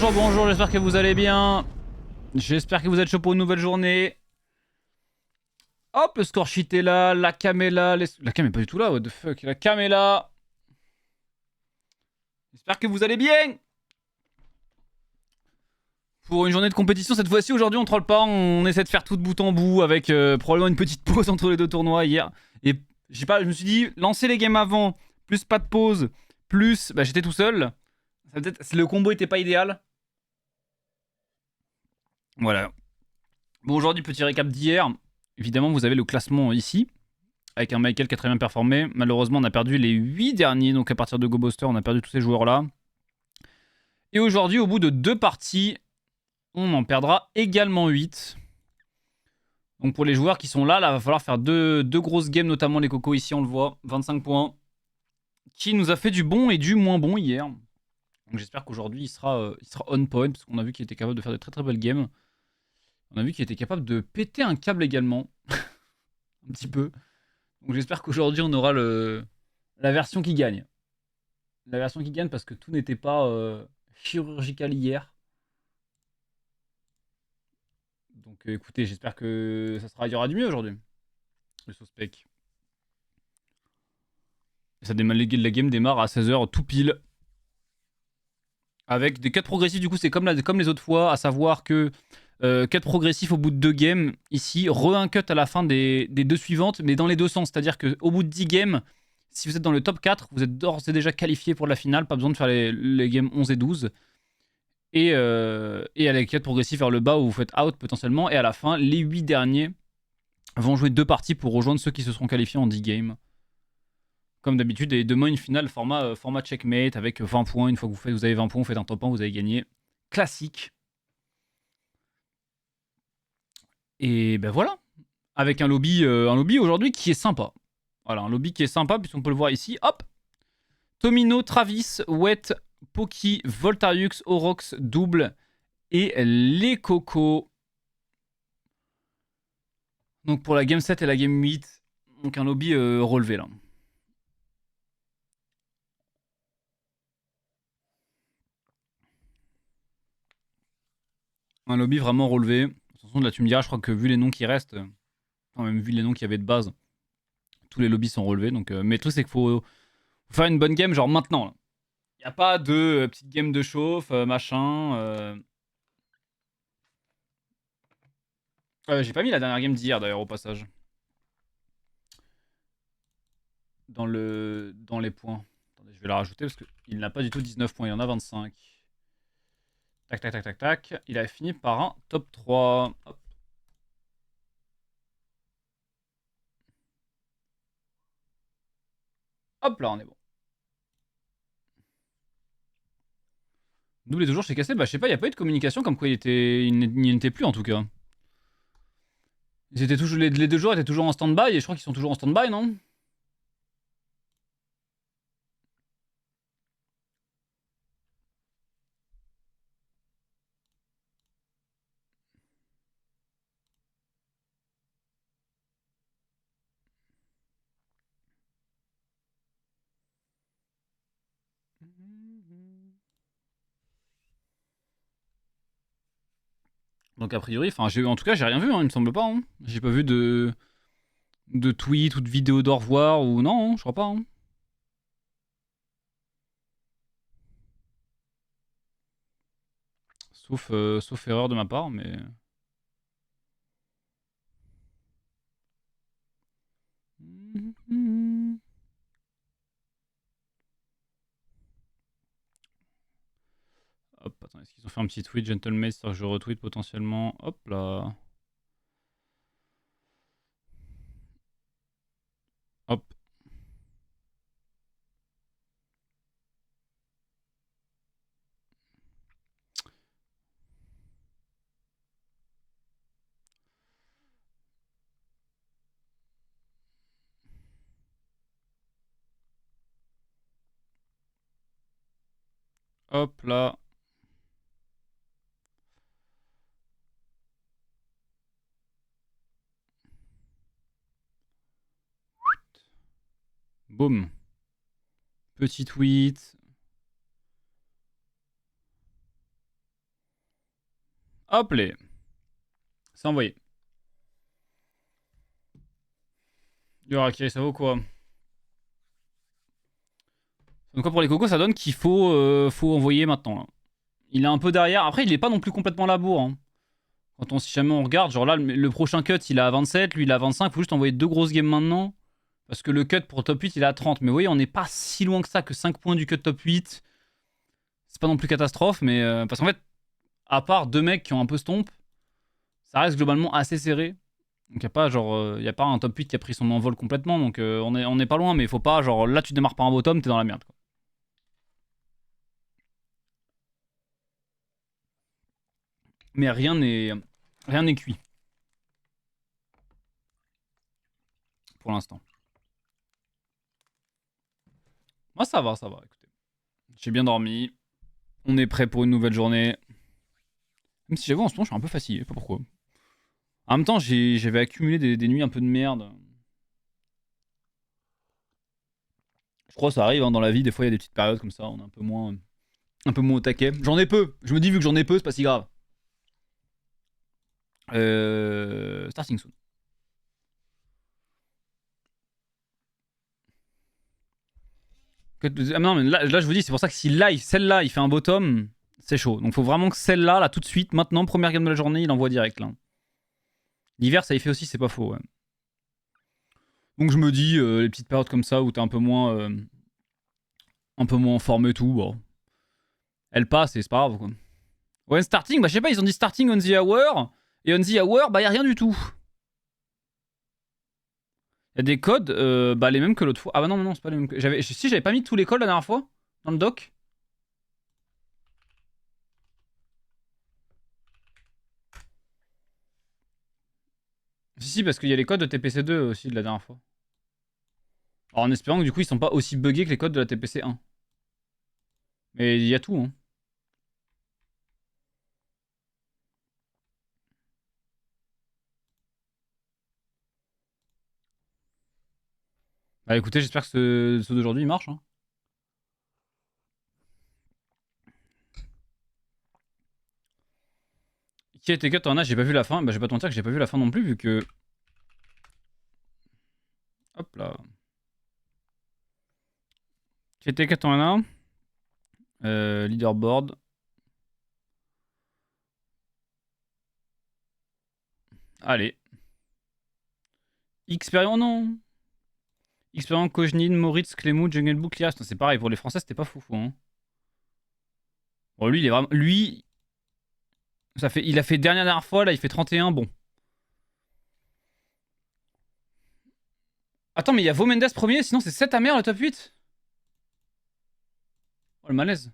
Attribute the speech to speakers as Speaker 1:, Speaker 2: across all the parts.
Speaker 1: bonjour, j'espère que vous allez bien. J'espère que vous êtes chaud pour une nouvelle journée. Hop, le score sheet est là, la cam est là. La cam est pas du tout là, what the fuck. La cam est là. J'espère que vous allez bien. Pour une journée de compétition, cette fois-ci, aujourd'hui, on troll pas. On essaie de faire tout de bout en bout avec probablement une petite pause entre les deux tournois hier. Et je sais pas, je me suis dit, lancer les games avant, plus pas de pause, plus. Bah, j'étais tout seul. Le combo était pas idéal. Voilà. Bon, aujourd'hui, petit récap d'hier. Évidemment, vous avez le classement ici, avec un Michael qui a très bien performé. Malheureusement, on a perdu les 8 derniers, donc à partir de Go Buster, on a perdu tous ces joueurs-là. Et aujourd'hui, au bout de 2 parties, on en perdra également 8. Donc pour les joueurs qui sont là, va falloir faire deux grosses games, notamment les cocos ici, on le voit, 25 points. Qui nous a fait du bon et du moins bon hier. Donc j'espère qu'aujourd'hui, il sera on point, parce qu'on a vu qu'il était capable de faire de très très belles games. On a vu qu'il était capable de péter un câble également. Un petit peu. Donc j'espère qu'aujourd'hui on aura la version qui gagne. La version qui gagne parce que tout n'était pas chirurgical hier. Donc écoutez, j'espère que il y aura du mieux aujourd'hui. Le suspect. La game démarre à 16h tout pile. Avec des cuts progressifs, du coup c'est comme les autres fois, à savoir que cut progressif au bout de 2 games, ici, un cut à la fin des 2 suivantes, mais dans les deux sens. C'est-à-dire qu'au bout de 10 games, si vous êtes dans le top 4, vous êtes d'ores et déjà qualifié pour la finale, pas besoin de faire les games 11 et 12. Et à la cut progressif vers le bas où vous faites out potentiellement, et à la fin, les 8 derniers vont jouer 2 parties pour rejoindre ceux qui se seront qualifiés en 10 games. Comme d'habitude, et demain une finale format checkmate avec 20 points. Une fois que vous avez 20 points, vous faites un top 1, vous avez gagné. Classique. Et ben voilà. Avec un lobby aujourd'hui qui est sympa. Voilà, un lobby qui est sympa, puisqu'on peut le voir ici. Hop. Tomino, Travis, Wet, Poki, Voltariux, Orox, Double et les cocos. Donc pour la game 7 et la game 8, donc un lobby relevé là. Un lobby vraiment relevé. De toute façon, là tu me diras, je crois que vu les noms qui restent, enfin, même vu les noms qu'il y avait de base, tous les lobbies sont relevés. Donc, mais le truc c'est qu'il faut faire une bonne game genre maintenant. Il n'y a pas de petite game de chauffe, machin. J'ai pas mis la dernière game d'hier d'ailleurs au passage. Dans les points. Attendez, je vais la rajouter parce qu'il n'a pas du tout 19 points, il en a 25. Tac, tac, tac, tac, tac. Il a fini par un top 3. Hop. Hop là, on est bon. Double est toujours chez Cassel. Bah, je sais pas, il n'y a pas eu de communication comme quoi il n'y était plus en tout cas. Les 2 joueurs étaient toujours en stand-by et je crois qu'ils sont toujours en stand-by, non? Donc a priori, en tout cas, j'ai rien vu, hein, il me semble pas. Hein. J'ai pas vu de tweet ou de vidéo d'au revoir ou non, hein, je crois pas. Hein. Sauf erreur de ma part, mais. Hop, attends, est-ce qu'ils ont fait un petit tweet gentleman, histoire que je retweet potentiellement. Hop là. Hop. Hop là. Boum. Petit tweet. Hop les. C'est envoyé. Yorakiri, ça vaut quoi? Donc quoi pour les cocos, ça donne qu'il faut envoyer maintenant. Là. Il est un peu derrière. Après, il est pas non plus complètement à la bourre. Hein. Si jamais on regarde, genre là, le prochain cut, il est à 27, lui, il est à 25. Il faut juste envoyer 2 grosses games maintenant. Parce que le cut pour top 8, il est à 30. Mais vous voyez, on n'est pas si loin que ça, que 5 points du cut top 8. C'est pas non plus catastrophe, mais... parce qu'en fait, à part 2 mecs qui ont un peu stomp, ça reste globalement assez serré. Donc y a pas genre... y a pas un top 8 qui a pris son envol complètement. Donc on est pas loin, mais il faut pas... Genre là, tu démarres par un bottom, t'es dans la merde. Quoi. Mais rien n'est cuit. Pour l'instant. Moi, ça va, écoutez. J'ai bien dormi. On est prêt pour une nouvelle journée. Même si j'avoue, en ce moment, je suis un peu fatigué. Pas pourquoi. En même temps, j'avais accumulé des nuits un peu de merde. Je crois que ça arrive hein, dans la vie. Des fois, il y a des petites périodes comme ça. On est un peu moins au taquet. J'en ai peu. Je me dis, vu que j'en ai peu, c'est pas si grave. Starting soon. Ah non, mais là, je vous dis, c'est pour ça que si là, celle-là, il fait un bottom, c'est chaud. Donc faut vraiment que celle-là, là, tout de suite, maintenant, première game de la journée, il envoie direct là. L'hiver, ça y fait aussi, c'est pas faux, ouais. Donc je me dis, les petites périodes comme ça où t'es un peu moins en forme et tout, bon. Elle passe et c'est pas grave, quoi. Ouais, starting, bah je sais pas, ils ont dit starting on the hour, et on the hour, bah y'a rien du tout. Y'a des codes, bah les mêmes que l'autre fois. Ah bah non, c'est pas les mêmes que... Si, j'avais pas mis tous les codes la dernière fois, dans le doc. Si, parce qu'il y a les codes de TPC2 aussi de la dernière fois. Alors en espérant que du coup ils sont pas aussi buggés que les codes de la TPC1. Mais il y a tout, hein. Bah écoutez, j'espère que ceux d'aujourd'hui marchent. Hein. Qui a été cut en A, j'ai pas vu la fin. Bah je vais pas te mentir que j'ai pas vu la fin non plus vu que... Hop là. Qui a été cut en A. Leaderboard. Allez. Expérience, non. Expérience, Kojnin, Moritz, Clémou, Jungle Book, Lias. C'est pareil, pour les Français, c'était pas foufou. Hein. Bon, lui, il est vraiment... Lui... Il a fait dernière fois, là, il fait 31, bon. Attends, mais il y a Vomendes premier, sinon c'est 7 à merde le top 8. Oh, le malaise.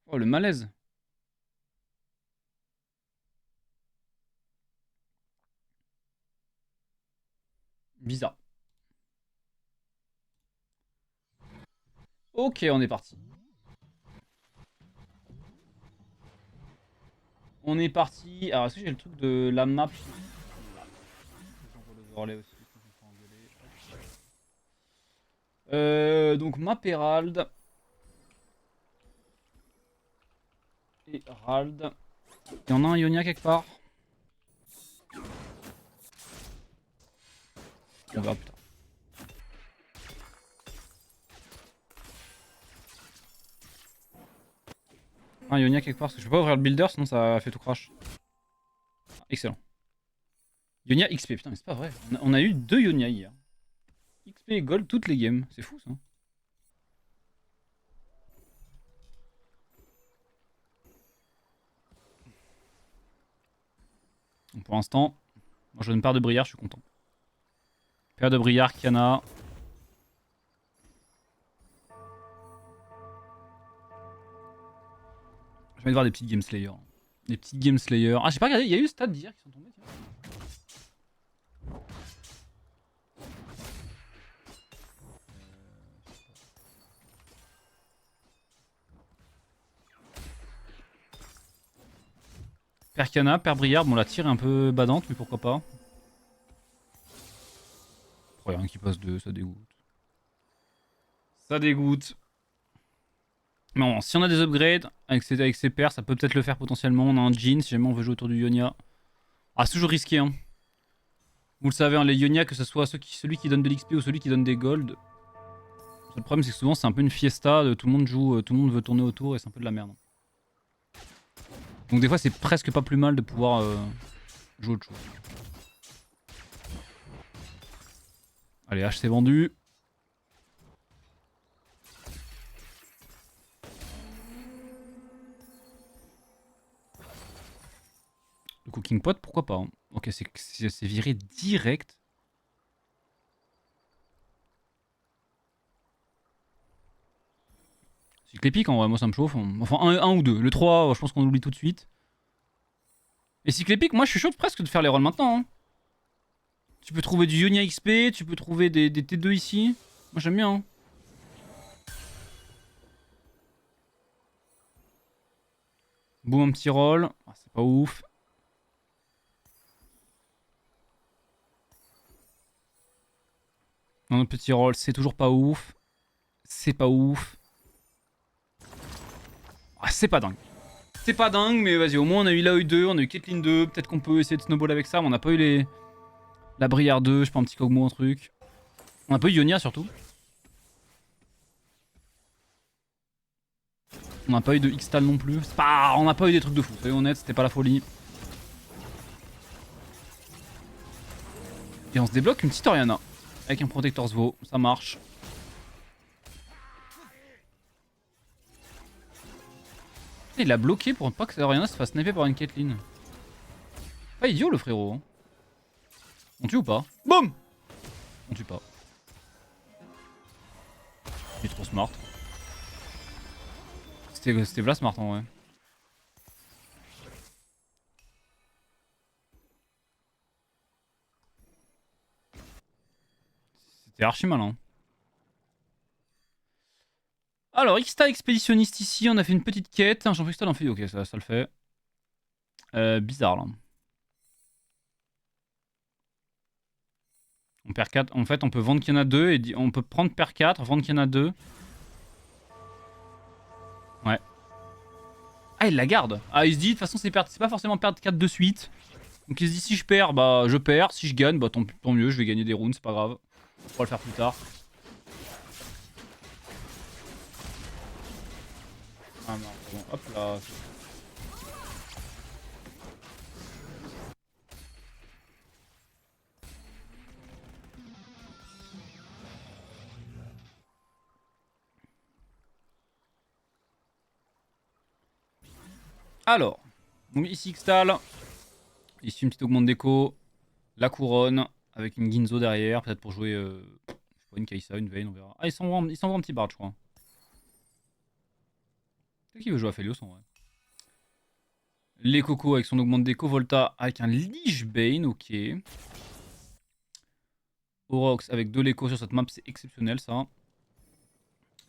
Speaker 1: Oh, le malaise. Bizarre. Ok, on est parti. On est parti. Alors, est-ce que j'ai le truc de la map? Donc, map Herald. Herald. Il y en a un Ionia quelque part. On verra plus tard. Un Ionia quelque part, parce que je peux pas ouvrir le builder sinon ça fait tout crash. Excellent. Ionia XP, putain mais c'est pas vrai. On a eu 2 Ionia hier. XP et gold toutes les games, c'est fou ça. Donc pour l'instant, moi je donne paire de Briard, je suis content. Paire de Briard, Kiana. Je vais voir des petites Game Slayer. Des petites Game Slayer. Ah j'ai pas regardé, il y a eu stats d'hier qui sont tombés. Tiens. Père Cana, Père Briard, bon la tire est un peu badante, mais pourquoi pas. Oh, rien qui passe 2, ça dégoûte. Ça dégoûte. Mais bon, si on a des upgrades avec ses pairs, ça peut peut-être le faire potentiellement. On a un Jhin si jamais on veut jouer autour du Ionia. Ah, c'est toujours risqué, hein. Vous le savez, hein, les Ionia, que ce soit celui qui donne de l'XP ou celui qui donne des gold. Le problème, c'est que souvent, c'est un peu une fiesta. Tout le monde joue, tout le monde veut tourner autour et c'est un peu de la merde. Donc, des fois, c'est presque pas plus mal de pouvoir jouer autre chose. Allez, H c'est vendu. Le cooking pot, pourquoi pas, hein. Ok, c'est viré direct. Cyclépique, en vrai, moi ça me chauffe. Enfin, un ou deux. Le 3, je pense qu'on oublie tout de suite. Et Cyclépique, moi je suis chaud presque de faire les rolls maintenant, hein. Tu peux trouver du Ionia XP, tu peux trouver des T2 ici. Moi j'aime bien, hein. Boum, un petit roll. Ah, c'est pas ouf. Un petit roll, c'est toujours pas ouf. C'est pas ouf. Ah, c'est pas dingue. C'est pas dingue, mais vas-y, au moins on a eu l'AOE 2, on a eu Caitlyn 2. Peut-être qu'on peut essayer de snowball avec ça, mais on n'a pas eu la Brière 2, je sais pas, un petit Kog'Maw, un truc. On a pas eu Ionia surtout. On n'a pas eu de X-Tal non plus. On n'a pas eu des trucs de fou, soyons honnêtes, c'était pas la folie. Et on se débloque une petite Oriana. Avec un protecteur Svo, ça marche. Il a bloqué pour pas que Oriana se fasse sniper par une Caitlyn. Pas idiot le frérot, hein. On tue ou pas? Boum! On tue pas. Il est trop smart. C'était v'là smart en vrai. C'était archi malin. Alors, Xta expéditionniste ici, on a fait une petite quête. Jean Xta en fait. Ok, ça le fait. Bizarre là. On perd 4. En fait, on peut vendre qu'il y en a 2 et on peut prendre perd 4, vendre qu'il y en a 2. Ouais. Ah, il la garde. Ah, il se dit, de toute façon, c'est pas forcément perdre 4 de suite. Donc il se dit, si je perds, bah je perds. Si je gagne, bah tant mieux, je vais gagner des rounds, c'est pas grave. On pourra le faire plus tard. Ah non, bon, hop là. Alors, donc ici Xtal. Ici une petite augmente d'écho. La couronne. Avec une Ginzo derrière, peut-être pour jouer je sais pas, une Kai'Sa, une Vayne, on verra. Ah, il s'envoie un petit bard, je crois. Peut-être qu'il veut jouer à Felios en vrai. Les Coco avec son augmente d'écho. Volta avec un Lich Bane, ok. Orox avec 2 Léco sur cette map, c'est exceptionnel ça.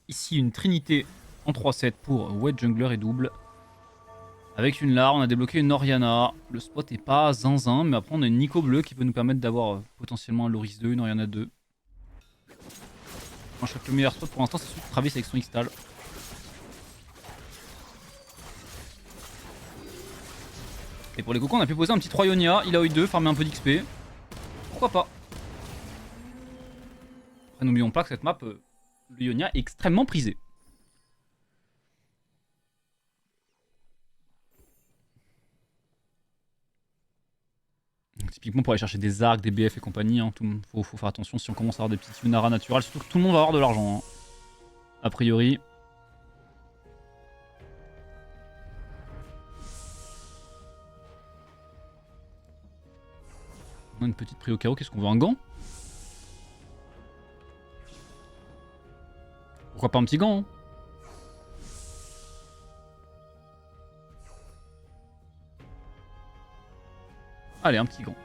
Speaker 1: Ici une Trinité en 3-7 pour Wedge Jungler et double. Avec une Lar, on a débloqué une Oriana. Le spot est pas zinzin, mais après on a une Nico bleue qui peut nous permettre d'avoir potentiellement un Loris 2, une Oriana 2. Je crois que le meilleur spot pour l'instant c'est celui de Travis avec son X-Tal. Et pour les cocos, on a pu poser un petit 3 Ionia, il a eu 2, farmer un peu d'XP. Pourquoi pas? Après n'oublions pas que cette map, le Ionia est extrêmement prisé. Typiquement pour aller chercher des arcs, des BF et compagnie, hein, faut faire attention si on commence à avoir des petites Lunara naturelles, surtout que tout le monde va avoir de l'argent, hein, a priori. On a une petite prio au carreau, qu'est-ce qu'on veut, un gant? Pourquoi pas un petit gant, hein? Allez, un petit gant.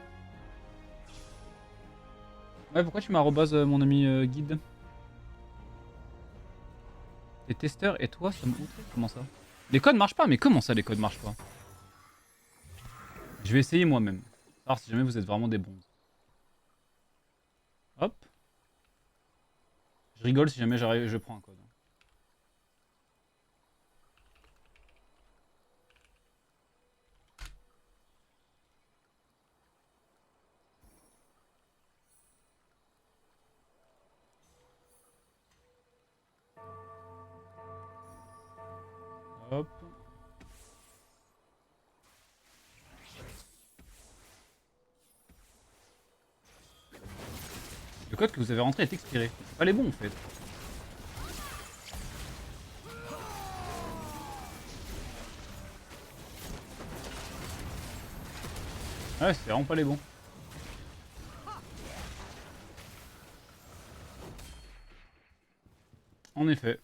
Speaker 1: Ouais, pourquoi tu m'arrobas mon ami guide? Les testeurs et toi, ça me outre. Comment ça? Les codes marchent pas, mais comment ça les codes marchent pas? Je vais essayer moi-même. Savoir si jamais vous êtes vraiment des bons. Hop. Je rigole si jamais je prends un code. Hop. Le code que vous avez rentré est expiré. Pas les bons en fait. Ouais, c'est vraiment pas les bons. En effet.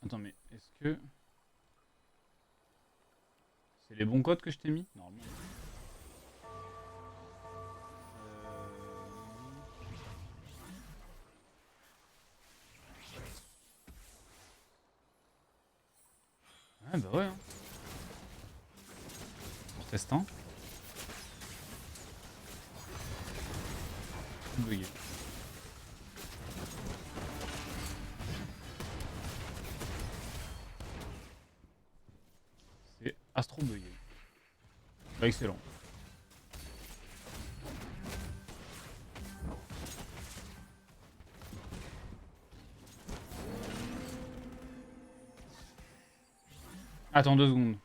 Speaker 1: Attends, mais est-ce que... C'est les bons codes que je t'ai mis? Normalement. Ouais, bah ouais. Hein. On teste un. Bugué. C'est Astro bugué. Bah, excellent. Attends 2 secondes.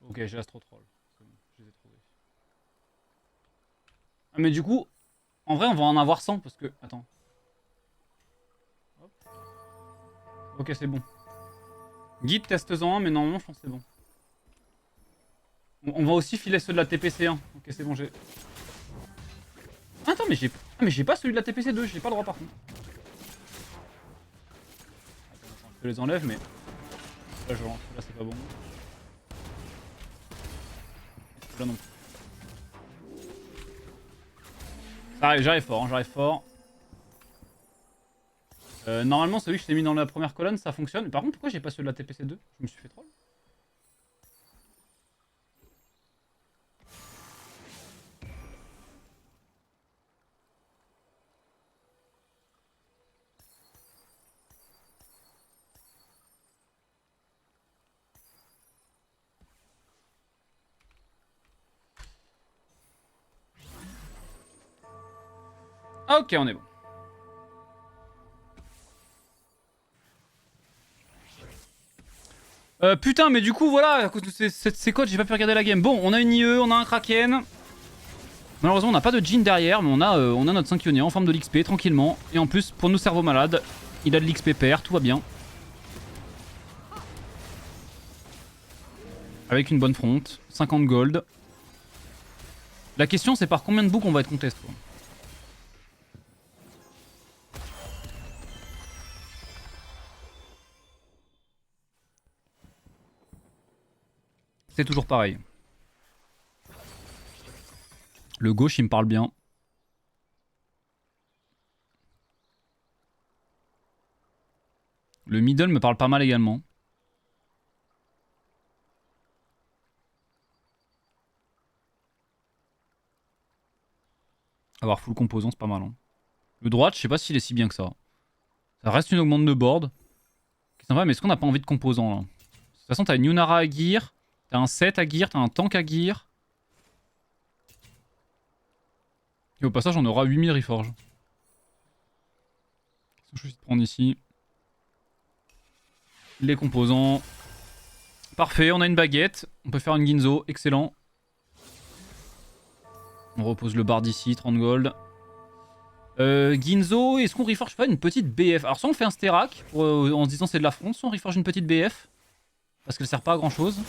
Speaker 1: Ok, j'ai Astro Troll. C'est bon, je les ai trouvés. Ah, mais du coup, en vrai, on va en avoir 100 parce que. Attends. Hop. Ok, c'est bon. Guide, teste-en un, mais normalement, je pense que c'est bon. On va aussi filer ceux de la TPC1. Ok, c'est bon, j'ai. Attends, mais j'ai. Ah, mais j'ai pas celui de la TPC2, j'ai pas le droit par contre. Attends, je les enlève, mais. Là, là c'est pas bon. Là non plus. Ça arrive, j'arrive fort, hein, j'arrive fort. Normalement, celui que je t'ai mis dans la première colonne, ça fonctionne. Par contre, pourquoi j'ai pas celui de la TPC2? Je me suis fait troll. Ok, on est bon. Putain, mais du coup, voilà, à cause de ces codes, j'ai pas pu regarder la game. Bon, on a une IE, on a un Kraken. Malheureusement, on n'a pas de Jhin derrière, mais on a notre 5 en forme de l'XP, tranquillement. Et en plus, pour nos cerveaux malades, il a de l'XP PR, tout va bien. Avec une bonne front, 50 gold. La question, c'est par combien de boucles on va être contest, quoi. C'est toujours pareil. Le gauche, il me parle bien. Le middle me parle pas mal également. Avoir full composant, c'est pas mal. Hein. Le droite, je sais pas s'il est si bien que ça. Ça reste une augmente de board. C'est sympa, mais est-ce qu'on n'a pas envie de composants là? De toute façon, t'as une Yunara à gear, t'as un 7 à gear, t'as un tank à gear. Et au passage, on aura 8000 reforge. Je vais juste prendre ici les composants. Parfait, on a une baguette. On peut faire une Ginzo, excellent. On repose le bar d'ici, 30 gold. Ginzo, est-ce qu'on reforge pas une petite BF? Alors soit on fait un Sterak en se disant c'est de la fronde, soit on reforge une petite BF. Parce qu'elle sert pas à grand chose.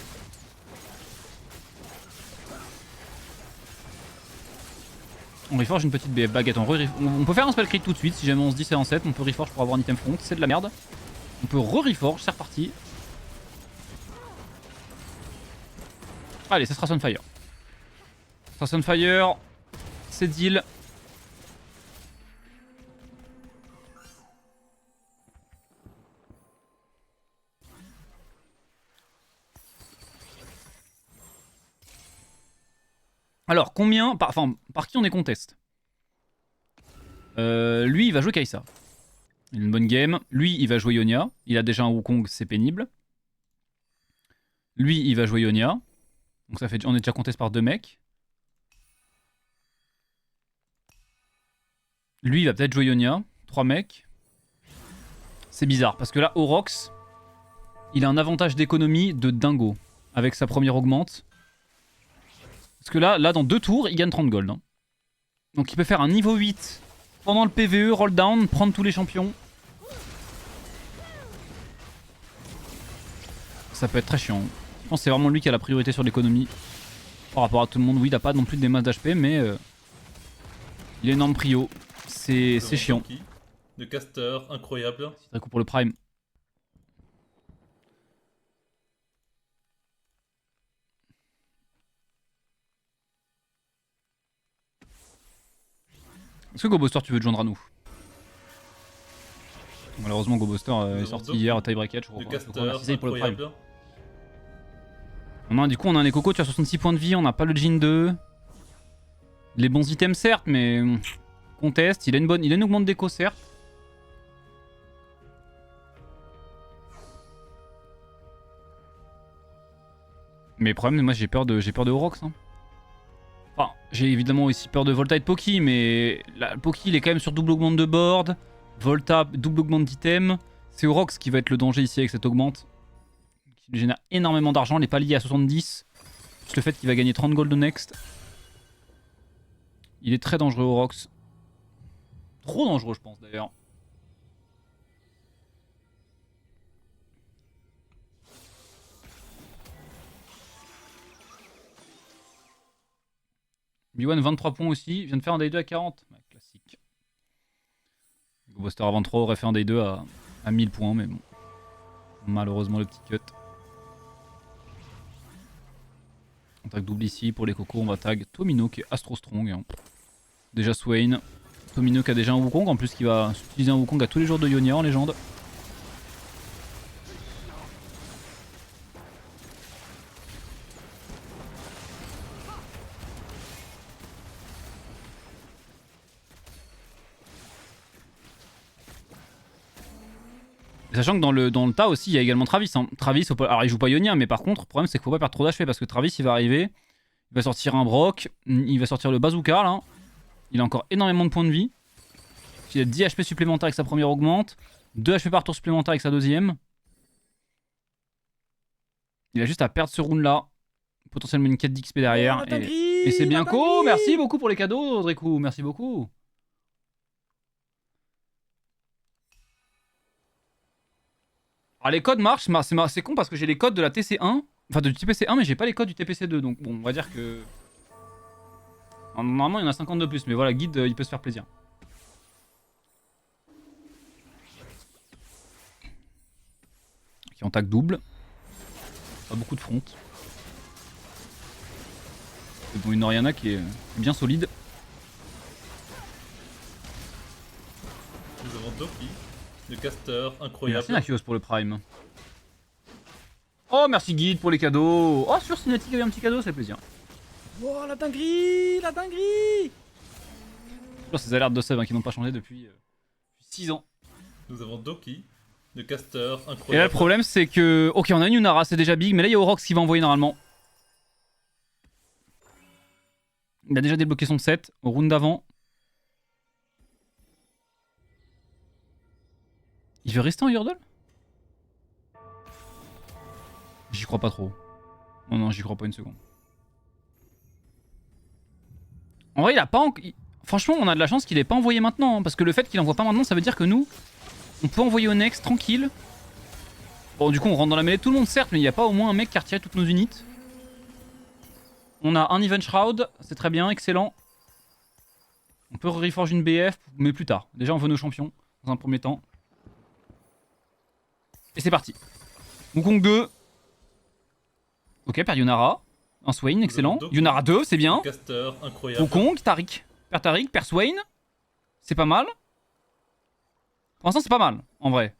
Speaker 1: On reforge une petite BF baguette. On peut faire un spell crit tout de suite si jamais on se dit c'est en 7. On peut reforge pour avoir un item front. C'est de la merde. On peut re-reforge, c'est reparti. Allez, ça sera Sunfire. Ça sera Sunfire. C'est deal. Alors, par qui on est contest? Lui, il va jouer Kai'Sa. Il a une bonne game. Lui, il va jouer Ionia. Il a déjà un Wukong, c'est pénible. Lui, il va jouer Ionia. Donc ça fait, on est déjà contest par 2 mecs. Lui, il va peut-être jouer Ionia. 3 mecs. C'est bizarre, parce que là, Orox, il a un avantage d'économie de dingo. Avec sa première augmente. Parce que là dans 2 tours, il gagne 30 gold. Hein. Donc il peut faire un niveau 8 pendant le PVE, roll down, prendre tous les champions. Ça peut être très chiant. Je pense que c'est vraiment lui qui a la priorité sur l'économie. Par rapport à tout le monde. Oui, il n'a pas non plus des masses d'HP, mais il a une énorme prio. C'est chiant.
Speaker 2: De caster, incroyable.
Speaker 1: C'est très cool pour le prime. Est-ce que GoBuster tu veux te joindre à nous? Malheureusement GoBuster est sorti hier à Tiebreaker, je crois.
Speaker 2: De caster,
Speaker 1: Pour le prime.
Speaker 2: incroyable.
Speaker 1: Du coup on a un Ekoko, tu as 66 points de vie, on n'a pas le Jin 2. Les bons items certes, mais conteste, il a une augmente d'écho certes. Mais le problème, moi j'ai peur de Orox. Hein. Enfin, j'ai évidemment aussi peur de Volta et de Poki, mais le Poki il est quand même sur double augmente de board. Volta, double augmente d'item. C'est Orox qui va être le danger ici avec cette augmente. Qui lui génère énormément d'argent, les paliers à 70. Juste le fait qu'il va gagner 30 gold au next. Il est très dangereux Orox. Trop dangereux je pense d'ailleurs. B1 23 points aussi, il vient de faire un day 2 à 40. Ouais, classique. GoBuster à 23 aurait fait un day 2 à 1000 points, mais bon. Malheureusement le petit cut. On tag double ici, pour les cocos on va tag Tomino qui est Astro Strong. Hein. Déjà Swain. Tomino qui a déjà un Wukong, en plus qui va utiliser un Wukong à tous les jours de Ionia en légende. Sachant que dans le tas aussi, il y a également Travis. Hein. Travis, alors il joue pas Ionia, mais par contre, le problème c'est qu'il faut pas perdre trop d'HP parce que Travis il va arriver, il va sortir un Brock, il va sortir le bazooka là. Il a encore énormément de points de vie. Il a 10 HP supplémentaires avec sa première augmente, 2 HP par tour supplémentaire avec sa deuxième. Il a juste à perdre ce round là. Potentiellement une quête d'XP derrière.
Speaker 3: Oh,
Speaker 1: et c'est bien co. Merci beaucoup pour les cadeaux, Dreku. Merci beaucoup. Alors les codes marchent, c'est con parce que j'ai les codes de la TC1, enfin du TPC1, mais j'ai pas les codes du TPC2, donc bon, on va dire que... Normalement il y en a 50 de plus, mais voilà, guide, il peut se faire plaisir. Ok, on tag double. Pas beaucoup de front. C'est bon, une Oriana qui est bien solide.
Speaker 2: Nous avons Doki, le caster, incroyable.
Speaker 1: Merci Nakios pour le prime. Oh merci Guide pour les cadeaux. Oh sur Cinétique il y avait un petit cadeau, ça fait plaisir.
Speaker 3: Oh la dinguerie, la dinguerie.
Speaker 1: Toujours ces alertes de sub hein, qui n'ont pas changé depuis 6 ans.
Speaker 2: Nous avons Doki, le caster, incroyable.
Speaker 1: Et là le problème c'est que... Ok on a une Yunara, c'est déjà big, mais là il y a Orox qui va envoyer normalement. Il a déjà débloqué son set au round d'avant. Il veut rester en Yordle? J'y crois pas trop. Non, non, j'y crois pas une seconde. En vrai, il a pas... Franchement, on a de la chance qu'il ait pas envoyé maintenant. Hein, parce que le fait qu'il envoie pas maintenant, ça veut dire que nous, on peut envoyer au next, tranquille. Bon, du coup, on rentre dans la mêlée de tout le monde, certes, mais il n'y a pas au moins un mec qui a retiré toutes nos unités. On a un Event Shroud, c'est très bien, excellent. On peut reforge une BF, mais plus tard. Déjà, on veut nos champions, dans un premier temps. Et c'est parti. Wukong 2. Ok, perd Yunara. Un Swain, excellent. Yunara 2, c'est bien.
Speaker 2: Caster, incroyable.
Speaker 1: Wukong, Taric. Perd Taric, perd Swain. C'est pas mal. Pour l'instant, c'est pas mal, en vrai.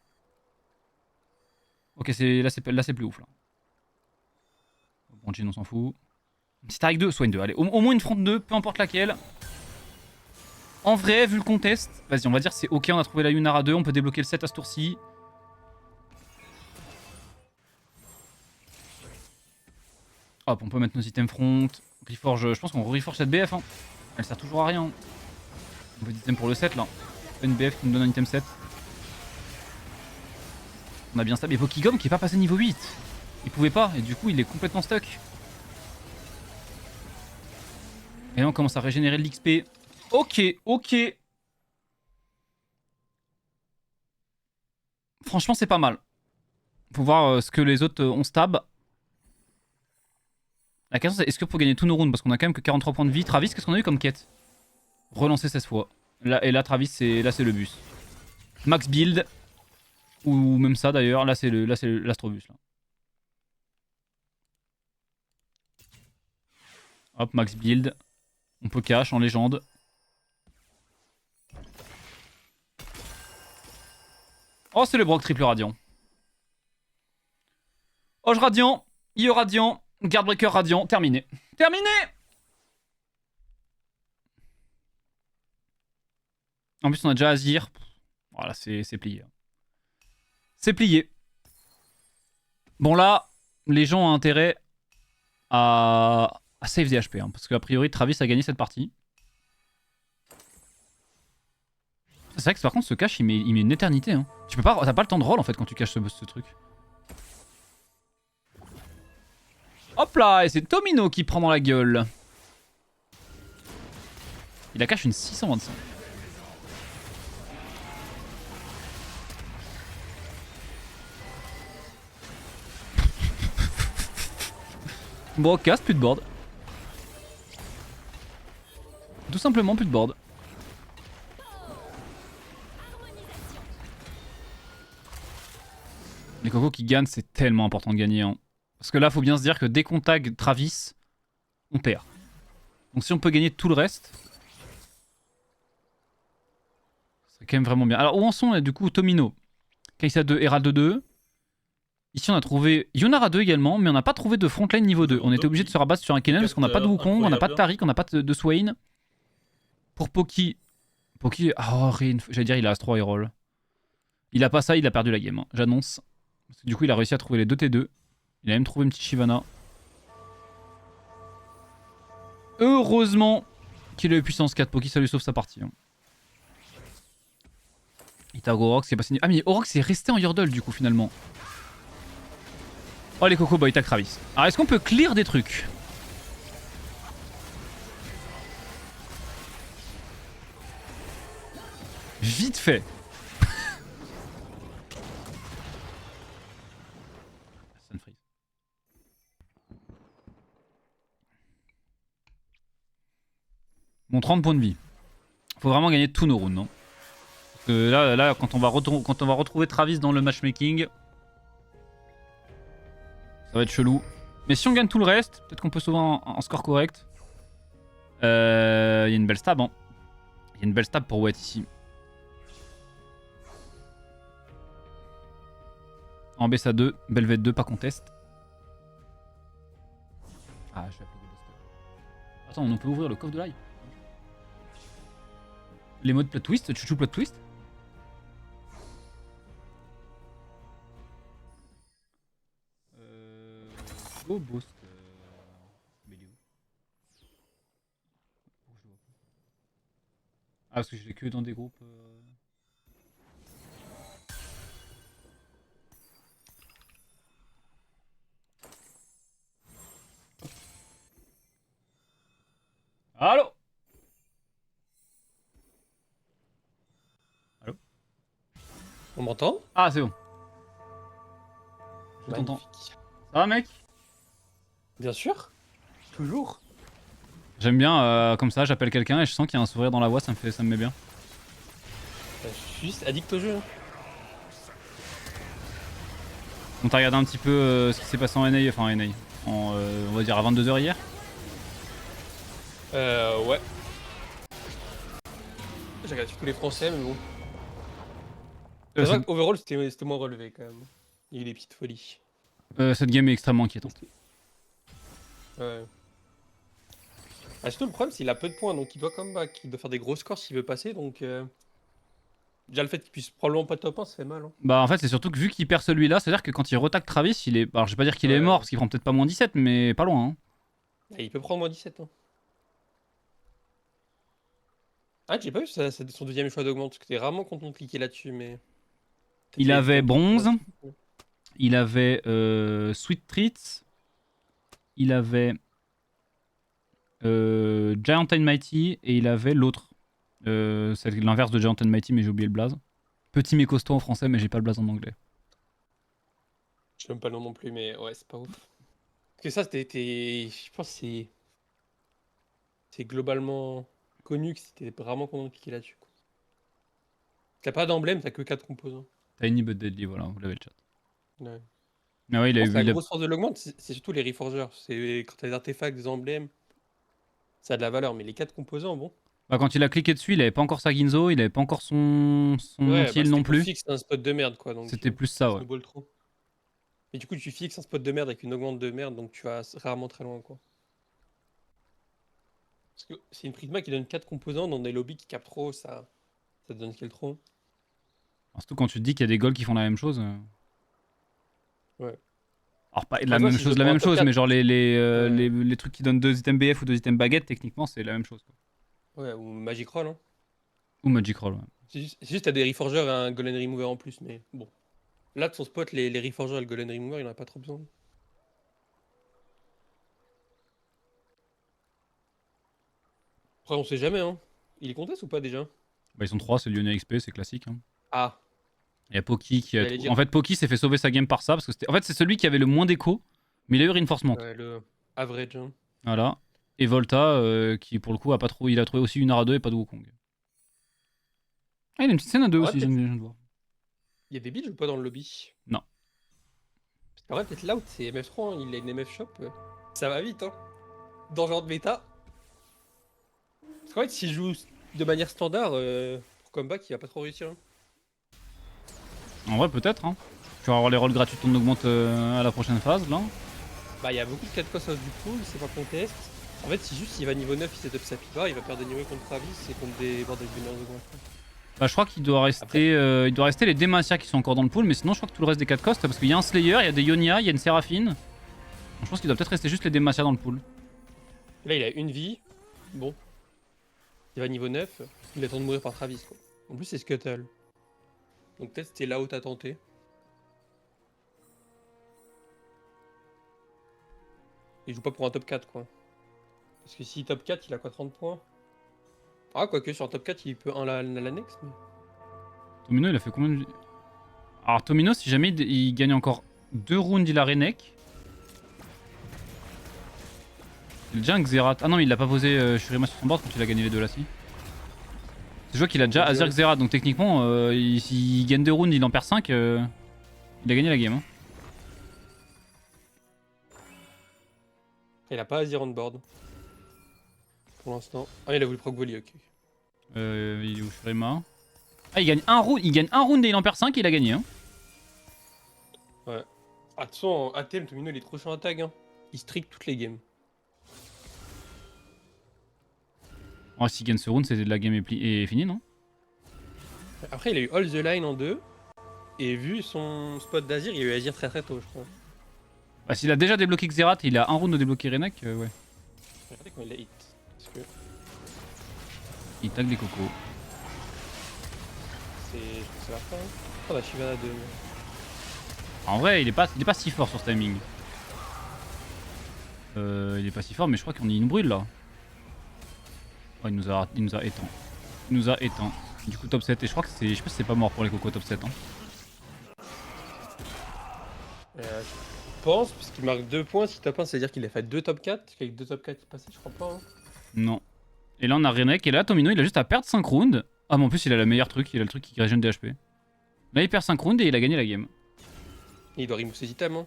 Speaker 1: Ok, là c'est plus ouf. Là. Bon, Jin, on s'en fout. Si t'arrives 2, soigne 2. Allez, au moins une front 2, peu importe laquelle. En vrai, vu le contest, vas-y, on va dire c'est ok, on a trouvé la Yunara 2, on peut débloquer le 7 à ce tour-ci. Hop, on peut mettre nos items front. Reforge, je pense qu'on reforge cette BF. Hein. Elle sert toujours à rien. On veut des items pour le 7 là. Une BF qui nous donne un item 7. On a bien ça. Mais Pokigom qui est pas passé niveau 8. Il pouvait pas, et du coup il est complètement stuck. Et là on commence à régénérer de l'XP. Ok, ok. Franchement c'est pas mal. Faut voir ce que les autres ont stab. La question c'est est-ce que pour gagner tous nos rounds, parce qu'on a quand même que 43 points de vie. Travis, qu'est-ce qu'on a eu comme quête? Relancer 16 fois. Là, et là Travis c'est le bus. Max build. Ou même ça d'ailleurs, là c'est l'astrobus là. Hop, max build. On peut cash en légende. Oh, c'est le Brock triple radiant. Hoche radiant, IE radiant, Guardbreaker radiant, terminé. Terminé. En plus, on a déjà Azir. Voilà, c'est plié. C'est plié. Bon, là, les gens ont intérêt à save des HP. Hein, parce qu'a priori, Travis a gagné cette partie. C'est vrai que par contre, ce cache, il met une éternité. Hein. Tu peux pas, t'as pas le temps de roll en fait quand tu caches ce truc. Hop là, et c'est Tomino qui prend dans la gueule. Il a cache une 625. Broadcast, plus de board. Tout simplement plus de board. Les cocos qui gagnent, c'est tellement important de gagner. Hein. Parce que là, faut bien se dire que dès qu'on tag Travis, on perd. Donc si on peut gagner tout le reste, c'est quand même vraiment bien. Alors où en sont du coup Tomino, Kai'Sa 2, Herald 2. Ici on a trouvé Yunara 2 également, mais on n'a pas trouvé de frontline niveau 2. On était obligé de se rabattre sur un Kennen parce qu'on n'a pas de Wukong, on n'a pas de Taric, on n'a pas de Swain. Pour Poki... Poki... Oh, j'allais dire il a Astro Roll. Il a pas ça, il a perdu la game. Hein. J'annonce. Du coup il a réussi à trouver les 2 T2. Il a même trouvé une petite Shyvana. Heureusement qu'il a eu puissance 4 Poki, ça lui sauve sa partie. Hein. Il tag Orox, c'est pas signé. Ah mais Orox est resté en Yordle du coup finalement. Oh les Coco Boy, tag Travis. Alors est-ce qu'on peut clear des trucs? Vite fait. Sunfreeze. Bon, 30 points de vie. Faut vraiment gagner tous nos rounds, non? Parce que là quand on va retrouver Travis dans le matchmaking, ça va être chelou. Mais si on gagne tout le reste, peut-être qu'on peut sauver un score correct. Il y a une belle stab, hein. Il y a une belle stab pour Wet ici. En BSA 2, Belvet 2, pas contest. Ah, je vais appeler Buster. Attends, on peut ouvrir le coffre de live. Les modes plot twist, chouchou plot twist. Go boost. Mais il est où? Ah, parce que je l'ai que dans des groupes. Allô? Allô?
Speaker 4: On m'entend?
Speaker 1: Ah, c'est bon. Je t'entends.
Speaker 4: Magnifique.
Speaker 1: Ça va, mec?
Speaker 4: Bien sûr. Toujours.
Speaker 1: J'aime bien, comme ça, j'appelle quelqu'un et je sens qu'il y a un sourire dans la voix, ça me met bien.
Speaker 4: Je suis juste addict au jeu.
Speaker 1: On t'a regardé un petit peu ce qui s'est passé en NA, enfin en NA, on va dire à 22h hier.
Speaker 4: Ouais. J'ai regardé tous les Français, mais bon. C'est vrai qu'overall, c'était moins relevé quand même. Il y a eu des petites folies.
Speaker 1: Cette game est extrêmement inquiétante.
Speaker 4: Ouais. Ah, surtout le problème, c'est qu'il a peu de points, donc il doit comeback. Il doit faire des gros scores s'il veut passer, donc... Déjà, le fait qu'il puisse probablement pas top 1, ça fait mal. Hein.
Speaker 1: Bah en fait c'est surtout que vu qu'il perd celui-là, c'est-à-dire que quand il retaque Travis, il est... Alors je vais pas dire qu'il est mort, parce qu'il prend peut-être pas moins 17, mais pas loin. Hein.
Speaker 4: Et il peut prendre moins 17. Hein. Ah, j'ai pas vu son deuxième choix d'augmente, parce que t'es rarement content de cliquer là-dessus, mais...
Speaker 1: Il avait bronze, il avait Sweet Treats, il avait Giant and Mighty, et il avait l'autre. C'est l'inverse de Giant and Mighty, mais j'ai oublié le blaze. Petit mais costaud en français, mais j'ai pas le blaze en anglais.
Speaker 4: Je sais même pas le nom non plus, mais ouais, c'est pas ouf. Parce que ça, je pense que c'est globalement connu que c'était vraiment content de cliquer là-dessus. Quoi. T'as pas d'emblème, t'as que 4 composants.
Speaker 1: Tiny but deadly, voilà, vous l'avez le chat.
Speaker 4: Ouais.
Speaker 1: Ah ouais, il a eu.
Speaker 4: La grosse force de l'augmente, c'est surtout les reforgers. C'est quand t'as des artefacts, des emblèmes, ça a de la valeur. Mais les 4 composants, bon.
Speaker 1: Bah, quand il a cliqué dessus, il avait pas encore sa Ginzo, il avait pas encore son
Speaker 4: Ouais,
Speaker 1: heal non plus.
Speaker 4: Tu fixes un spot de merde, quoi.
Speaker 1: C'était plus ça, ouais.
Speaker 4: Trop. Et du coup, tu fixes un spot de merde avec une augmente de merde, donc tu vas rarement très loin, quoi. Parce que c'est une Prisma qui donne 4 composants dans des lobbies qui capent trop, ça te donne quel trop.
Speaker 1: Surtout quand tu te dis qu'il y a des goals qui font la même chose.
Speaker 4: Ouais.
Speaker 1: Alors pas la même chose, mais genre les trucs qui donnent 2 items BF ou 2 items baguette, techniquement c'est la même chose. Quoi.
Speaker 4: Ouais, ou Magic Roll, hein.
Speaker 1: Ou Magic Roll, ouais.
Speaker 4: C'est juste t'as des Reforgers et un Golden Remover en plus, mais bon. Là, de son spot, les Reforgers et le Golden Remover, il en a pas trop besoin. Après, on sait jamais, hein. Il est contest ou pas déjà?
Speaker 1: Bah ils sont 3, c'est Lyonnais XP, c'est classique. Hein.
Speaker 4: Ah.
Speaker 1: Il y a Poki qui a... En fait, Poki s'est fait sauver sa game par ça, parce que en fait c'est celui qui avait le moins d'écho, mais il a eu Reinforcement.
Speaker 4: Ouais, le average. Hein.
Speaker 1: Voilà. Et Volta, qui pour le coup a pas trop... Il a trouvé aussi une R2 et pas de Wukong. Ah, il a une petite scène à 2 aussi, je viens de voir.
Speaker 4: Il y a des builds ou pas dans le lobby?
Speaker 1: Non.
Speaker 4: Parce qu'en vrai, peut-être Loud, c'est MF3, hein, il a une MF shop. Ça va vite, hein. Dans le genre de méta. Parce qu'en fait, s'il joue de manière standard, pour comeback, il va pas trop réussir. Hein.
Speaker 1: En vrai, peut-être. Hein. Tu vas avoir les rolls gratuits qu'on augmente à la prochaine phase, là.
Speaker 4: Bah, il y a beaucoup de 4 costs du pool, c'est pas contest. En fait, si juste il va niveau 9, il set up sa pipa, il va perdre des niveaux contre Travis et contre des boards avec des meilleurs augmentations.
Speaker 1: Bah, je crois qu'il doit rester, il doit rester les Demacia qui sont encore dans le pool, mais sinon je crois que tout le reste des 4 costs, parce qu'il y a un Slayer, il y a des Ionia, il y a une Séraphine. Donc, je pense qu'il doit peut-être rester juste les Demacia dans le pool.
Speaker 4: Là, il a une vie. Bon. Il va niveau 9. Il attend de mourir par Travis, quoi. En plus, c'est Scuttle. Donc peut-être c'était là où t'as tenté. Il joue pas pour un top 4, quoi. Parce que si top 4, il a quoi, 30 points? Ah, quoique sur un top 4, il peut 1 l'annexe, mais...
Speaker 1: Tomino, il a fait combien de... Alors Tomino, si jamais il gagne encore 2 rounds, il a Renek. Il a déjà un Xerath. Ah non, mais il l'a pas posé Shurima sur son board quand il a gagné les deux là, si. Je vois qu'il a déjà Azir Xerath, donc techniquement, s'il gagne 2 rounds, il en perd 5. Il a gagné la game. Hein.
Speaker 4: Il a pas Azir on board. Pour l'instant. Ah, il a voulu proc volley, ok.
Speaker 1: Il est où Shurima? Ah, il gagne un round et il en perd 5 et il a gagné. Hein.
Speaker 4: Ouais. Ah, de toute façon, en ATM, Tomino, il est trop sur un tag. Hein. Il streak toutes les games.
Speaker 1: Oh, s'il gagne ce round, c'est la game est finie, non?
Speaker 4: Après, il a eu All the Line en 2. Et vu son spot d'Azir, il a eu Azir très tôt, je crois.
Speaker 1: Bah, s'il a déjà débloqué Xerath et il a un round de débloquer Renek, ouais.
Speaker 4: Regardez comment il a hit. Parce que
Speaker 1: Il tag les cocos.
Speaker 4: c'est. Je pense que c'est la fin. Hein. Oh, la Shyvana 2.
Speaker 1: En vrai, il est pas si fort sur ce timing. Il est pas si fort, mais je crois qu'on y une brûle là. Oh, il nous a éteint. Il nous a éteint. Du coup, top 7. Et je crois que c'est. Je sais pas si c'est pas mort pour les cocos top 7. Hein.
Speaker 4: Je pense, puisqu'il marque 2 points, si top 1, c'est-à-dire qu'il a fait 2 top 4. Parce qu'avec 2 top 4, il passait, je crois pas. Hein.
Speaker 1: Non. Et là, on a Renek. Et là, Tomino, il a juste à perdre 5 rounds. Ah, mais en plus, il a le meilleur truc. Il a le truc qui régène des HP. Là, il perd 5 rounds et il a gagné la game.
Speaker 4: Et il doit remove ses items. Hein.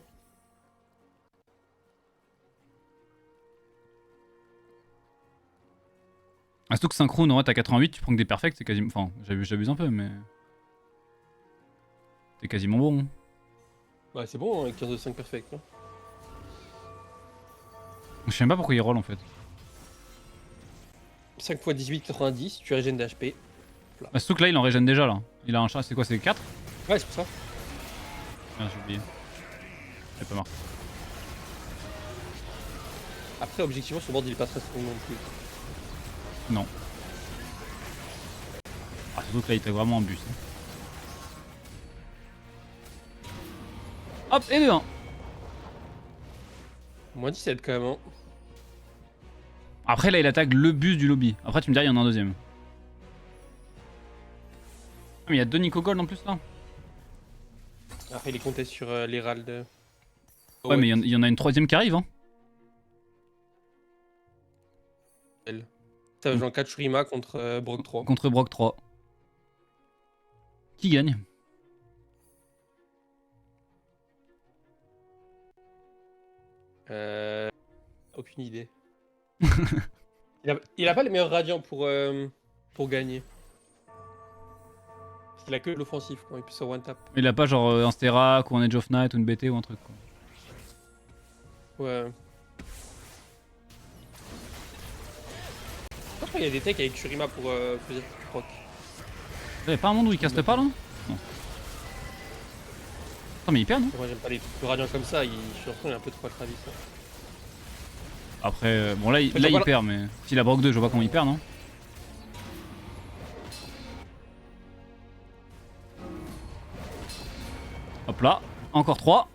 Speaker 1: Ah, surtout que 5 rounds, en vrai, t'as 88, tu prends que des perfects, c'est quasiment. Enfin, j'abuse un peu, mais. C'est quasiment bon. Hein.
Speaker 4: Ouais, c'est bon, hein, 15 de 5 perfect. Hein.
Speaker 1: Je sais même pas pourquoi il roll en fait.
Speaker 4: 5 x 18, 90, tu régènes d'HP.
Speaker 1: Bah, surtout que là, il en régène déjà là. Il a un chat, c'est quoi? C'est 4?
Speaker 4: Ouais, c'est pour ça.
Speaker 1: Ah, j'ai oublié. C'est pas marqué.
Speaker 4: Après, objectivement, son board il est pas très strong non plus.
Speaker 1: Non. Ah, surtout que là, il t'a vraiment en bus. Hop, et 2-1.
Speaker 4: Moins 17 quand même. Hein.
Speaker 1: Après, là, il attaque le bus du lobby. Après, tu me diras, il y en a un deuxième. Ah, mais il y a 2 Nico Gold en plus là.
Speaker 4: Après, il est compté sur l'Herald.
Speaker 1: Ouais, mais il y en a une troisième qui arrive. Hein.
Speaker 4: Ça va jouer en Kachurima contre Brock 3.
Speaker 1: Contre Brock 3. Qui gagne?
Speaker 4: Aucune idée. il a pas les meilleurs radiants pour gagner. Parce qu'il a que l'offensif quand il peut sur one tap.
Speaker 1: Il a pas genre un Sterak ou un Edge of Night ou une BT ou un truc quoi.
Speaker 4: Ouais. Je pense qu'il y a des techs avec Shurima pour faisir proc.
Speaker 1: Il y a pas un monde où il caste pas là? Non. Attends, mais il perd non?
Speaker 4: Moi j'aime pas les trucs de radiants comme ça, je suis l'impression qu'il est un peu trop à Travis. Hein.
Speaker 1: Après, bon là,
Speaker 4: je
Speaker 1: il
Speaker 4: vois
Speaker 1: perd, mais s'il a Brock 2, je vois pas comment il perd non? Hop là, encore 3.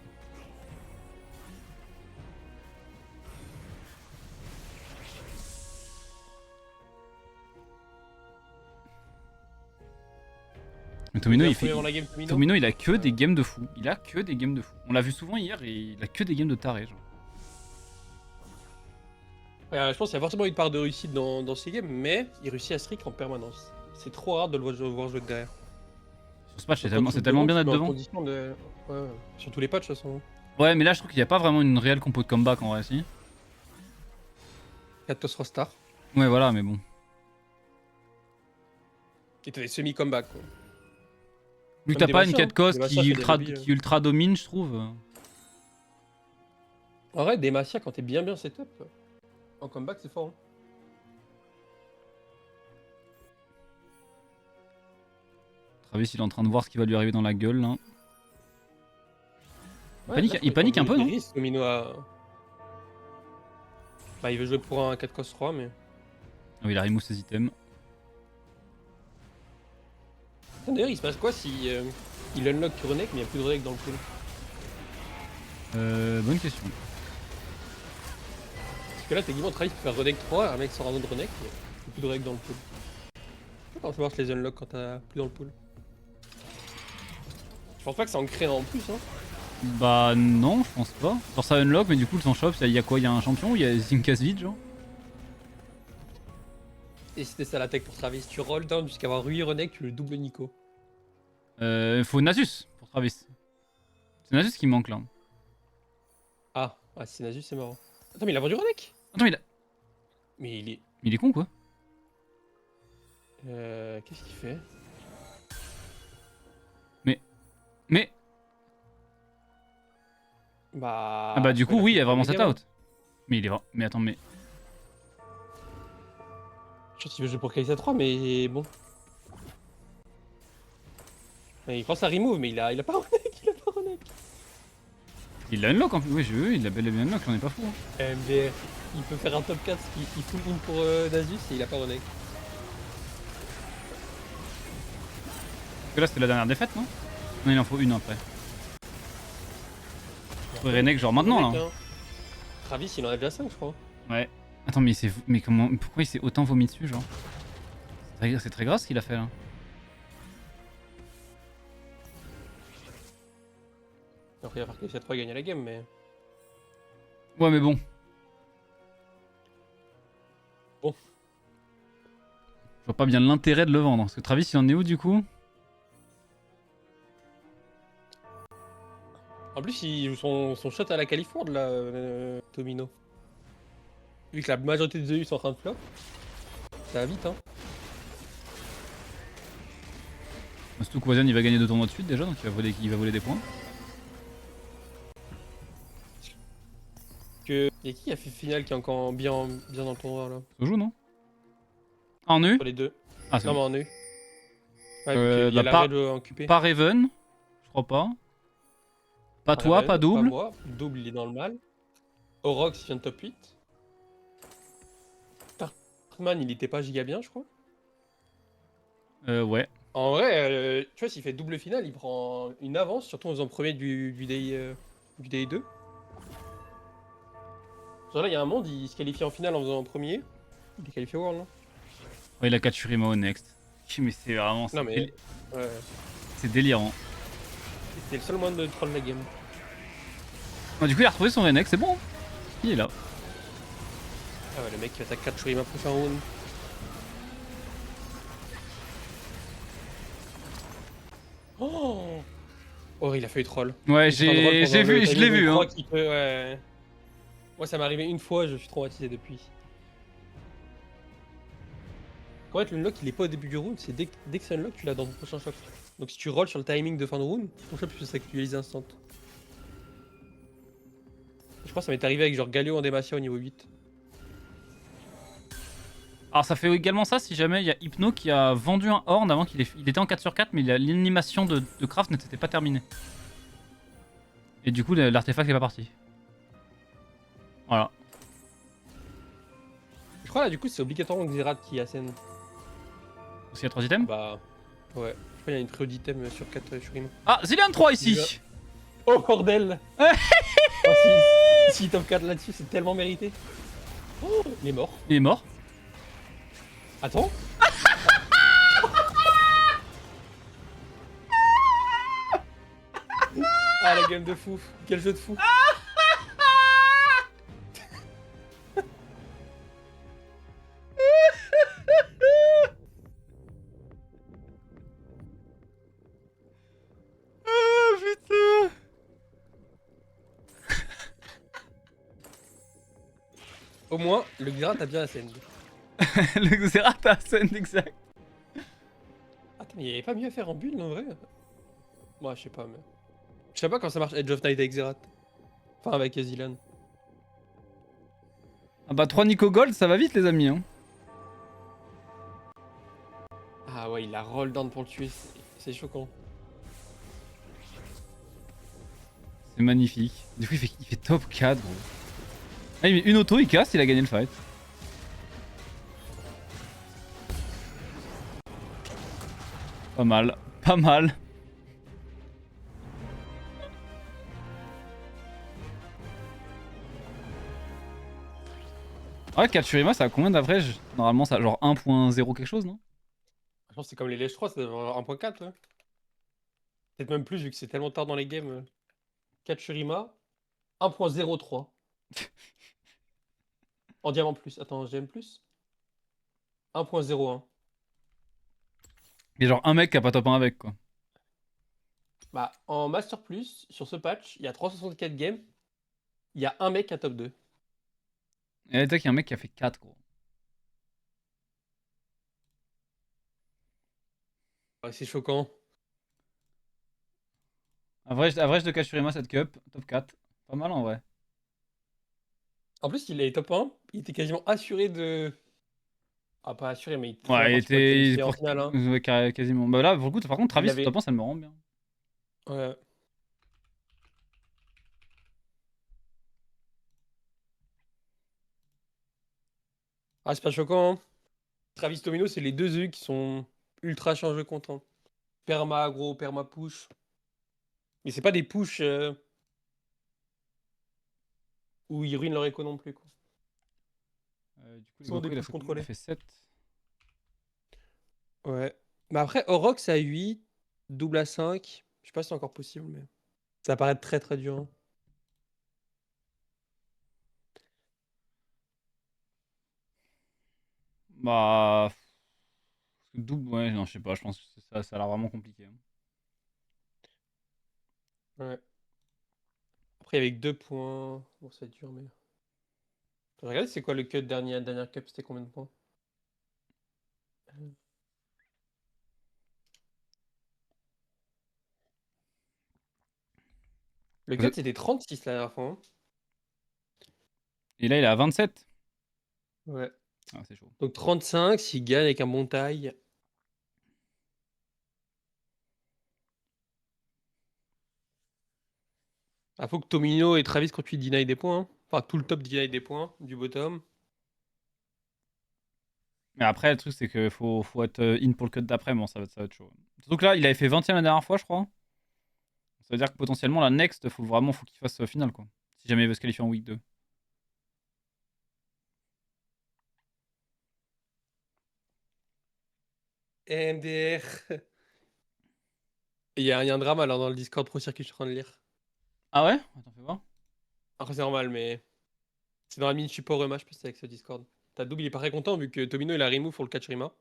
Speaker 1: Mais Tomino, il fait.
Speaker 4: Dans la game,
Speaker 1: Tomino, il a que des games de fou. Il a que des games de fou. On l'a vu souvent hier et il a que des games de taré. Genre.
Speaker 4: Je pense qu'il y a forcément une part de réussite dans ces games, mais il réussit à streak en permanence. C'est trop rare de le voir jouer derrière.
Speaker 1: Sur ce patch, c'est tellement bien d'être devant.
Speaker 4: Ouais, sur tous les patchs de toute façon.
Speaker 1: Ouais, mais là, je trouve qu'il n'y a pas vraiment une réelle compo de comeback en vrai, si.
Speaker 4: 4 Toss Rostar.
Speaker 1: Ouais, voilà, mais bon.
Speaker 4: Qui était des semi-comeback.
Speaker 1: Vu que
Speaker 4: Comme
Speaker 1: t'as pas
Speaker 4: des
Speaker 1: une
Speaker 4: Massias,
Speaker 1: 4 cost
Speaker 4: des
Speaker 1: qui
Speaker 4: Massias,
Speaker 1: ultra,
Speaker 4: des lobbies,
Speaker 1: qui ultra domine, je trouve.
Speaker 4: En vrai, Demacia, quand t'es bien setup, en comeback, c'est fort. Hein.
Speaker 1: Travis, il est en train de voir ce qui va lui arriver dans la gueule là.
Speaker 4: Ouais,
Speaker 1: Il panique un peu, non?
Speaker 4: Domino a... Bah, il veut jouer pour un 4 cost 3, mais...
Speaker 1: Oh, il a remove ses items.
Speaker 4: D'ailleurs, il se passe quoi si il unlock Renek, mais il n'y a plus de Renek dans le pool?
Speaker 1: Bonne question.
Speaker 4: Parce que là, techniquement, Travis peut faire Renek 3, un mec sort un autre Renek, mais il n'y a plus de Renek dans le pool. Comment ça marche les unlocks quand t'as plus dans le pool? Je pense pas que ça en crée en plus, hein.
Speaker 1: Bah non, je pense pas. Genre ça unlock, mais du coup, son shop, il y a quoi? Il y a un champion? Il y a Zinkas vide, genre?
Speaker 4: Et c'était ça la tech pour Travis, tu roll down jusqu'à avoir Rui Renek, tu le double Nico.
Speaker 1: Faut Nasus pour Travis. C'est Nasus qui manque là.
Speaker 4: Ah, c'est Nasus, c'est marrant. Attends, mais il a vendu Renek?
Speaker 1: Attends, il a...
Speaker 4: Mais il est...
Speaker 1: Il est con quoi?
Speaker 4: Qu'est-ce qu'il fait?
Speaker 1: Mais...
Speaker 4: Bah...
Speaker 1: Ah bah du coup, oui, il y a vraiment
Speaker 4: cette
Speaker 1: cet out. Mais il est vraiment... Mais attends, mais...
Speaker 4: Je pense qu'il veut jouer pour Kai'Sa 3, mais bon. Il pense à remove, mais il a pas Renek, il a pas Renek.
Speaker 1: Il l'a unlock en plus. Oui, il l'a bel et bien unlock, j'en ai pas fou. Hein.
Speaker 4: MDR, il peut faire un top 4, il full in pour Nasus et il a pas Renek.
Speaker 1: Parce que là, c'était la dernière défaite, non? Non, il en faut une après. Pour Renek, genre maintenant là.
Speaker 4: Hein. Travis, il en a déjà 5, je crois.
Speaker 1: Ouais. Attends, mais c'est... Mais comment... Pourquoi il s'est autant vomi dessus, genre? C'est très grave ce qu'il a fait là.
Speaker 4: Après, il va faire que cette fois gagner la game, mais.
Speaker 1: Ouais, mais bon.
Speaker 4: Bon.
Speaker 1: Je vois pas bien l'intérêt de le vendre. Parce que Travis, il en est où du coup?
Speaker 4: En plus, il joue son shot à la Californie, là, Tomino. Vu que la majorité des EU sont en train de flop, ça va vite, hein.
Speaker 1: Surtout que Wazen, il va gagner 2 tournois de suite déjà, donc il va voler des points.
Speaker 4: Y'a qui a fait finale qui est encore bien dans le tournoi là?
Speaker 1: Ça joue, non? En nu?
Speaker 4: sur les deux.
Speaker 1: Ah, c'est
Speaker 4: Non, mais
Speaker 1: bon.
Speaker 4: en nu. Ouais, vu qu'il y a
Speaker 1: Bah,
Speaker 4: l'arrêt de en QP.
Speaker 1: Bah,
Speaker 4: Il y a l'arrêt de en QP.
Speaker 1: pas Raven, je crois pas. Pas
Speaker 4: Pas
Speaker 1: toi, pas
Speaker 4: Raven, pas
Speaker 1: double.
Speaker 4: moi. Double, il est dans le mal. Orox, il vient de top 8. Darkman, il était pas giga bien, je crois.
Speaker 1: Ouais.
Speaker 4: En vrai, tu vois, s'il fait double finale, il prend une avance, surtout en faisant premier du DI 2. Genre là, il y a un monde, il se qualifie en finale en faisant premier. Il est qualifié World, non?
Speaker 1: Ouais, il a Katsurima au next. Mais c'est vraiment.
Speaker 4: Non, mais. Ouais.
Speaker 1: C'est délirant.
Speaker 4: C'était le seul moyen de troll la game.
Speaker 1: Bon, du coup, il a retrouvé son Renex, c'est bon. Il est là.
Speaker 4: Ah ouais, le mec qui attaque 4 Shurima prochain round. Oh, oh, il a fait troll.
Speaker 1: Ouais,
Speaker 4: Il prend le roll
Speaker 1: j'ai
Speaker 4: pendant
Speaker 1: vu,
Speaker 4: le
Speaker 1: je l'ai
Speaker 4: timing
Speaker 1: vu.
Speaker 4: où il
Speaker 1: Hein.
Speaker 4: croit qu'il peut, ouais. Moi, ça m'est arrivé une fois, je suis traumatisé depuis. En fait, le unlock, il est pas au début du round, c'est dès que c'est unlock, tu l'as dans ton prochain choc. Donc si tu rolls sur le timing de fin de round, ton shot peut s'actualiser instant. Je crois que ça m'est arrivé avec genre Galio en Demacia au niveau 8.
Speaker 1: Alors, ça fait également ça si jamais il y a Hypno qui a vendu un Horn avant il était en 4 sur 4, mais l'animation de craft n'était pas terminée. Et du coup, l'artefact est pas parti. Voilà.
Speaker 4: Je crois là, du coup, c'est obligatoirement Xerath qui ascend.
Speaker 1: Aussi, il y a 3 items.
Speaker 4: Bah, ouais. Je crois qu'il y a une trio d'item sur 4 Shurima.
Speaker 1: Ah, Zilean 3 ici.
Speaker 4: Oh bordel. Oh, si top 4 là-dessus, c'est tellement mérité. Oh, il est mort.
Speaker 1: Il est mort.
Speaker 4: Attends. Ah, la game de fou. Quel jeu de fou.
Speaker 1: Ah, putain.
Speaker 4: Au moins, le Xerath a bien ascend.
Speaker 1: Le Xerath a scène exact.
Speaker 4: Attends, mais il y avait pas mieux à faire en bulle en vrai? Moi, je sais pas, mais. Je sais pas quand ça marche Edge of Night avec Xerath. Enfin, avec Zilan.
Speaker 1: Ah bah 3 Nico Gold, ça va vite les amis. Hein.
Speaker 4: Ah ouais, il a roll down pour le tuer. C'est choquant.
Speaker 1: C'est magnifique. Du coup, il fait top 4, gros. Ah, il met une auto, il casse, il a gagné le fight. Pas mal, pas mal. Ouais, Katsurima, ça a combien d'average? Normalement, ça a genre 1.0 quelque chose, non?
Speaker 4: Je pense que c'est comme les Lèche 3, ça doit avoir 1.4. Ouais. Peut-être même plus vu que c'est tellement tard dans les games. 4 Shurima, 1.03. En diamant plus. Attends, GM plus 1.01.
Speaker 1: Il y a genre un mec qui a pas top 1 avec, quoi.
Speaker 4: Bah, en Master Plus, sur ce patch, il y a 364 games. Il y a un mec à top 2.
Speaker 1: Et là, il y a un mec qui a fait 4, gros.
Speaker 4: Ouais, c'est choquant.
Speaker 1: Average de Katsurima, cette cup, top 4. Pas mal en vrai.
Speaker 4: En plus, il est top 1. Il était quasiment assuré de. Ah, pas assuré, mais il était
Speaker 1: Ouais, il
Speaker 4: parti pour être
Speaker 1: était.
Speaker 4: qualifié en finale. Hein.
Speaker 1: Ouais, quasiment. Bah là, pour le coup, par contre, Travis,
Speaker 4: avait-
Speaker 1: top 1, ça me rend bien.
Speaker 4: Ouais. Ah, c'est pas choquant. Hein. Travis Tomino, c'est les deux E qui sont ultra changeux contents. Perma aggro, perma push. Mais c'est pas des push où ils ruinent leur écho non plus. Quoi.
Speaker 1: Du coup, les
Speaker 4: Sont
Speaker 1: Goku,
Speaker 4: des
Speaker 1: il a
Speaker 4: push
Speaker 1: fait combien? Il
Speaker 4: contrôlés.
Speaker 1: a fait 7.
Speaker 4: Ouais. Mais après, Orox à 8, double à 5. Je sais pas si c'est encore possible, mais ça paraît très très dur. Hein.
Speaker 1: Bah. Double, ouais, non, je sais pas, je pense que ça a l'air vraiment compliqué. Hein.
Speaker 4: Ouais. Après, avec 2 points. Bon, ça va être dur, mais. Je regarde, c'est quoi le cut dernière cup? C'était combien de points? Le
Speaker 1: Vous
Speaker 4: cut,
Speaker 1: êtes-
Speaker 4: c'était 36 la dernière fois. Hein.
Speaker 1: Et là, il est à 27.
Speaker 4: Ouais.
Speaker 1: Ah, c'est chaud.
Speaker 4: Donc 35, s'il gagne avec un bon taille. Ah, faut que Tomino et Travis quand tu deny des points. Hein. Enfin, tout le top deny des points du bottom.
Speaker 1: Mais après, le truc, c'est qu'il faut être in pour le cut d'après. Bon, ça va être chaud. Surtout que là, il avait fait 20ème la dernière fois, je crois. Ça veut dire que potentiellement, la next, faut qu'il fasse finale, quoi. Si jamais il veut se qualifier en week 2.
Speaker 4: MDR. Il y a un drame alors dans le Discord Pro Circuit, je suis en train de lire.
Speaker 1: Ah ouais? Attends, fais voir.
Speaker 4: Après, c'est normal, mais c'est dans la mini support rematch, je pense, avec ce Discord. T'as double, il est pas très content vu que Tomino il a remove pour le catch Rima.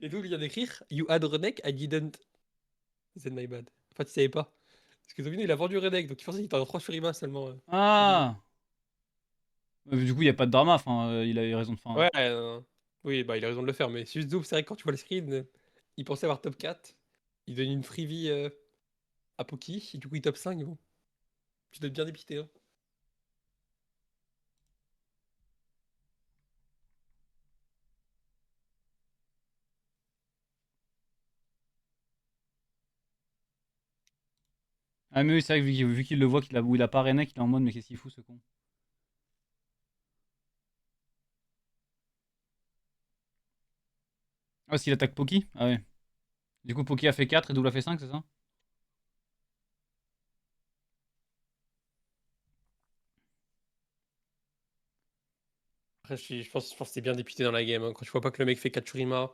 Speaker 4: Et double, il vient d'écrire You had Redneck, I didn't. C'est my bad. Enfin, tu savais pas. Parce que Tomino il a vendu Redneck, donc tu pensais qu'il était en 3 sur Rima seulement.
Speaker 1: Ah! Du coup, il n'y a pas de drama. Enfin, il avait raison de fin.
Speaker 4: Ouais, oui, bah il a raison de le faire, mais c'est juste double, c'est vrai que quand tu vois le screen, il pensait avoir top 4. Il donne une freebie à Poki, et du coup il top 5. Bon. Tu dois être bien dépité. Hein.
Speaker 1: Ah, mais oui, c'est vrai que vu qu'il le voit où il a pas Renek, il est en mode, mais qu'est-ce qu'il fout ce con? Ah, s'il attaque Poki? Ah ouais. Du coup, Poki a fait 4 et Double a fait 5, c'est ça?
Speaker 4: Après, je pense que c'est bien dépité dans la game. Hein. Quand tu vois pas que le mec fait 4 Shurima,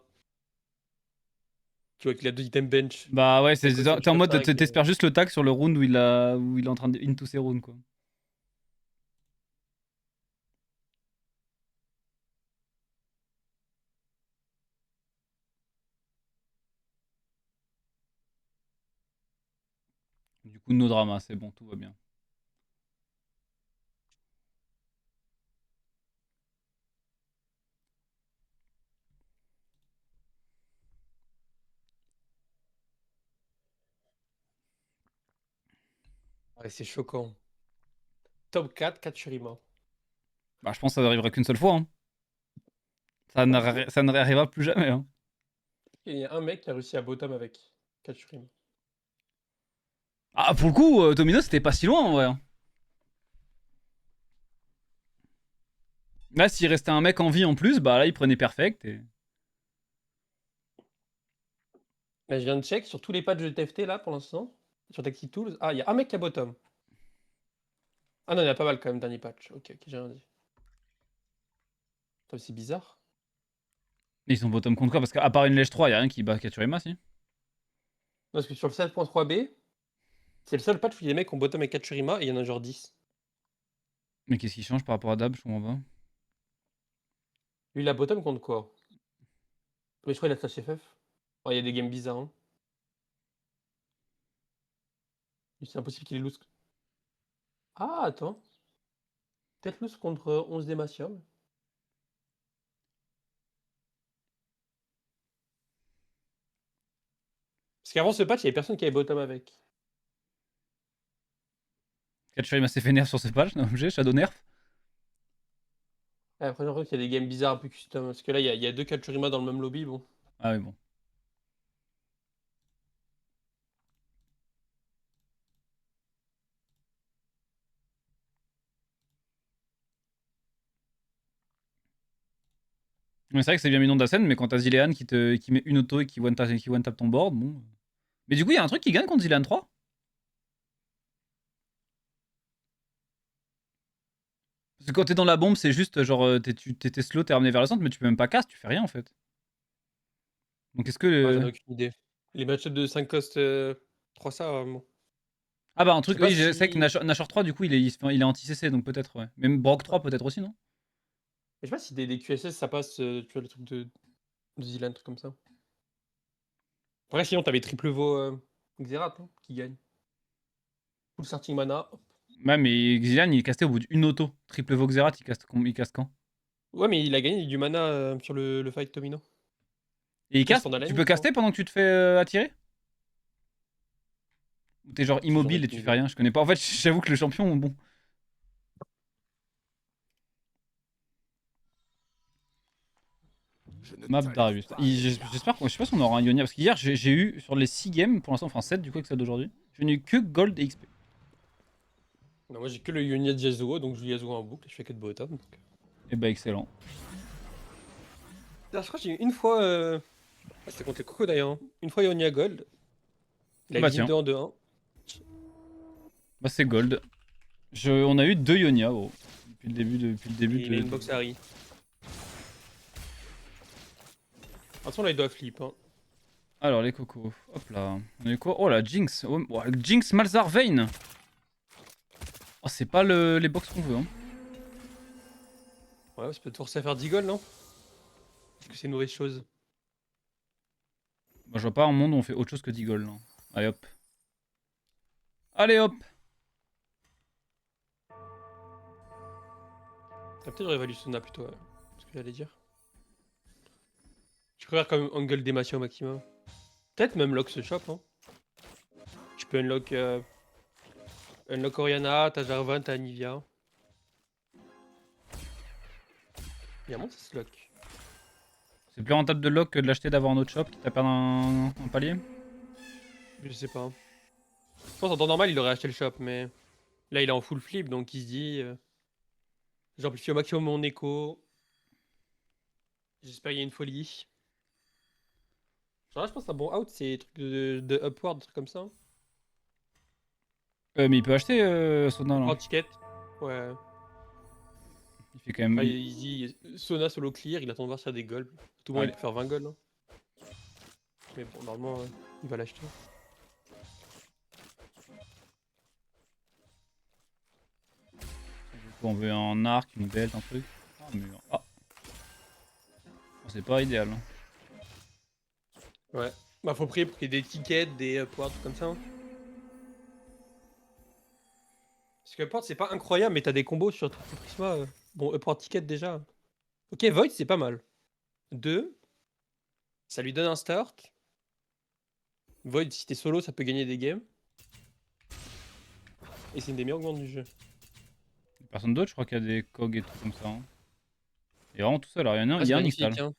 Speaker 4: tu vois qu'il a 2 items bench.
Speaker 1: Bah ouais,
Speaker 4: La caution
Speaker 1: t'es en
Speaker 4: top
Speaker 1: mode,
Speaker 4: 5,
Speaker 1: t'espères juste le tag sur le round où il est en train de into ses rounds, quoi. Du coup, no drama, c'est bon, tout va bien.
Speaker 4: Ouais, c'est choquant. Top 4, 4 Shurima.
Speaker 1: Bah, je pense que ça n'arrivera qu'une seule fois, hein. Ça ne réarrivera plus jamais, hein.
Speaker 4: Et il y a un mec qui a réussi à bottom avec 4 Shurima.
Speaker 1: Ah, pour le coup, Tomino, c'était pas si loin, en vrai, hein. Là, s'il restait un mec en vie en plus, bah là, il prenait perfect. Et...
Speaker 4: Là, je viens de check sur tous les patchs de TFT là pour l'instant. Sur Tactic Tools. Ah, il y a un mec qui a bottom. Ah non, il y en a pas mal quand même, dernier patch. Ok, j'ai rien dit. Putain, c'est bizarre.
Speaker 1: Ils sont bottom contre quoi? Parce qu'à part une Lèche 3, y a rien qui bat Katurima, si.
Speaker 4: Parce que sur le 7.3b, c'est le seul patch où il y a des mecs qui ont bottom avec 4 Shurima et il y en a genre 10.
Speaker 1: Mais qu'est-ce qui change par rapport à Dab? Je comprends pas.
Speaker 4: Lui, il a bottom contre quoi? Mais je crois qu'il a slash FF. Oh, il y a des games bizarres. Hein. C'est impossible qu'il ait loose. Ah, attends. Peut-être loose contre 11 Demacium. Parce qu'avant ce patch, il y avait personne qui avait bottom avec.
Speaker 1: Katurima s'est fait nerf sur ce patch, non, objet, Shadow nerf.
Speaker 4: Et après, j'ai l'impression qu'il y a des games bizarres un peu custom. Parce que là, il y a deux Kachurima dans le même lobby. Bon.
Speaker 1: Ah oui, bon. Mais c'est vrai que c'est bien mignon d'Asen, mais quand t'as Zilean qui met une auto et qui one-tap ton board, bon. Mais du coup, il y a un truc qui gagne contre Zilean 3? Parce que quand t'es dans la bombe, c'est juste genre, t'es slow, t'es ramené vers le centre, mais tu peux même pas cast, tu fais rien en fait. Donc est-ce que.
Speaker 4: Ouais, j'en ai aucune idée. Les match de 5 cost 3 ça, vraiment.
Speaker 1: Ah bah un
Speaker 4: Je sais
Speaker 1: truc,
Speaker 4: pas
Speaker 1: oui, je sais que
Speaker 4: si.
Speaker 1: Nashor 3, du coup, il est anti-CC, donc peut-être, ouais. Même Brock 3, peut-être aussi, non?
Speaker 4: Je sais pas si des QSS ça passe, tu vois, le truc de Zilan, un truc comme ça. Après, sinon, t'avais triple vo Xerath hein, qui gagne. Full starting mana. Hop.
Speaker 1: Ouais, mais Zilean, il est casté au bout d'une auto. Triple Voxerat, il caste quand?
Speaker 4: Ouais, mais il a gagné du mana sur le fight Tomino.
Speaker 1: Et il
Speaker 4: Casse
Speaker 1: caste?
Speaker 4: pendant la
Speaker 1: Tu
Speaker 4: nuit,
Speaker 1: peux
Speaker 4: je crois.
Speaker 1: caster pendant que tu te fais attirer? Ou t'es genre
Speaker 4: J'en ai
Speaker 1: immobile et
Speaker 4: aucune
Speaker 1: tu fais
Speaker 4: idée.
Speaker 1: rien? Je connais pas. En fait, j'avoue que le champion, bon. Map Darius. J'espère je sais pas si on aura un Ionia. Parce qu'hier, j'ai eu sur les 6 games, pour l'instant, enfin 7 du coup, avec celle d'aujourd'hui, je n'ai eu que Gold et XP.
Speaker 4: Non, moi j'ai que le Ionia de Yasuo, donc je joue Yasuo en boucle, je fais que de bottom. Donc.
Speaker 1: Et bah, excellent.
Speaker 4: Je crois que j'ai eu une fois. C'était contre les Coco d'ailleurs. Hein. Une fois Ionia Gold. Il a
Speaker 1: Bah,
Speaker 4: dit
Speaker 1: tiens.
Speaker 4: 2 en 2-1.
Speaker 1: Bah, c'est Gold. On a eu 2 Ionia, gros. Depuis le début
Speaker 4: Et il a une box Harry. De toute façon, là il doit flip. Hein.
Speaker 1: Alors, les cocos. Hop là. On a eu quoi? Oh la Jinx. Oh, Jinx Malzahar Vayne. Oh, c'est pas les box qu'on veut. Hein.
Speaker 4: Ouais, ça peut te forcer à faire 10 gold, non? Est-ce que c'est une mauvaise chose?
Speaker 1: Bah, je vois pas un monde où on fait autre chose que 10 gold. Là. Allez hop. Allez hop.
Speaker 4: Ah, peut-être j'aurais valu Sona plutôt, ce que j'allais dire. Je préfère quand même angle Demacia au maximum. Peut-être même lock ce shop. Hein. Tu peux unlock Oriana, t'as Jarvan, t'as Nivea. Il y a un monde ça se lock.
Speaker 1: C'est plus rentable de lock que de l'acheter d'avoir un autre shop qui t'a perdu un palier.
Speaker 4: Je sais pas. Je pense en temps normal il aurait acheté le shop, mais là il est en full flip donc il se dit j'amplifie au maximum mon écho. J'espère qu'il y a une folie. Genre là, je pense un bon out c'est des trucs de upward, des trucs comme ça.
Speaker 1: Mais il peut acheter Sona là.
Speaker 4: En ticket. Ouais.
Speaker 1: Il fait quand même.
Speaker 4: Ah, il dit Sona solo clear, il attend de voir s'il y a des golds. Tout le monde
Speaker 1: Allez.
Speaker 4: il peut faire 20 golds. Hein. Mais bon, normalement, il va l'acheter.
Speaker 1: Du coup, on veut un arc, une belt, un truc. Ah, mais. Ah. C'est pas idéal. Hein.
Speaker 4: Ouais. Bah, faut prier pour qu'il y ait des tickets, des upwards, comme ça. Hein. Parce que upward, c'est pas incroyable, mais t'as des combos sur Triple Prisma. Bon, upward ticket déjà. Ok, Void, c'est pas mal. 2. Ça lui donne un start. Void, si t'es solo, ça peut gagner des games. Et c'est une des meilleures augmentes du jeu.
Speaker 1: Personne d'autre, je crois qu'il y a des cogs et tout comme ça. Hein. Il est vraiment tout seul, alors il y en a un,
Speaker 4: Ah,
Speaker 1: il y
Speaker 4: c'est
Speaker 1: a un
Speaker 4: magnifique,
Speaker 1: Nixtal.
Speaker 4: hein.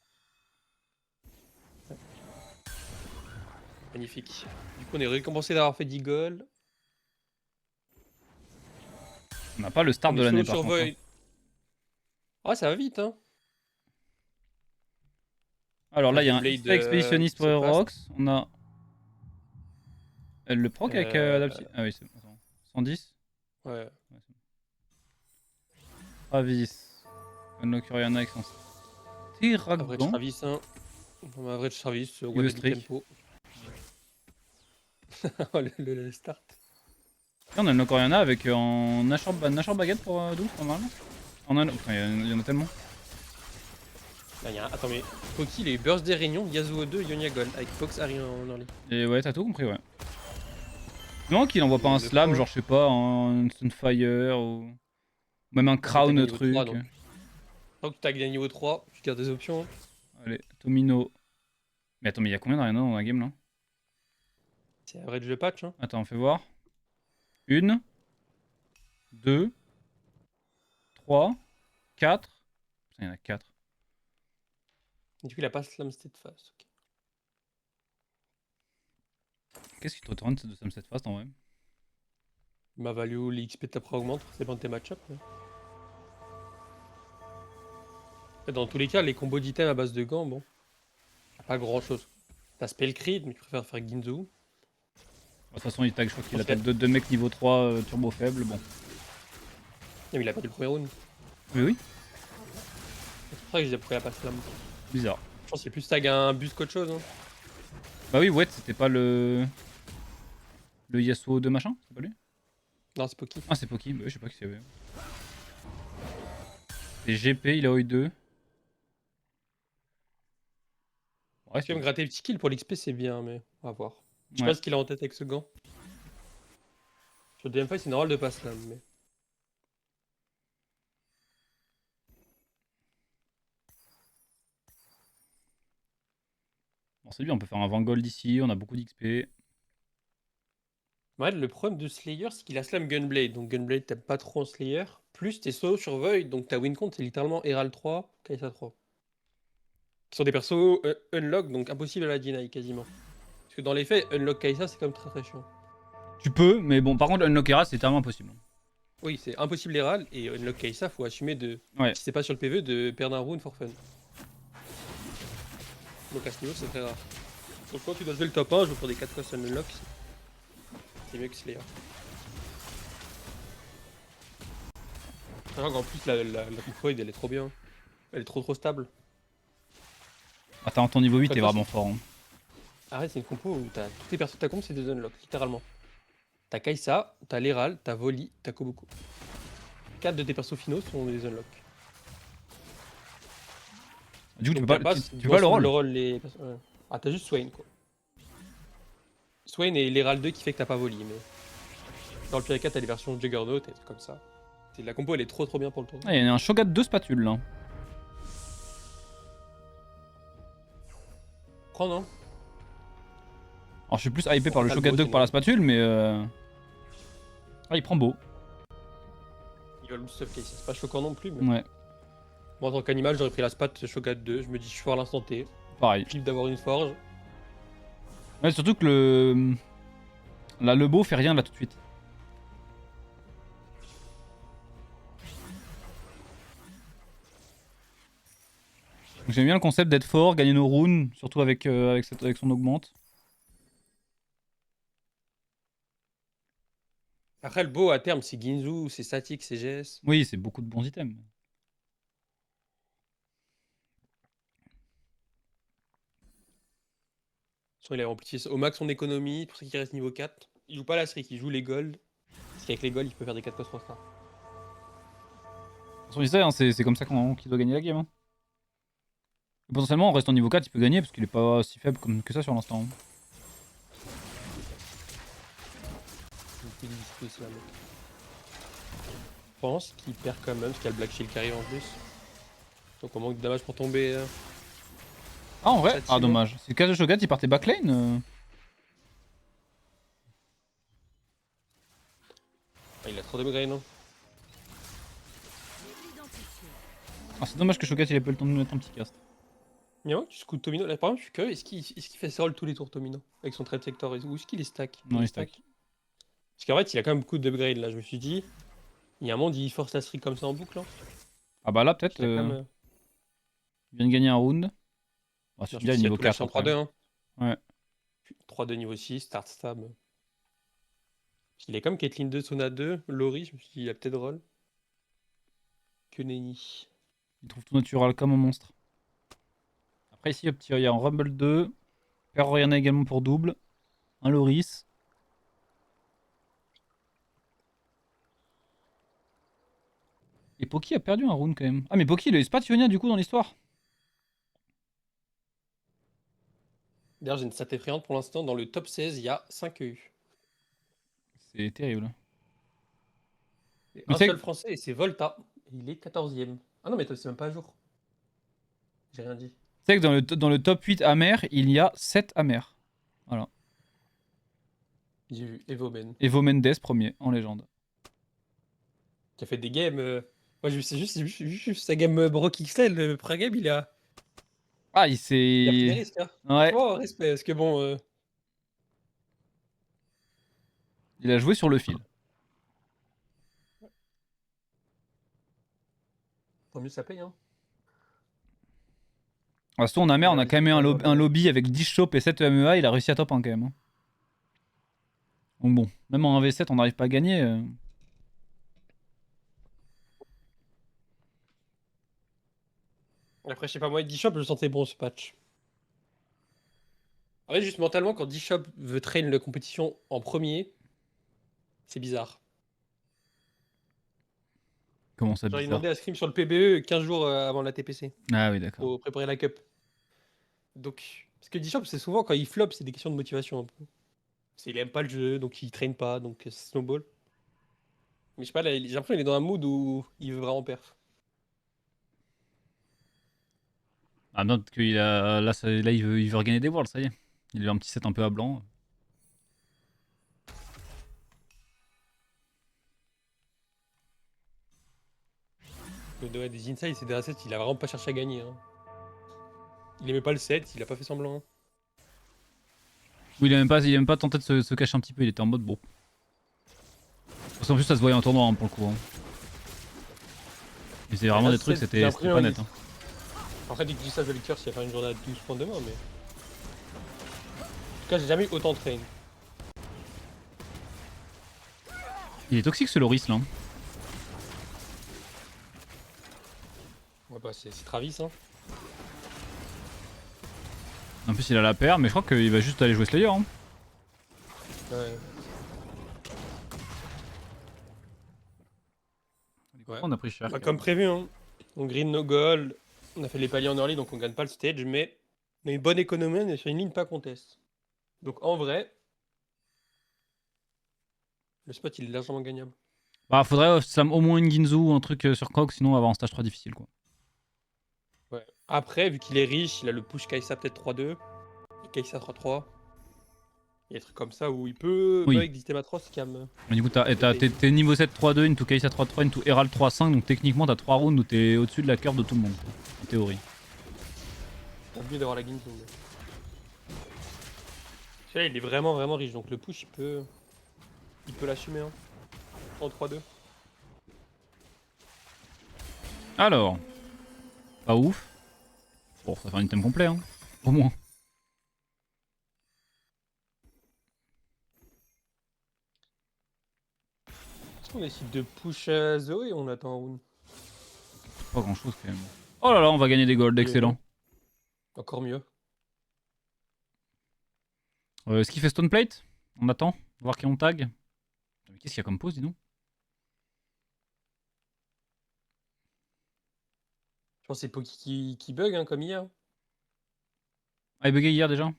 Speaker 4: Magnifique. Du coup, on est récompensé d'avoir fait 10 goals.
Speaker 1: On n'a pas le start
Speaker 4: On
Speaker 1: de
Speaker 4: est
Speaker 1: l'année
Speaker 4: solo
Speaker 1: par
Speaker 4: sur
Speaker 1: contre. Hein.
Speaker 4: Void. Ah, ça va vite, hein.
Speaker 1: Alors là, il y a un
Speaker 4: Blade,
Speaker 1: extra expéditionniste pour
Speaker 4: c'est
Speaker 1: Rox. On a. Le proc avec Adaptive. Ah oui, c'est bon. Attends. 110.
Speaker 4: Ouais.
Speaker 1: Travis. Unlock Oriana avec son
Speaker 4: Average
Speaker 1: Tyragon.
Speaker 4: Travis, hein. Average Travis,
Speaker 1: veut
Speaker 4: One
Speaker 1: streak.
Speaker 4: Tempo. Oh, le start.
Speaker 1: Et on a Unlock Oriana avec en Nashor Baguette pour 12, pas mal. Enfin, il y en a tellement.
Speaker 4: Là, y a un... Attends, mais Poki, il a eu Burst des Réunions, Yasuo 2, Ionia Gold, avec Fox Harry en early.
Speaker 1: Et ouais, t'as tout compris, ouais. Non, qu'il envoie pas un
Speaker 4: Le
Speaker 1: slam,
Speaker 4: point.
Speaker 1: genre je sais pas, un Sunfire ou même un crown
Speaker 4: niveau
Speaker 1: truc.
Speaker 4: 3, donc. Tant que tu tags des niveau 3, tu gardes des options. Hein.
Speaker 1: Allez, Tomino. Mais attends, mais il y a combien d'Ariana dans la game là?
Speaker 4: C'est average de patch. Hein.
Speaker 1: Attends, on fait voir. 1, 2, 3, 4. Putain, il y en a 4.
Speaker 4: Du coup, il a pas slam steadfast. Okay.
Speaker 1: Qu'est-ce qui te retourne de Sunset Fast en vrai?
Speaker 4: Ma value, l'XP de ta pro augmente, ça dépend de tes match-up. Mais... Dans tous les cas, les combos d'items à base de gants, bon, pas grand chose. T'as Spell Creed, mais tu préfères faire Ginzu.
Speaker 1: De toute façon, il tag, je crois qu'il a peut-être deux mecs niveau 3 turbo faible. Bon.
Speaker 4: Non, mais il a perdu le premier round.
Speaker 1: Mais oui,
Speaker 4: C'est pour ça que je disais pourquoi il a pas slam.
Speaker 1: bizarre.
Speaker 4: Je pense que c'est plus tag un bus qu'autre chose. Hein.
Speaker 1: Bah oui, ouais, c'était pas le. Le Yasuo de machin? C'est pas lui?
Speaker 4: Non, c'est Poki.
Speaker 1: Ah, c'est Poki, bah, je sais pas qui c'est. Et GP, il a eu 2. Ouais,
Speaker 4: Si tu veux me gratter le petit kill pour l'XP, c'est bien, mais on va voir. Je sais
Speaker 1: Ouais.
Speaker 4: pas ce qu'il a en tête avec ce gant. Sur le deuxième fight, c'est normal de pas slam, mais.
Speaker 1: Bon, c'est bien, on peut faire un 20 gold ici, on a beaucoup d'XP.
Speaker 4: Ouais, le problème de Slayer, c'est qu'il a slam Gunblade. Donc Gunblade, t'aimes pas trop en Slayer. Plus t'es solo sur Void, donc ta win count, c'est littéralement Herald 3, Kai'Sa 3. qui sont des persos unlock, donc impossible à la deny quasiment. Parce que dans les faits, unlock Kai'Sa, c'est quand même très très chiant.
Speaker 1: Tu peux, mais bon, par contre, Unlock Hera, c'est tellement impossible.
Speaker 4: Oui, c'est impossible les râles, et unlock Kai'Sa, faut assumer de,
Speaker 1: Ouais.
Speaker 4: si c'est pas sur le PvE, de perdre un rune for fun. Donc à ce niveau, c'est très rare. Donc quand tu dois jouer le top 1, jouer pour des 4 costs unlock, c'est mieux que Slayer. En plus, la Kuproid, elle est trop bien. Elle est trop stable.
Speaker 1: Attends, ton niveau 8
Speaker 4: Comme
Speaker 1: est
Speaker 4: ça,
Speaker 1: vraiment fort. Hein.
Speaker 4: Arrête, c'est une compo où t'as toutes les persos de ta comp, c'est des unlock, littéralement. T'as Kai'Sa, t'as Leral, t'as Voli, t'as Kobuko. 4 de tes persos finaux sont des unlock.
Speaker 1: Du coup, tu
Speaker 4: Donc
Speaker 1: peux
Speaker 4: ta
Speaker 1: pas,
Speaker 4: base,
Speaker 1: tu peux pas le rôle.
Speaker 4: les persos- ouais. Ah, t'as juste Swain, quoi. Swain et Leral 2 qui fait que t'as pas Voli, mais... Dans le pire des cas, t'as les versions Juggernaut et des trucs comme ça. La compo, elle est trop bien pour le tour.
Speaker 1: Ah, il y a un Shogat 2 spatules là.
Speaker 4: Prends, non?
Speaker 1: Alors, je suis plus hypé par le
Speaker 4: Ah, le
Speaker 1: Shogat
Speaker 4: beau,
Speaker 1: 2
Speaker 4: c'est
Speaker 1: que par la
Speaker 4: nul.
Speaker 1: spatule, mais. Ah, il prend beau.
Speaker 4: Il va le boost up case, c'est pas choquant non plus, mais...
Speaker 1: Ouais,
Speaker 4: Moi, en tant qu'animal, j'aurais pris la spat Shogat 2, je me dis, je suis fort à l'instant T.
Speaker 1: pareil.
Speaker 4: Flip d'avoir une forge.
Speaker 1: Ouais, surtout que le. Là, le beau fait rien là tout de suite. Donc, j'aime bien le concept d'être fort, gagner nos runes, surtout avec son augmente.
Speaker 4: Après, le beau, à terme, c'est Ginzu, c'est Static, c'est GS.
Speaker 1: Oui, c'est beaucoup de bons items.
Speaker 4: Il a rempli au max son économie, pour ça qu'il reste niveau 4. Il joue pas la streak, il joue les gold. Parce qu'avec les gold, il peut faire des 4 cost stars.
Speaker 1: De toute façon, il sait, hein, c'est comme ça qu'il doit gagner la game. Hein. Et potentiellement, en restant niveau 4, il peut gagner parce qu'il est pas si faible que ça sur l'instant. Hein.
Speaker 4: Il est difficile aussi, là, mec. Je pense qu'il perd quand même, parce qu'il y a le Black Shield qui arrive en plus. Donc on manque de damage pour tomber.
Speaker 1: Ah, en vrai?
Speaker 4: Ça tire,
Speaker 1: Ah, dommage. Si le cas de Shogat, il partait backlane.
Speaker 4: Ah, il a trop d'upgrade, non?
Speaker 1: Ah, c'est dommage que Shogat il ait pas eu le temps de mettre un petit cast.
Speaker 4: Mais ouais, tu scouts Tomino. Là, par exemple, je suis curieux, est-ce qu'il fait ses rolls tous les tours Tomino? Avec son trade sector? Ou est-ce qu'il est stack?
Speaker 1: Non, il stack.
Speaker 4: Parce qu'en fait, il a quand même beaucoup d'upgrades là. Je me suis dit, il y a un monde, il force la streak comme ça en boucle. Hein.
Speaker 1: Ah, bah là, peut-être.
Speaker 4: Il a quand même,
Speaker 1: Il vient de gagner un round. Ah,
Speaker 4: non,
Speaker 1: c'est
Speaker 4: je
Speaker 1: bien
Speaker 4: pense qu'il a
Speaker 1: niveau
Speaker 4: tout lâché
Speaker 1: 4.
Speaker 4: en
Speaker 1: Après.
Speaker 4: 3-2. Hein.
Speaker 1: Ouais.
Speaker 4: 3-2 niveau 6, start stab. Il est comme Caitlyn 2, Sona 2, Lori, je me suis dit, il a peut-être roll. Que nenni.
Speaker 1: Il trouve tout natural comme un monstre. Après, ici, il y a un Rumble 2. Père Oriana également pour double. Un Loris. Et Poki a perdu un round quand même. Ah, mais Poki, il a eu Spationia du coup dans l'histoire.
Speaker 4: D'ailleurs, j'ai une stat effrayante pour l'instant. Dans le top 16, il y a 5 EU.
Speaker 1: C'est terrible.
Speaker 4: Et
Speaker 1: Mais
Speaker 4: un
Speaker 1: c'est
Speaker 4: seul français, et c'est Volta. Il est 14ème. Ah non, mais c'est même pas à jour. J'ai rien dit.
Speaker 1: que dans le top 8 amer, il y a 7 amers. Voilà.
Speaker 4: J'ai vu Evomen,
Speaker 1: Evo Mendes, premier, en légende.
Speaker 4: qui a fait des games. Moi, c'est juste sa game Brock XL, le pré-game,
Speaker 1: Ah,
Speaker 4: il a pris des
Speaker 1: s'est.
Speaker 4: risques. Hein.
Speaker 1: Ouais.
Speaker 4: Franchement, respect. Parce que bon,
Speaker 1: Il a joué sur le fil.
Speaker 4: tant mieux ça paye. Hein.
Speaker 1: Ah, surtout en amer, on a quand même eu un
Speaker 4: Ouais.
Speaker 1: lobby avec 10 chopes et 7 MEA. Il a réussi à top 1 quand même. Hein. Donc bon, même en 1v7, on n'arrive pas à gagner.
Speaker 4: Après, je sais pas, moi, D-Shop, je le sentais bon ce patch. En fait, juste mentalement, quand D-Shop veut train la compétition en premier, c'est bizarre.
Speaker 1: Comment ça,
Speaker 4: Genre, il
Speaker 1: bizarre?
Speaker 4: demandait à scrim sur le PBE 15 jours avant la TPC
Speaker 1: Ah oui, d'accord.
Speaker 4: pour préparer la cup. Donc, parce que D-Shop, c'est souvent quand il flop, c'est des questions de motivation un peu. Il aime pas le jeu, donc il traîne pas, donc c'est snowball. Mais je sais pas, là, j'ai l'impression qu'il est dans un mood où il veut vraiment perf.
Speaker 1: Ah non, peut-être qu'il a. Là, là il veut regagner des worlds, ça y est. Il a eu un petit set un peu à blanc.
Speaker 4: Des insights, c'est des assets, il a vraiment pas cherché à gagner. Hein. Il aimait pas le set, il a pas fait semblant.
Speaker 1: Oui, il a même pas tenté de se cacher un petit peu, il était en mode bon. Parce qu'en plus, ça se voyait en tournoi pour le coup. Hein. Il faisait vraiment
Speaker 4: là,
Speaker 1: des trucs,
Speaker 4: c'est-
Speaker 1: c'était
Speaker 4: j'ai
Speaker 1: pas
Speaker 4: l'impression,
Speaker 1: net. Hein.
Speaker 4: Après, dès que tu dis ça, The Lecture, s'il va faire une journée à 12 points demain, mais. En tout cas, j'ai jamais eu autant de train.
Speaker 1: Il est toxique ce Loris là.
Speaker 4: Ouais, bah, c'est Travis, hein.
Speaker 1: En plus, il a la paire, mais je crois qu'il va juste aller jouer Slayer. Hein.
Speaker 4: Ouais. Ouais.
Speaker 1: On a pris cher.
Speaker 4: Bah, comme prévu, hein. On green no gold. On a fait les paliers en early, donc on gagne pas le stage, mais on a une bonne économie, on est sur une ligne pas contest. Donc en vrai, le spot il est largement gagnable.
Speaker 1: Bah, faudrait au moins une Ginzu ou un truc sur Croc, sinon on va avoir un stage 3 difficile quoi.
Speaker 4: Ouais. Après, vu qu'il est riche, il a le push Kai'Sa peut-être 3-2, et Kai'Sa 3-3. Il y a des trucs comme ça où il peut
Speaker 1: Oui.
Speaker 4: bug Dithematross scam.
Speaker 1: Mais du coup, t'es niveau 7 3-2, into Kai'Sa 3-3, into Herald 3-5, donc techniquement t'as 3 rounds où t'es au-dessus de la curve de tout le monde, quoi, en théorie.
Speaker 4: On oublie d'avoir la Ginzu. Celui-là il est vraiment riche, donc le push il peut l'assumer hein. En 3-2.
Speaker 1: Alors, pas ouf. Bon, ça fait un item complet, hein, au moins.
Speaker 4: Est-ce qu'on décide de push Zoé ou on attend un round?
Speaker 1: Pas grand chose quand même. Oh là là, on va gagner des golds, excellent.
Speaker 4: Encore mieux.
Speaker 1: Est-ce qu'il fait Stone Plate? On attend, voir qui on tag. Mais qu'est-ce qu'il y a comme pause, dis donc?
Speaker 4: Je pense que c'est Poki qui bug hein, comme hier.
Speaker 1: Ah, il buguait hier déjà?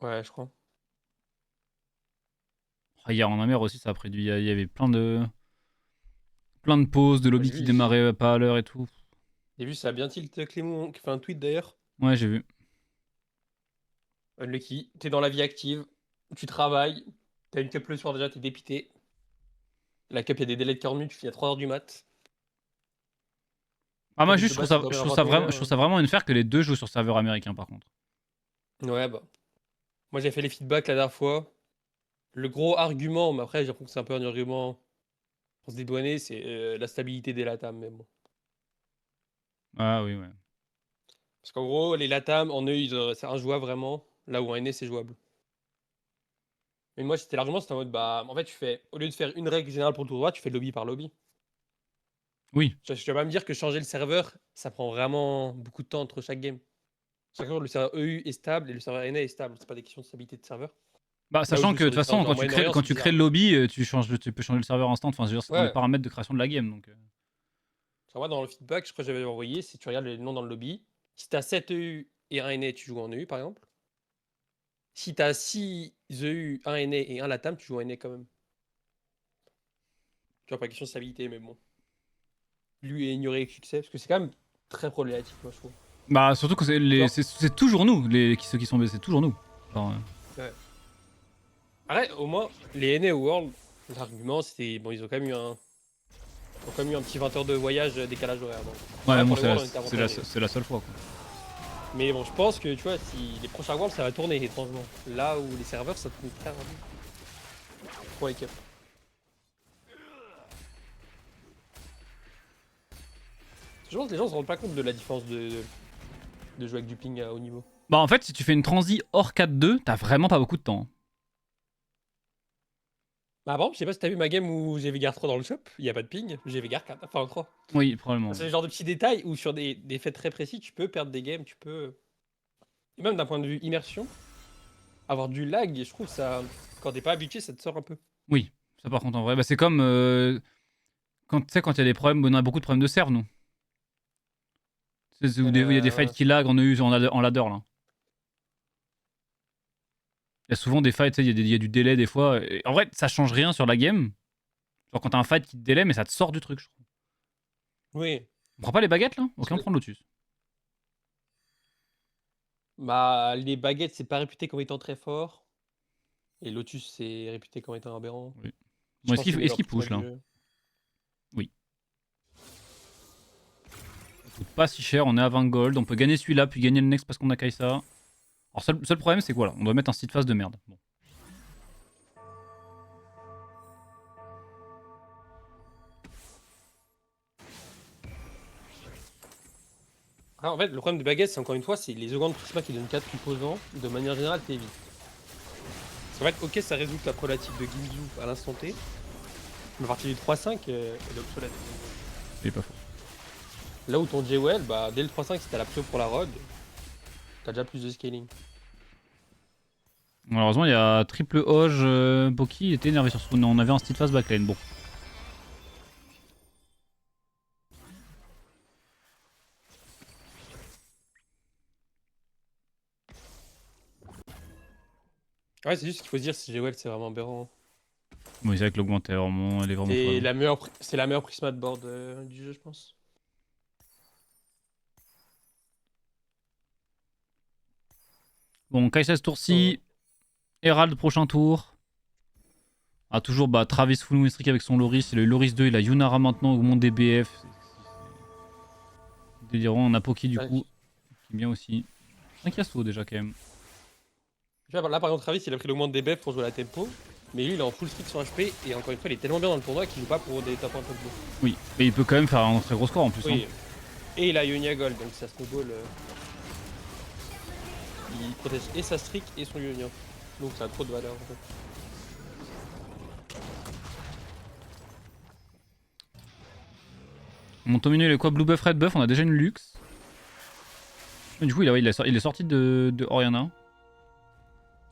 Speaker 4: Ouais, je crois.
Speaker 1: Ah, hier en Amer aussi, ça a pris du. Il y avait plein de pauses, de lobby
Speaker 4: j'ai
Speaker 1: qui
Speaker 4: vu.
Speaker 1: démarraient pas à l'heure et tout.
Speaker 4: J'ai vu, ça a bien tilt Clément qui fait un tweet d'ailleurs.
Speaker 1: Ouais, j'ai vu.
Speaker 4: Unlucky, t'es dans la vie active, tu travailles, t'as une cup le soir déjà, t'es dépité. La cup, il y a des délais de 40 minutes, tu finis à 3h du mat.
Speaker 1: Ah, moi,
Speaker 4: T'habites
Speaker 1: juste,
Speaker 4: de base, tu dois dormir à 21h,
Speaker 1: je trouve ça vraiment unfair que les deux jouent sur serveur américain, par contre.
Speaker 4: Ouais, bah. Moi, j'ai fait les feedbacks la dernière fois. Le gros argument, mais après, j'ai l'impression que c'est un peu un argument pour se dédouaner, c'est la stabilité des LATAM, mais bon.
Speaker 1: Ah, oui, ouais.
Speaker 4: Parce qu'en gros, les LATAM, en eux, c'est injouable vraiment, là où en NA, c'est jouable. Mais moi, c'était l'argument, c'était en mode, bah, en fait, au lieu de faire une règle générale pour le tournoi, tu fais lobby par lobby.
Speaker 1: Oui.
Speaker 4: Je vais pas me dire que changer le serveur, ça prend vraiment beaucoup de temps entre chaque game. Chaque jour, le serveur EU est stable et le serveur NA est stable. C'est pas des questions de stabilité de serveur.
Speaker 1: Bah,
Speaker 4: Là où
Speaker 1: sachant
Speaker 4: je
Speaker 1: que
Speaker 4: joue
Speaker 1: de
Speaker 4: sur
Speaker 1: toute
Speaker 4: des
Speaker 1: façon,
Speaker 4: serveurs
Speaker 1: quand
Speaker 4: en Moyen-Orient,
Speaker 1: tu
Speaker 4: c'est
Speaker 1: crées le
Speaker 4: bizarre.
Speaker 1: lobby, tu peux changer le serveur instant. Enfin, je veux dire, c'est dans les
Speaker 4: Ouais.
Speaker 1: paramètres de création de la game. Donc,
Speaker 4: Sur moi, dans le feedback, je crois que j'avais envoyé, si tu regardes les noms dans le lobby, si t'as 7 EU et 1 NA, tu joues en EU par exemple. Si t'as 6 EU, 1 NA et 1 LATAM, tu joues en NA quand même. Tu vois, pas question de stabilité, mais bon. Lui est ignoré avec succès, parce que c'est quand même très problématique, moi, je trouve.
Speaker 1: bah, surtout que
Speaker 4: Genre-
Speaker 1: c'est toujours nous, ceux qui sont baissés, c'est toujours nous. Genre,
Speaker 4: Arrête, au moins, les NA au World, l'argument, c'était. Bon, ils ont quand même eu un petit 20 heures de voyage décalage horaire. Donc.
Speaker 1: ouais, bon,
Speaker 4: pour les Worlds, on était avantagés.
Speaker 1: c'est la seule fois, quoi.
Speaker 4: Mais bon, je pense que tu vois, si les prochains Worlds, ça va tourner étrangement. Là où les serveurs, ça tourne très rapide. Pour les cups. Je pense que les gens se rendent pas compte de la différence de jouer avec du ping à haut niveau.
Speaker 1: Bah, en fait, si tu fais une transi hors 4-2, t'as vraiment pas beaucoup de temps.
Speaker 4: Bah, par exemple, je sais pas si t'as vu ma game où j'ai Veigar 3 dans le shop, il y a pas de ping, j'ai Veigar 4, enfin 3.
Speaker 1: Oui, probablement.
Speaker 4: C'est le genre de petits détails où sur des faits très précis, tu peux perdre des games, tu peux. Et même d'un point de vue immersion, avoir du lag, je trouve ça. Quand t'es pas habitué, ça te sort un peu.
Speaker 1: Oui, ça par contre, en vrai, bah, c'est comme quand tu sais, quand il y a des problèmes, on a beaucoup de problèmes de serve, nous. Tu sais, où il y a des fights qui lag en EU, en ladder, là. Il y a souvent des fights, tu sais, il y a du délai des fois. Et en vrai, ça change rien sur la game. Genre quand t'as un fight qui te délai, mais ça te sort du truc, je trouve.
Speaker 4: Oui.
Speaker 1: On prend pas les baguettes, là? Ok, on prend le Lotus.
Speaker 4: Bah, les baguettes, c'est pas réputé comme étant très fort. Et Lotus, c'est réputé comme étant aberrant.
Speaker 1: Oui.
Speaker 4: Je
Speaker 1: Bon,
Speaker 4: pense que c'est
Speaker 1: est-ce qu'il
Speaker 4: leur
Speaker 1: push,
Speaker 4: choix
Speaker 1: là?
Speaker 4: de jeu.
Speaker 1: Oui. coûte pas si cher, on est à 20 gold, on peut gagner celui-là, puis gagner le next parce qu'on a Kai'Sa. Alors seul problème c'est quoi là, on doit mettre un site phase de merde. Bon.
Speaker 4: Ah, en fait, le problème de baguette, c'est encore une fois, c'est les secondes prisma qui donnent 4 composants. De manière générale, t'es vite. Parce qu'en fait, ok, ça résout la problématique de Ginzu à l'instant T. Mais à partir du 3-5, elle est obsolète.
Speaker 1: C'est pas faux.
Speaker 4: Là où ton Jewel, bah, dès le 3-5, si t'as la prio pour la rogue, t'as déjà plus de scaling.
Speaker 1: Malheureusement, il y a triple Hoge, Boki était énervé sur ce coup. On avait un site phase backlane. Bon.
Speaker 4: Ouais, c'est juste qu'il faut se dire si Jewel c'est vraiment aberrant.
Speaker 1: Oui, c'est vrai que l'augmenter, vraiment, elle est vraiment
Speaker 4: C'est
Speaker 1: folle.
Speaker 4: la meilleure prisma de board du jeu, je pense.
Speaker 1: Bon, Kai'Sa ce tour-ci. Herald prochain tour. Ah, toujours bah, Travis Full Moon Streak avec son Loris. Il a eu Loris 2, il a Yunara maintenant au monde DBF. C'est délirant. On a Poki du
Speaker 4: Ouais.
Speaker 1: coup. Qui est bien aussi. 5 Yasuo déjà quand même.
Speaker 4: Tu vois, là par exemple, Travis il a pris l'augmente des buffs pour jouer à la tempo. Mais lui il est en full streak sur HP et encore une fois il est tellement bien dans le tournoi qu'il joue pas pour des top 1 top 2.
Speaker 1: Oui, mais il peut quand même faire un très gros score en plus.
Speaker 4: Oui.
Speaker 1: Hein.
Speaker 4: Et il a Ionia Gold donc ça snowball. Il protège et sa streak et son Ionia. Donc ça a trop de valeur en fait.
Speaker 1: Mon Tomino il est quoi? Blue buff, red buff, on a déjà une luxe. Mais du coup il est sorti de Oriana.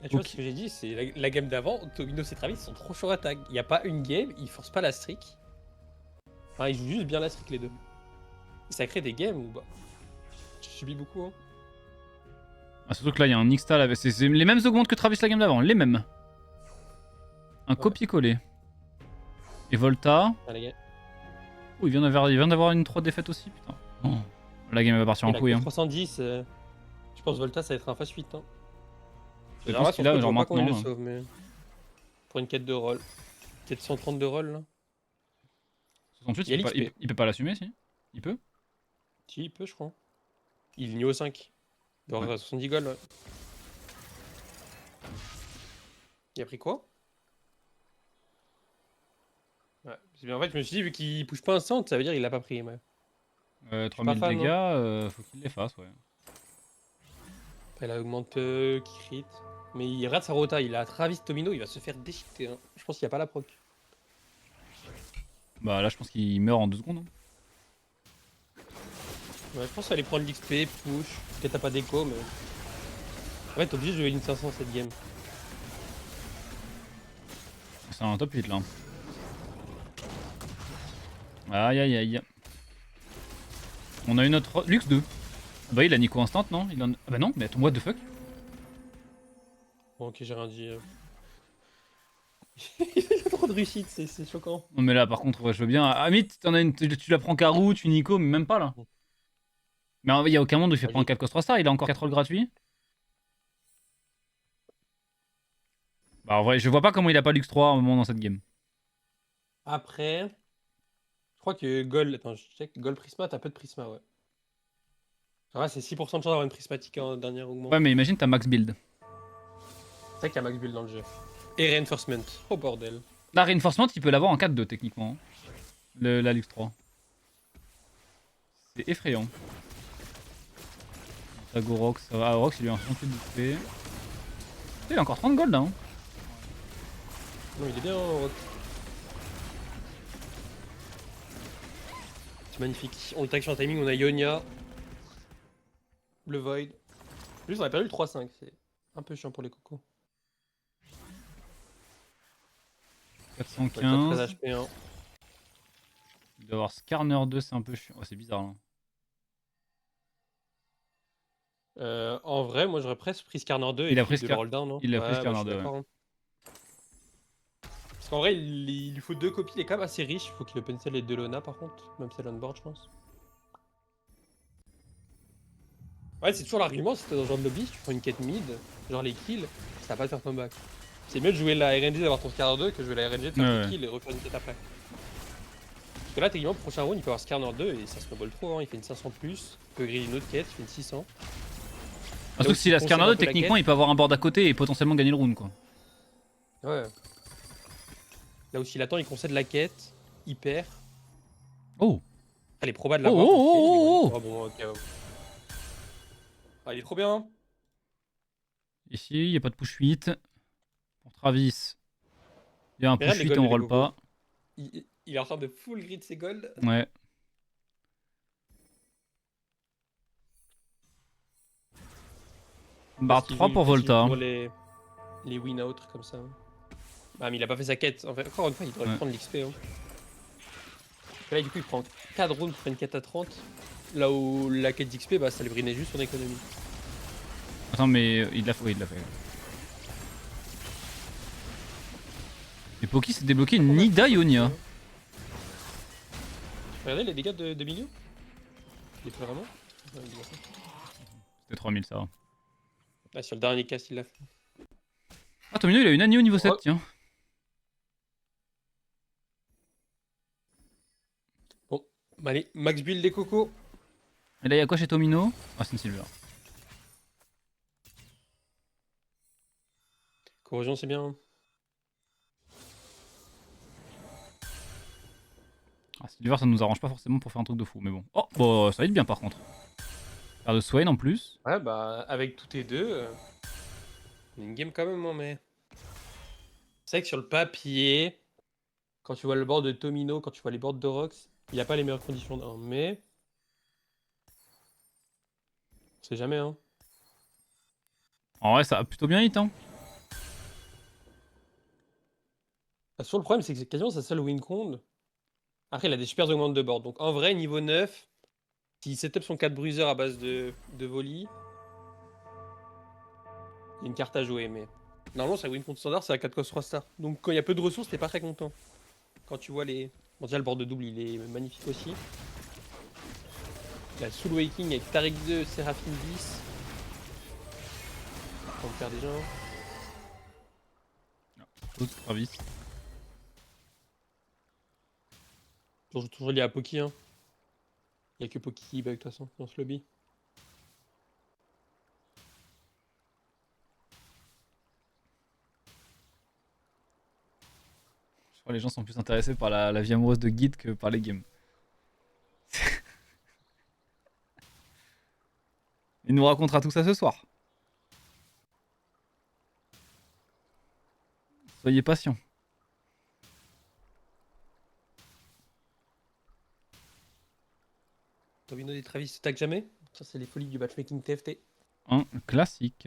Speaker 4: Et tu vois
Speaker 1: Ok.
Speaker 4: ce que j'ai dit, c'est la game d'avant, Tomino et Travis sont trop chaud à tag. Il n'y a pas une game, ils forcent pas la streak. Enfin, ils jouent juste bien la streak les deux. Et ça crée des games où bah. Je subis beaucoup hein.
Speaker 1: Ah, surtout que là il y a un Nixtal avec. C'est les mêmes augmentes que Travis la game d'avant, les mêmes. Un copier-coller. Et Volta.
Speaker 4: Ah, les gars.
Speaker 1: Oh, il vient d'avoir une 3 défaites aussi, putain. Oh. La game va partir en
Speaker 4: Il a
Speaker 1: couille.
Speaker 4: que
Speaker 1: Hein.
Speaker 4: 310. Je pense Volta ça va être un face 8 hein.
Speaker 1: Je pense qu'il a, genre
Speaker 4: pas comment il le
Speaker 1: maintenant.
Speaker 4: sauve, mais... Pour une quête de roll. Quête 130 de roll là.
Speaker 1: 68,
Speaker 4: Il y a
Speaker 1: il
Speaker 4: l'XP.
Speaker 1: il peut pas l'assumer, si? Il peut?
Speaker 4: Si, il peut, je crois. Il est niveau 5. Il doit avoir 70 gold, ouais. Il a pris quoi? Ouais, c'est bien. En fait, je me suis dit, vu qu'il push pas instant, ça veut dire qu'il l'a pas pris. Ouais.
Speaker 1: 3000
Speaker 4: fan,
Speaker 1: dégâts, faut qu'il les fasse, ouais.
Speaker 4: Après, il a augmente qui crit. Mais il rate sa rota. Il a Travis Tomino, il va se faire déchiqueter. Hein. Je pense qu'il n'y a pas la proc.
Speaker 1: Bah là, je pense qu'il meurt en 2 secondes. Hein.
Speaker 4: Ouais, je pense qu'il aller prendre l'XP, push. Peut-être t'as pas d'écho, mais. En fait, t'es obligé de jouer une 500 cette game.
Speaker 1: C'est un top 8 là. Aïe aïe aïe. On a une autre Lux 2. Bah il a Nico instant non il en... Ah bah non mais attends what the fuck.
Speaker 4: Bon, ok, j'ai rien dit. Il a trop de réussite, c'est choquant.
Speaker 1: Non mais là par contre ouais, je veux bien. Amit t'en as une... tu la prends Karou, tu Nico mais même pas là. Mais il y a aucun monde où il fait prendre 4 cost 3 stars, il a encore 4 rolls gratuits. Bah en vrai je vois pas comment il a pas Lux 3 à un moment dans cette game.
Speaker 4: Après, je crois que Gold, attends, je check, Gold Prisma, t'as peu de Prisma, ouais. Ouais, c'est 6% de chance d'avoir une prismatique en dernier augment.
Speaker 1: Ouais mais imagine t'as max build.
Speaker 4: C'est vrai qu'il y a Max Build dans le jeu. Et Reinforcement, oh bordel.
Speaker 1: La reinforcement il peut l'avoir en 4-2 techniquement. Hein. La Lux 3. C'est effrayant. Ça go Rox, ça va. Ah, Rox il lui a un 68 d'XP. Il a encore 30 gold là. Hein.
Speaker 4: Non, il est bien, Rock. C'est magnifique. On le tag sur un timing, on a Ionia. Le Void. Juste, on a perdu le 3-5, c'est un peu chiant pour les cocos.
Speaker 1: 415.
Speaker 4: 13 HP, hein.
Speaker 1: Il doit avoir Skarner 2, c'est un peu chiant. Oh, c'est bizarre là.
Speaker 4: En vrai, moi j'aurais presque pris Skarner 2
Speaker 1: Il
Speaker 4: et
Speaker 1: a pris
Speaker 4: de le roll down, non?
Speaker 1: il a pris
Speaker 4: Ouais,
Speaker 1: Skarner
Speaker 4: je suis
Speaker 1: 2,
Speaker 4: d'accord, hein. Parce qu'en vrai, il lui faut 2 copies, il est quand même assez riche. Il faut qu'il open cell les 2 Lona par contre, même celle on board, je pense. Ouais, c'est toujours l'argument, si t'es dans ce genre de lobby, tu prends une quête mid, genre les kills, ça va pas te faire comeback. C'est mieux de jouer la RNG d'avoir ton Skarner 2 que de jouer la RNG de faire
Speaker 1: Ouais,
Speaker 4: tes kills et refaire une quête après. Parce que là, techniquement, prochain round, il peut avoir Skarner 2 et ça snowball trop. Hein. Il fait une 500 plus. Il peut griller une autre quête, il fait une 600.
Speaker 1: Surtout que si la Skarner 2, techniquement, il peut avoir un board à côté et potentiellement gagner le round, quoi.
Speaker 4: Ouais. Là aussi, il attend, il concède la quête. Il perd.
Speaker 1: Oh.
Speaker 4: Elle est probable de
Speaker 1: Oh,
Speaker 4: l'avoir.
Speaker 1: oh, oh, oh.
Speaker 4: Bon, ok. Ah, il est trop bien.
Speaker 1: Ici, il n'y a pas de push 8. Pour Travis, il y a un
Speaker 4: Mais regarde
Speaker 1: push
Speaker 4: les
Speaker 1: 8 et
Speaker 4: golds
Speaker 1: on
Speaker 4: de
Speaker 1: roll
Speaker 4: Gogo.
Speaker 1: pas.
Speaker 4: Il est en train de full grid ses golds.
Speaker 1: Ouais. Barre 3 pour Volta.
Speaker 4: Pour les win-out comme ça. Ah, mais il a pas fait sa quête. En fait, encore une fois, il devrait prendre l'XP. Hein. Là, du coup, il prend 4 rounds pour faire une quête à 30. Là où la quête d'XP, bah, ça le brinait juste son économie.
Speaker 1: Attends, mais il l'a fait. Oui, il l'a fait. Et Poki s'est débloqué une Nida Ionia.
Speaker 4: Regardez les dégâts de milieu. Il fait vraiment.
Speaker 1: C'était 3000 ça.
Speaker 4: Ah, sur le dernier cast, il l'a fait.
Speaker 1: Ah, Tomino, il a une Annie au niveau 7,
Speaker 4: Oh.
Speaker 1: tiens.
Speaker 4: Bon, bah, allez, max build des cocos.
Speaker 1: Et là, il y a quoi chez Tomino? Ah, c'est une Silver.
Speaker 4: Corrosion, c'est bien.
Speaker 1: Ah, Silver, ça nous arrange pas forcément pour faire un truc de fou, mais bon. Oh, bon, ça va être bien par contre. Faire de Swain en plus.
Speaker 4: Ouais, bah, avec tous tes deux, une game quand même, hein, mais. C'est vrai que sur le papier, quand tu vois le board de Tomino, quand tu vois les boards de Rox, il n'y a pas les meilleures conditions d'un, mais. On sait jamais, hein.
Speaker 1: En vrai, ça a plutôt bien hit, hein.
Speaker 4: Sur le problème, c'est que c'est quasiment sa seule win con. Après, il a des super augmentes de board. Donc en vrai, niveau 9, s'il setup son 4 bruiser à base de volley, il y a une carte à jouer. Mais normalement, sa win con standard, c'est à 4 cost 3 stars. Donc quand il y a peu de ressources, t'es pas très content. Quand tu vois les. Bon, déjà, le board de double, il est magnifique aussi. Il a Soul Waking avec Tariq 2, Seraphine 10. On peut faire déjà.
Speaker 1: L'autre, Travis.
Speaker 4: Toujours lié à Poki. Hein. Il n'y a que Poki qui bug de toute façon dans ce lobby.
Speaker 1: Je crois que les gens sont plus intéressés par la vie amoureuse de Guide que par les games. Il nous racontera tout ça ce soir. Soyez patients.
Speaker 4: Tomino et Travis se tag jamais. Ça, c'est les folies du matchmaking TFT.
Speaker 1: Un classique.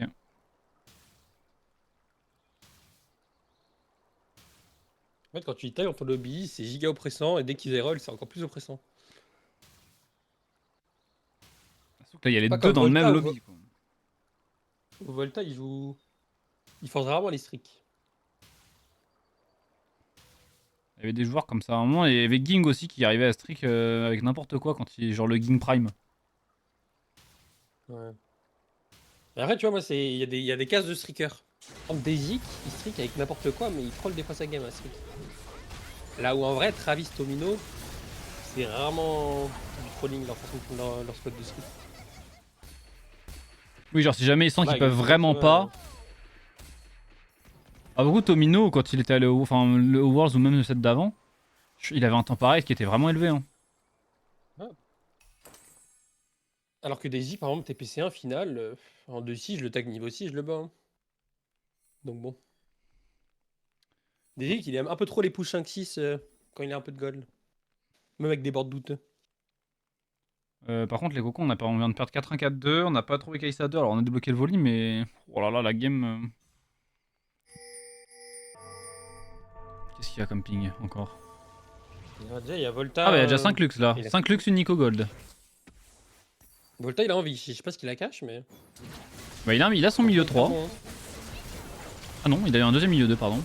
Speaker 4: En fait, quand tu y tailles dans ton lobby, c'est giga oppressant et dès qu'ils roll, c'est encore plus oppressant.
Speaker 1: Sauf que là, il y a les
Speaker 4: Pas
Speaker 1: deux
Speaker 4: comme
Speaker 1: dans le
Speaker 4: Volta,
Speaker 1: même
Speaker 4: ou
Speaker 1: lobby. Quoi.
Speaker 4: Au Volta, il joue. Il force rarement les streaks.
Speaker 1: Il y avait des joueurs comme ça. À un moment, il y avait Ging aussi qui arrivait à streak avec n'importe quoi quand il genre le Ging Prime.
Speaker 4: Ouais. Et après, tu vois, moi, il y a des cases de streakers. Par exemple, Desic, il streak avec n'importe quoi, mais il troll des fois sa game à streak. Là où en vrai, Travis Tomino, c'est rarement du trolling leur façon de prendre leur spot de streak.
Speaker 1: Oui, genre si jamais ils sentent
Speaker 4: Ouais,
Speaker 1: qu'ils peuvent
Speaker 4: il y a
Speaker 1: vraiment
Speaker 4: ça,
Speaker 1: pas. Ah, beaucoup Tomino, quand il était allé au, enfin, le Worlds ou même le set d'avant, il avait un temps pareil qui était vraiment élevé. Hein.
Speaker 4: Alors que Daisy, par exemple, TPC1 final, en 2-6, je le tag niveau 6, je le bats. Hein. Donc bon. Daisy, il aime un peu trop les push 5-6 quand il a un peu de gold. Même avec des boards douteux.
Speaker 1: Par contre, les cocons, on vient de perdre 4-1, 4-2, on n'a pas trouvé Kaisa 2, alors on a débloqué le volley, mais. Oh là là, la game. Qu'est-ce qu'il y a comme ping encore?
Speaker 4: Déjà, il y a Volta.
Speaker 1: Ah, bah il y a déjà 5 lux là.
Speaker 4: il a
Speaker 1: 5 lux unique au gold.
Speaker 4: Volta, il a envie. Je sais pas ce qu'il a cache, mais.
Speaker 1: Bah, il a son milieu 3.
Speaker 4: Bon, hein.
Speaker 1: Ah non, il a eu un deuxième milieu 2, pardon.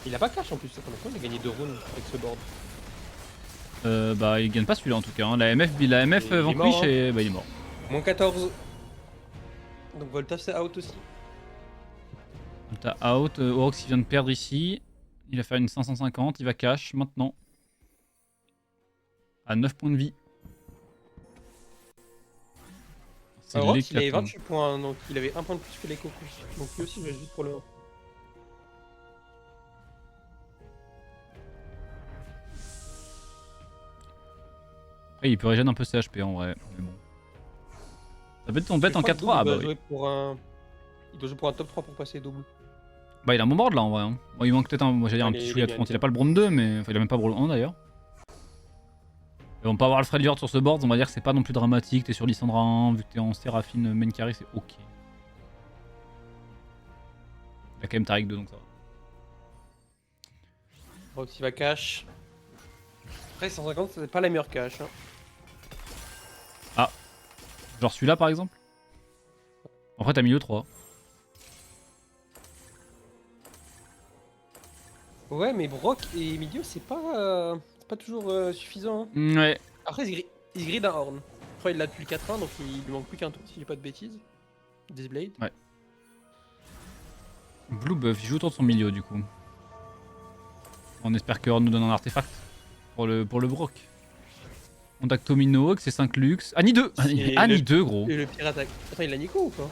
Speaker 4: Il a pas cache en plus. Ça fait longtemps qu'il a gagné 2 rounds avec ce board.
Speaker 1: Bah, il gagne pas celui-là en tout cas. Hein. La MF
Speaker 4: Il est
Speaker 1: Vanquish
Speaker 4: mort, hein.
Speaker 1: et bah, il est mort.
Speaker 4: Moins 14. Donc Volta, c'est out aussi.
Speaker 1: T'as out, Orox qui vient de perdre ici. Il va faire une 550, il va cash maintenant. à 9 points de vie. C'est
Speaker 4: Alors, il avait
Speaker 1: l'éclatant.
Speaker 4: 28 points, donc il avait un point de plus que les cocos. Donc lui aussi, je vais juste pour le 1.
Speaker 1: Après, il peut régénérer un peu ses HP en vrai. Mais bon. Ça peut être ton bête en 4-3. Ah bah oui.
Speaker 4: Il doit jouer pour un top 3 pour passer double.
Speaker 1: Bah il a un bon board là en vrai. Hein. Bon, il manque peut-être un, moi, j'allais dire un
Speaker 4: Allez,
Speaker 1: petit
Speaker 4: il est
Speaker 1: chouïa de
Speaker 4: bien,
Speaker 1: front.
Speaker 4: il est
Speaker 1: Il a pas le Brawl 2 mais enfin, il a même pas Brawl 1 d'ailleurs. Et on peut avoir le Freljord sur ce board, on va dire que c'est pas non plus dramatique. T'es sur Lissandra 1, vu que t'es en Séraphine main carry, c'est ok. Il a quand même Taric 2 donc ça va.
Speaker 4: Roxy va cash. Après 150 c'est pas la meilleure cash. Hein.
Speaker 1: Genre celui-là par exemple. Après t'as mis le 3.
Speaker 4: Ouais mais Brock et milieu c'est pas toujours suffisant. Hein.
Speaker 1: Ouais.
Speaker 4: Après il grid un horn. Je crois qu'il l'a depuis le 4-1 donc il lui manque plus qu'un tour si j'ai pas de bêtises. Disblade.
Speaker 1: Ouais. Blue buff, il joue autour de son milieu du coup. On espère que Horn nous donne un artefact pour le Brock. Contact Tomino, c'est 5 Lux. Annie 2
Speaker 4: Et
Speaker 1: Annie 2 gros.
Speaker 4: Et le pire attaque. Attends il a Nico ou pas?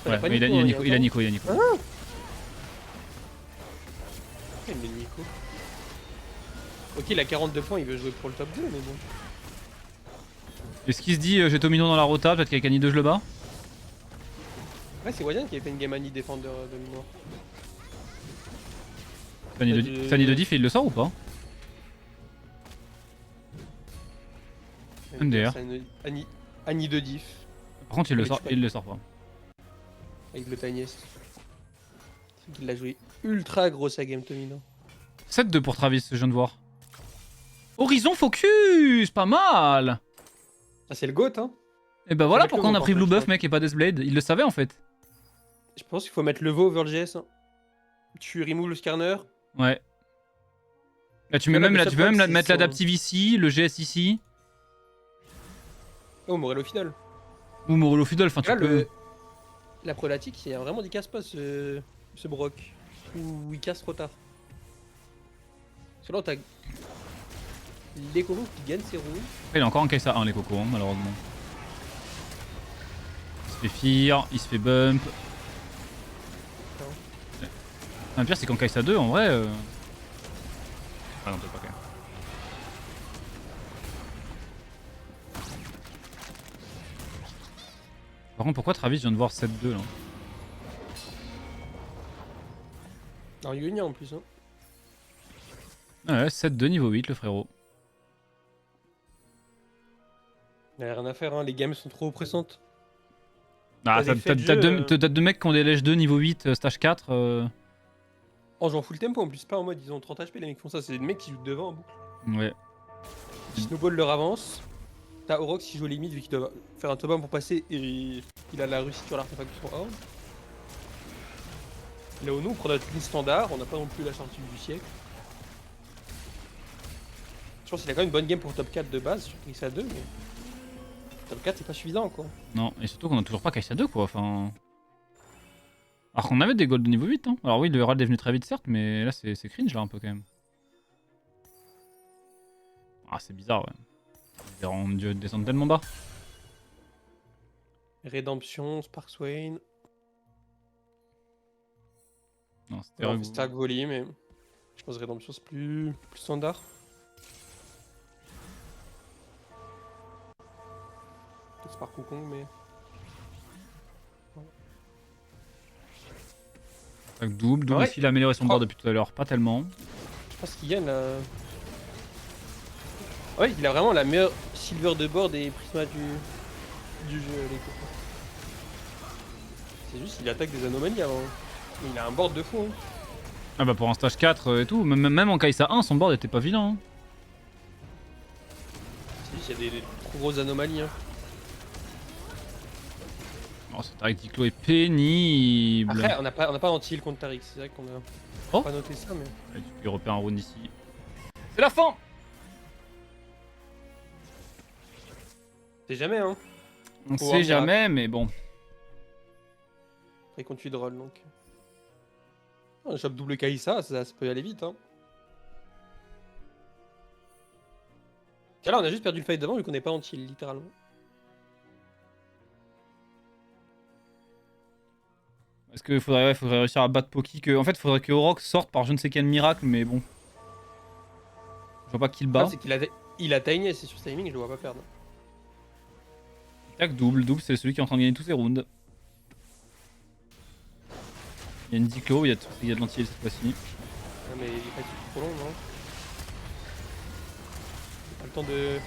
Speaker 1: Ouais, mais il a Nico, il a Nico.
Speaker 4: Il met Nico. Ok il a 42 points, il veut jouer pour le top 2 mais bon.
Speaker 1: Est-ce qu'il se dit j'ai Tomino dans la rota, peut-être qu'avec Annie 2 je le bats?
Speaker 4: Ouais c'est Wadian qui avait fait une game Annie Defender de mémoire.
Speaker 1: Fanny de diff et il le sort ou pas? MDR.
Speaker 4: Annie de diff.
Speaker 1: Par contre il le sort pas.
Speaker 4: Avec le tiniest. C'est qu'il a joué ultra gros sa game Tomino.
Speaker 1: 7-2 pour Travis, je viens de voir. Horizon Focus, pas mal.
Speaker 4: Ah c'est le GOAT hein.
Speaker 1: Et bah voilà
Speaker 4: mettre
Speaker 1: pourquoi
Speaker 4: le
Speaker 1: on a
Speaker 4: Vo
Speaker 1: pris
Speaker 4: par
Speaker 1: Blue
Speaker 4: contre,
Speaker 1: Buff
Speaker 4: je
Speaker 1: mec et pas Deathblade. Il le savait en fait.
Speaker 4: Je pense qu'il faut mettre le Vo over le GS. Hein. Tu remove le scanner.
Speaker 1: Ouais. Là tu mets
Speaker 4: Là,
Speaker 1: même
Speaker 4: le
Speaker 1: là, tu peux même
Speaker 4: seul
Speaker 1: mettre
Speaker 4: c'est
Speaker 1: l'adaptive ici, le GS ici.
Speaker 4: Oh Morello final.
Speaker 1: Ou Morello Fiddle, enfin tu
Speaker 4: Là
Speaker 1: peux.
Speaker 4: la problématique il y a vraiment il casse pas ce Brock. Ou il casse trop tard. Parce que là t'as les cocos qui gagnent ses roues.
Speaker 1: Après, il a encore un Kaisa 1 les cocos, hein, malheureusement. Il se fait fear, il se fait bump. Le pire c'est qu'en Kaisa 2 en vrai. Ah non peut-être pas quand même. Par contre pourquoi Travis vient de voir 7-2 là?
Speaker 4: Alors Yunia en plus hein.
Speaker 1: Ah ouais 7-2 niveau 8 le frérot.
Speaker 4: Il y a rien à faire hein, les games sont trop oppressantes.
Speaker 1: Ah
Speaker 4: T'as des faits de jeu,
Speaker 1: t'as deux mecs qui ont des lèches 2 niveau 8 stage 4.
Speaker 4: En jouant full tempo en plus, pas en mode ils ont 30 HP les mecs font ça, c'est des mecs qui jouent devant en boucle.
Speaker 1: Ouais.
Speaker 4: Snowball leur avance. T'as Orox qui joue les mid vu qu'il doit faire un top 1 pour passer et il a la réussite sur l'artefact de son Horn. Là où nous on prend notre ligne standard, on n'a pas non plus la sortie du siècle. Je pense qu'il a quand même une bonne game pour top 4 de base sur Xia 2 mais top 4 c'est pas suffisant quoi.
Speaker 1: Non, et surtout qu'on a toujours pas Kaisa 2 quoi, enfin... Alors qu'on avait des golds de niveau 8 hein. Alors oui le Herald est venu très vite certes, mais là c'est cringe là un peu quand même. Ah c'est bizarre ouais. On dû descendre tellement bas.
Speaker 4: Rédemption, Spark Swain.
Speaker 1: Non c'était
Speaker 4: On fait stack volley mais je pense que Rédemption c'est plus standard. Spark Wukong mais...
Speaker 1: Double
Speaker 4: Ouais.
Speaker 1: ici il a amélioré son board depuis tout à l'heure, pas tellement.
Speaker 4: Je pense qu'il gagne là. Ouais, il a vraiment la meilleure silver de board et prisma du jeu, les copains. C'est juste qu'il attaque des anomalies avant. Mais il a un board de fou. Hein.
Speaker 1: Ah bah pour un stage 4 et tout, même en Kaisa 1 son board était pas vilain. Hein.
Speaker 4: C'est juste qu'il y a des trop grosses anomalies. Hein.
Speaker 1: Oh ce Taric Diclo est pénible.
Speaker 4: Après, on n'a pas anti-heal contre Taric, c'est vrai qu'on a pas noté ça, mais.
Speaker 1: Ouais, tu peux repérer un round ici. C'est la fin.
Speaker 4: C'est jamais, hein.
Speaker 1: On
Speaker 4: Faut
Speaker 1: sait
Speaker 4: voir
Speaker 1: jamais, mais bon.
Speaker 4: Après, contre 8 de roll donc. Un shop double Kaisa, ça peut aller vite, hein. Là, on a juste perdu le fight d'avant vu qu'on n'est pas anti, littéralement.
Speaker 1: Est-ce qu'il faudrait réussir à battre Poki que... En fait, il faudrait que Orox sorte par je ne sais quel miracle, mais bon. Je vois pas qui le bat.
Speaker 4: C'est qu'il a Tiny, c'est sur ce timing, je le vois pas perdre.
Speaker 1: Tac, double, c'est celui qui est en train de gagner tous ses rounds. Il y a une Diclo, il y a de l'anti cette fois-ci.
Speaker 4: Non, mais il est pas trop long, non? Pas le temps de.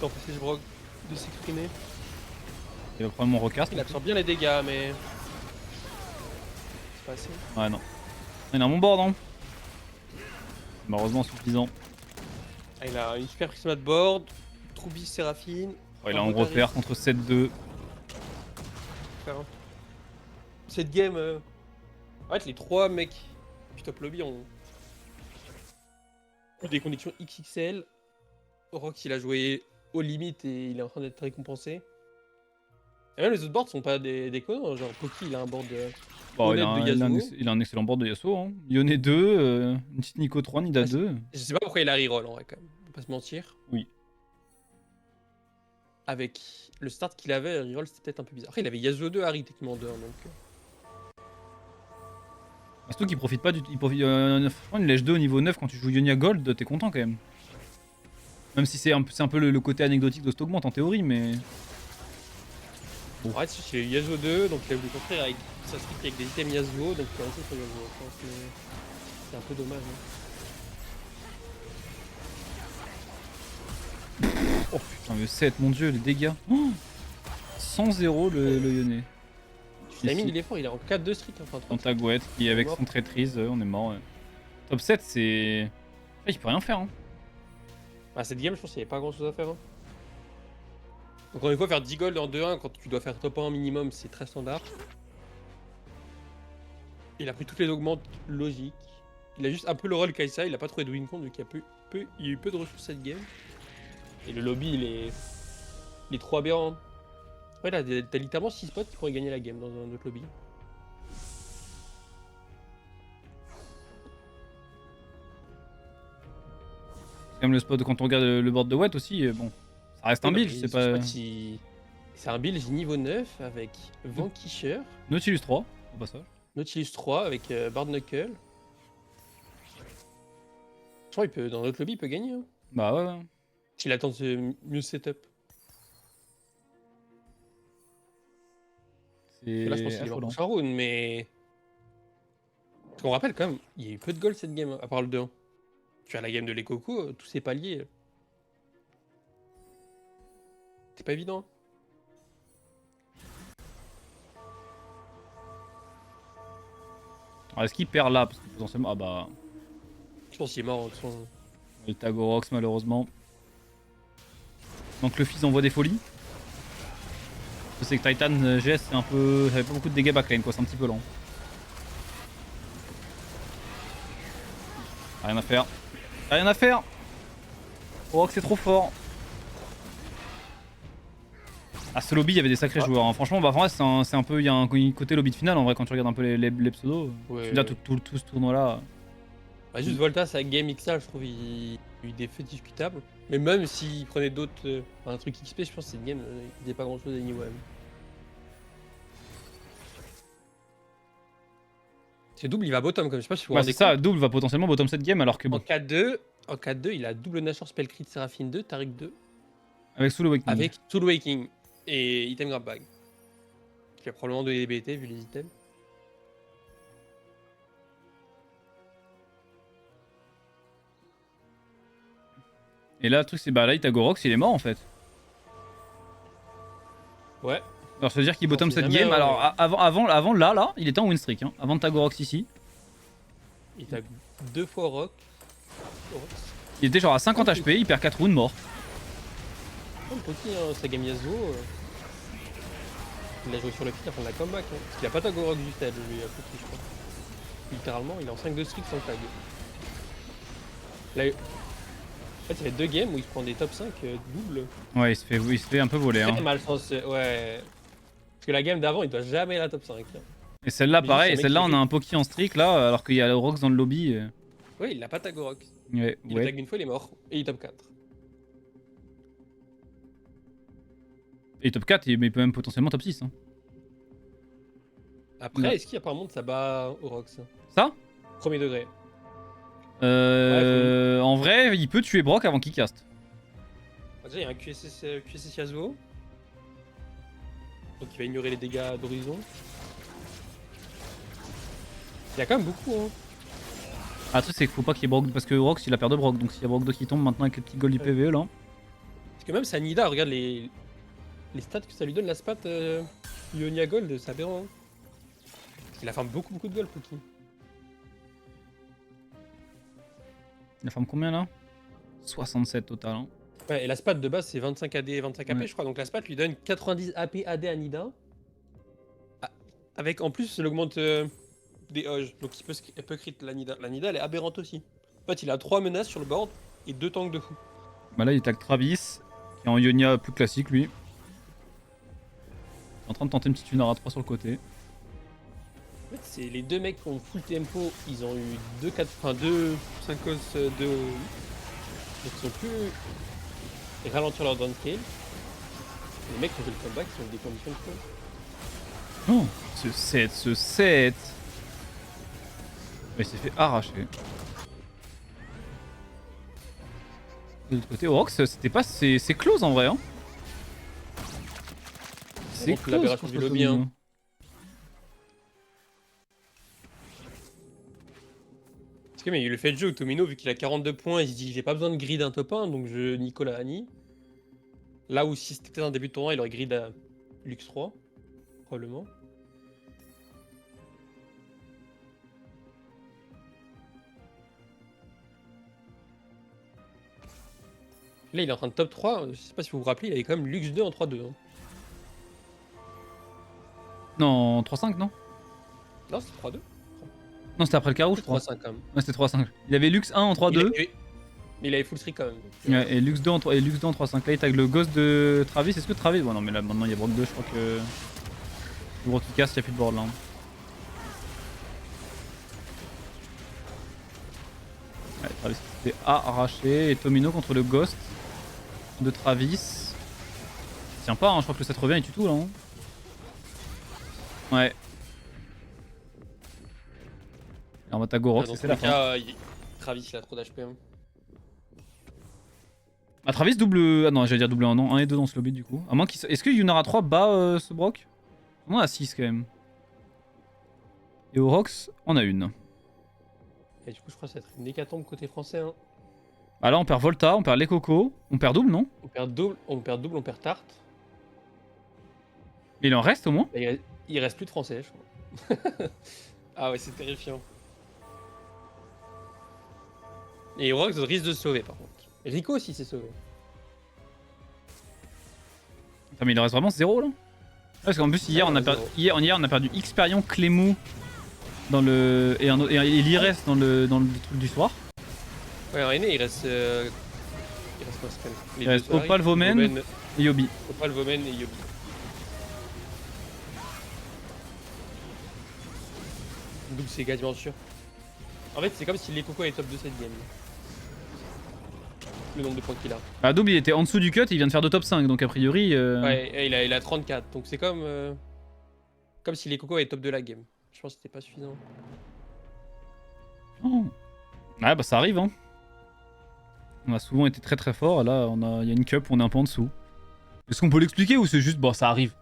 Speaker 4: D'empêcher ce Brock de s'exprimer.
Speaker 1: Il va prendre mon recast.
Speaker 4: Il absorbe bien les dégâts, mais. C'est pas assez.
Speaker 1: Ouais, non. Il a mon board, hein. Malheureusement suffisant.
Speaker 4: Ah, il a une super Prisma de board, Troubi, Séraphine.
Speaker 1: Ouais, il a un gros repère contre 7-2.
Speaker 4: Cette game. En fait, les 3 mecs du top lobby ont eu des connexions XXL. Orox, il a joué aux limites et il est en train d'être récompensé. Et même les autres boards sont pas des déconnants. Genre, Poki, il a un board
Speaker 1: Bon, il
Speaker 4: honnête de Yasuo.
Speaker 1: a un excellent board de Yasuo. Hein. Yone 2, une petite Nico 3, Nida 2.
Speaker 4: Je sais pas pourquoi il a reroll en vrai, quand même. On va pas se mentir.
Speaker 1: Oui.
Speaker 4: Avec le start qu'il avait, reroll c'était peut-être un peu bizarre. Après, il avait Yasuo 2 Harry techniquement 2, donc.
Speaker 1: Surtout qu'il profite pas du tout. Franchement, une lèche 2 au niveau 9 quand tu joues Ionia Gold, t'es content quand même. Même si c'est un peu le côté anecdotique de Stogmont en théorie, mais.
Speaker 4: Bon. Ouais, il a eu Yasuo 2, donc il a voulu construire avec sa streak avec des items Yasuo, donc il a lancé sur Yasuo. Je pense que c'est un peu dommage. Hein.
Speaker 1: Oh putain, le 7, mon dieu, les dégâts. Oh 100-0 le Yone.
Speaker 4: Timing, il est fort, il est en 4-2 streak. Enfin,
Speaker 1: Pantagouette qui avec son traîtrise, on est mort. Ouais. Top 7, c'est. Il peut rien faire. Hein.
Speaker 4: Ah, cette game, je pense qu'il n'y avait pas grand chose à faire. Hein. Encore une fois, faire 10 gold en 2-1 quand tu dois faire top 1 minimum, c'est très standard. Il a pris toutes les augmentes logiques. Il a juste un peu le rôle Kai'Sa, il a pas trouvé de win con vu qu'il y a eu peu de ressources cette game. Et le lobby, il est trop aberrant. Ouais, là, t'as littéralement 6 spots qui pourraient gagner la game dans un autre lobby.
Speaker 1: C'est comme le spot quand on regarde le board de Watt aussi, bon. Ça reste un build, c'est pas.
Speaker 4: C'est un build niveau 9 avec Vanquisher,
Speaker 1: Nautilus 3, au passage.
Speaker 4: Nautilus 3 avec Bard Knuckle. Je crois qu'il peut, dans notre lobby, il peut gagner. Hein.
Speaker 1: Bah ouais.
Speaker 4: S'il attend ce mieux setup. Là, je pense qu'il est mort pour son round, mais. Parce qu'on rappelle quand même, il y a eu peu de gold cette game, à part le 2-1. Tu as la game de l'Ekoko, tous ces paliers. C'est pas évident.
Speaker 1: Alors est-ce qu'il perd là? Parce que potentiellement. Ah bah.
Speaker 4: Je pense qu'il est mort en son.
Speaker 1: Le Tagorox malheureusement. Donc le fils envoie des folies. Je sais que Titan GS c'est un peu. J'avais pas beaucoup de dégâts backlane quoi, c'est un petit peu lent. Rien à faire. Rien à faire. Orox c'est trop fort. Ah ce lobby il y avait des sacrés joueurs. Hein. Franchement bah en vrai c'est un peu. Il y a un côté lobby de finale en vrai quand tu regardes un peu les pseudos.
Speaker 4: Ouais.
Speaker 1: Là tout ce tournoi là.
Speaker 4: Bah, juste Volta, sa game XL, je trouve il a eu des faits discutables. Mais même s'il prenait d'autres. Un truc XP, je pense que cette game, il faisait pas grand chose anyway. C'est double, il va bottom comme je sais pas si vous
Speaker 1: Bah c'est ça, double va potentiellement bottom cette game alors que bon.
Speaker 4: En 4-2, il a double Nashor Spell Crit Séraphine 2, Taric 2.
Speaker 1: Avec Soul Awakening.
Speaker 4: Avec Soul Waking et Item Grab Bag. Qui a probablement donné des BT vu les items.
Speaker 1: Et là le truc c'est bah là Itagorox il est mort en fait.
Speaker 4: Ouais.
Speaker 1: Alors ça veut dire qu'il bottom cette
Speaker 4: jamais,
Speaker 1: game.
Speaker 4: ouais.
Speaker 1: Alors avant là, il était en win streak. Hein. Avant Tagorox ici.
Speaker 4: Il tag 2 fois Rock.
Speaker 1: Il était genre à 50 HP, il perd 4 rounds mort.
Speaker 4: Comme Poki, hein, sa game Yasuo. Il a joué sur le pit afin de la comeback. Hein. Parce qu'il a pas Tagorox juste à lui, à Poki, je crois. Littéralement, il est en 5-2 streak sans tag. Là, en fait, il y a 2 games où il se prend des top 5 double.
Speaker 1: Ouais, il se fait un peu voler. Hein.
Speaker 4: Très malchance, ouais. Parce que la game d'avant, il doit jamais la top 5. Hein.
Speaker 1: Et celle-là,
Speaker 4: Mais
Speaker 1: pareil,
Speaker 4: juste,
Speaker 1: et celle-là, on a un Poki en streak là, alors qu'il y a le Rox dans le lobby.
Speaker 4: Oui, il a pas Tagorox.
Speaker 1: Ouais,
Speaker 4: Il tag une fois, il est mort. Et il top 4.
Speaker 1: Et top 4, mais même potentiellement top 6. Hein.
Speaker 4: Après,
Speaker 1: Ouais.
Speaker 4: est-ce qu'il y a pas un monde ça bat au Rox?
Speaker 1: Ça
Speaker 4: Premier degré.
Speaker 1: En vrai, il peut tuer Brock avant qu'il caste.
Speaker 4: Déjà, il y a un QSS Yasuo. Donc il va ignorer les dégâts d'horizon. Il y a quand même beaucoup, hein.
Speaker 1: Ah, le truc, c'est qu'il faut pas qu'il y ait Brock. Parce que Rox, il a peur de Brock. Donc s'il y a Brock 2 qui tombe maintenant avec les petits goals du PVE là.
Speaker 4: Parce que même Sanida, regarde les stats que ça lui donne, la spat Ionia Gold, c'est aberrant. Hein. Il a fait beaucoup de gold, Pookie.
Speaker 1: Il a fait combien là 67 total. Hein.
Speaker 4: Ouais, et la spat de base c'est 25 AD et 25 AP,
Speaker 1: Ouais.
Speaker 4: je crois. Donc la spat lui donne 90 AP AD à Nida. Ah, avec en plus, elle augmente des Hoges. Donc elle peut crit la Nida. La Nida, elle est aberrante aussi. En fait, il a 3 menaces sur le board et 2 tanks de fou.
Speaker 1: Bah là, il attaque Travis, qui est en Ionia plus classique lui. En train de tenter une petite Lunara 3 sur le côté.
Speaker 4: En fait, c'est les deux mecs qui ont full tempo. Ils ont eu 2 5 os de. Donc ils ont pu ralentir leur downscale. Les mecs qui ont fait le comeback, ils ont des conditions de fou.
Speaker 1: Non, ce 7. Il s'est fait arracher. De l'autre côté, Rox, c'était pas. C'est close en vrai. Hein. C'est
Speaker 4: montre l'aberration
Speaker 1: close
Speaker 4: du
Speaker 1: contre
Speaker 4: lobby, hein.
Speaker 1: Tomino.
Speaker 4: Parce que mais il le fait de jeu, Tomino, vu qu'il a 42 points, il se dit j'ai pas besoin de grid un top 1, donc je Nicolas Annie. Là où si c'était un début de tournoi, il aurait grid à Lux 3, probablement. Là, il est en train de top 3, je sais pas si vous vous rappelez, il avait quand même Lux 2 en 3-2. Hein.
Speaker 1: Non, 3-5 non.
Speaker 4: Non, c'est 3-2.
Speaker 1: Non, c'était après le carreau, je crois.
Speaker 4: 3-5 quand même.
Speaker 1: Ouais, c'était 3-5. Il avait Lux 1 en 3-2.
Speaker 4: Mais il avait full streak quand même.
Speaker 1: Ouais, et Lux 2 en 3 et Lux 2 en 3-5. Là, il tag le ghost de Travis. Est-ce que Travis. Bon, non, mais là, maintenant, il y a Brock 2. Je crois que. Le Brock qui casse, il n'y a plus de board là. Hein. Ouais, Travis qui s'est arraché. Et Tomino contre le ghost de Travis. Tiens pas, hein, je crois que le 7 revient et tue tout là. Hein. Ouais. Et on va tag Gorox,
Speaker 4: Dans
Speaker 1: c'est
Speaker 4: tous
Speaker 1: la
Speaker 4: les
Speaker 1: fin.
Speaker 4: cas, Travis il a trop d'HP. Hein.
Speaker 1: Ah, Travis double. Ah non, j'allais dire double 1, non. 1 et 2 dans ce lobby du coup. À moins qu'il. Est-ce que Yunara 3 bat ce Brock? On en a 6 quand même. Et au Rox, on a une.
Speaker 4: Et du coup, je crois que ça va être une hécatombe côté français. Hein.
Speaker 1: Ah là, on perd Volta, on perd les cocos. On perd double, non?
Speaker 4: On perd double, on perd tarte.
Speaker 1: Mais il en reste au moins?
Speaker 4: Et il reste plus de français, je crois. Ah ouais, c'est terrifiant. Et Rox risque de se sauver par contre. Rico aussi s'est sauvé.
Speaker 1: Attends, mais il en reste vraiment 0 là? Parce qu'en plus, hier, on a perdu, hier, on a perdu Xperion, Clémou dans le. Et l'Ires dans le truc du soir.
Speaker 4: Ouais, en aîné, il reste. Il reste quoi, c'est quand même
Speaker 1: Il reste Opal, Vomen et Yobi.
Speaker 4: Opal, Vomen et Yobi. Double, c'est quasiment sûr. En fait, c'est comme si les Coco est top de cette game. Le nombre de points qu'il a.
Speaker 1: Bah, double, il était en dessous du cut, il vient de faire de top 5, donc a priori.
Speaker 4: Ouais, et il a 34, donc c'est comme. Comme si les Coco est top de la game. Je pense que c'était pas suffisant.
Speaker 1: Oh. Ouais, bah ça arrive, hein. On a souvent été très très fort, là, il y a une cup où on est un peu en dessous. Est-ce qu'on peut l'expliquer ou c'est juste, bon, ça arrive?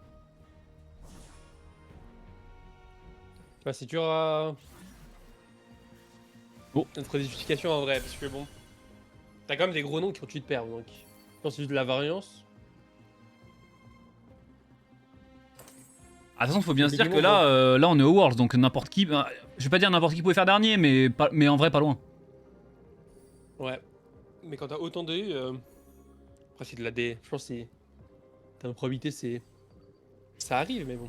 Speaker 4: Bah, c'est dur à.
Speaker 1: Oh.
Speaker 4: Notre justification en vrai, parce que bon. T'as quand même des gros noms qui ont tué de perdre, donc. Je pense que c'est juste de la variance.
Speaker 1: Ah, de toute façon, faut bien se dire que
Speaker 4: Effectivement,
Speaker 1: là, on est au Worlds, donc n'importe qui. Je vais pas dire n'importe qui pouvait faire dernier, mais en vrai, pas loin.
Speaker 4: Ouais. Mais quand t'as autant de U, après c'est de la D. Je pense que c'est. Ta probabilité, c'est. Ça arrive, mais bon.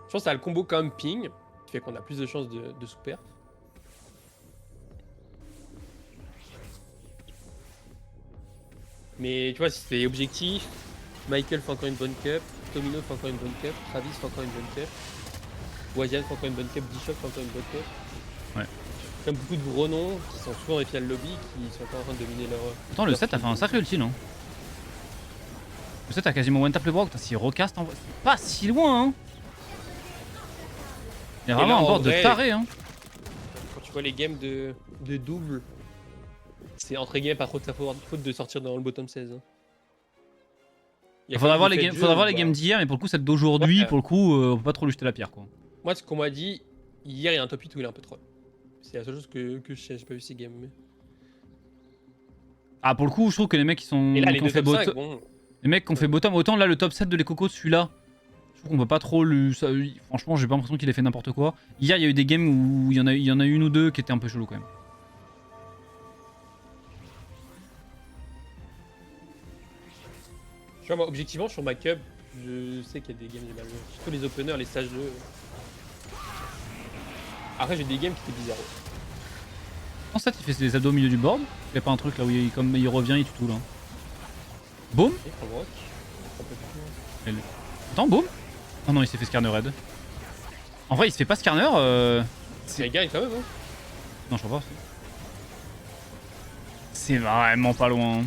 Speaker 4: Je pense que t'as le combo quand même ping, qui fait qu'on a plus de chances de sous-perte. Mais tu vois, si c'est objectif, Michael fait encore une bonne cup, Tomino fait encore une bonne cup, Travis fait encore une bonne cup, Wazian fait encore une bonne cup, Bishop fait encore une bonne cup.
Speaker 1: Ouais.
Speaker 4: Comme beaucoup de gros noms qui sont souvent FIA le lobby, qui sont encore en train de dominer leur.
Speaker 1: Pourtant, le 7 a fait un sacré ulti, non? Tu sais, t'as quasiment one tap le Brock. S'il recaste, c'est pas si loin, hein. Il y a
Speaker 4: Et
Speaker 1: vraiment
Speaker 4: là,
Speaker 1: un
Speaker 4: en
Speaker 1: board de
Speaker 4: vrai-
Speaker 1: taré, hein.
Speaker 4: Quand tu vois les games de double, c'est entre guillemets pas trop de sa faute de sortir dans le bottom 16. Hein. Il y a
Speaker 1: Faudra
Speaker 4: quand
Speaker 1: voir
Speaker 4: même
Speaker 1: les
Speaker 4: des
Speaker 1: games,
Speaker 4: faits de
Speaker 1: faudra
Speaker 4: jeu
Speaker 1: voir
Speaker 4: où,
Speaker 1: les
Speaker 4: bah,
Speaker 1: games d'hier, mais pour le coup, celle d'aujourd'hui,
Speaker 4: Ouais.
Speaker 1: pour le coup, on peut pas trop lui jeter la pierre, quoi.
Speaker 4: Moi, ce qu'on m'a dit, hier, il y a un top 8 où il est un peu troll. C'est la seule chose que je sais, j'ai pas vu ces games. Mais...
Speaker 1: Ah, pour le coup, je trouve que les mecs qui sont.
Speaker 4: Et là, les
Speaker 1: qui ont
Speaker 4: deux
Speaker 1: fait
Speaker 4: top 5,
Speaker 1: bottom.
Speaker 4: bon.
Speaker 1: Les mecs qui ont fait bottom, autant là, le top 7 de les cocos, celui-là. Je trouve qu'on peut pas trop le. Franchement, j'ai pas l'impression qu'il ait fait n'importe quoi. Hier, il y a eu des games où il y en a une ou deux qui étaient un peu chelou quand même.
Speaker 4: Tu vois, moi, objectivement, sur ma cup, je sais qu'il y a des games j'ai mal joué. Surtout les openers, les stages 2. Après, j'ai des games qui étaient bizarres.
Speaker 1: En fait, il fait ses abdos au milieu du board. Il y a pas un truc là où comme il revient, il tue tout là. Boum.
Speaker 4: Et pour le rock, un peu plus.
Speaker 1: Attends, boum. Oh non, il s'est fait scanner red. En vrai, il se fait pas scanner.
Speaker 4: C'est gagne quand même, hein.
Speaker 1: Non, je crois pas. C'est vraiment pas loin.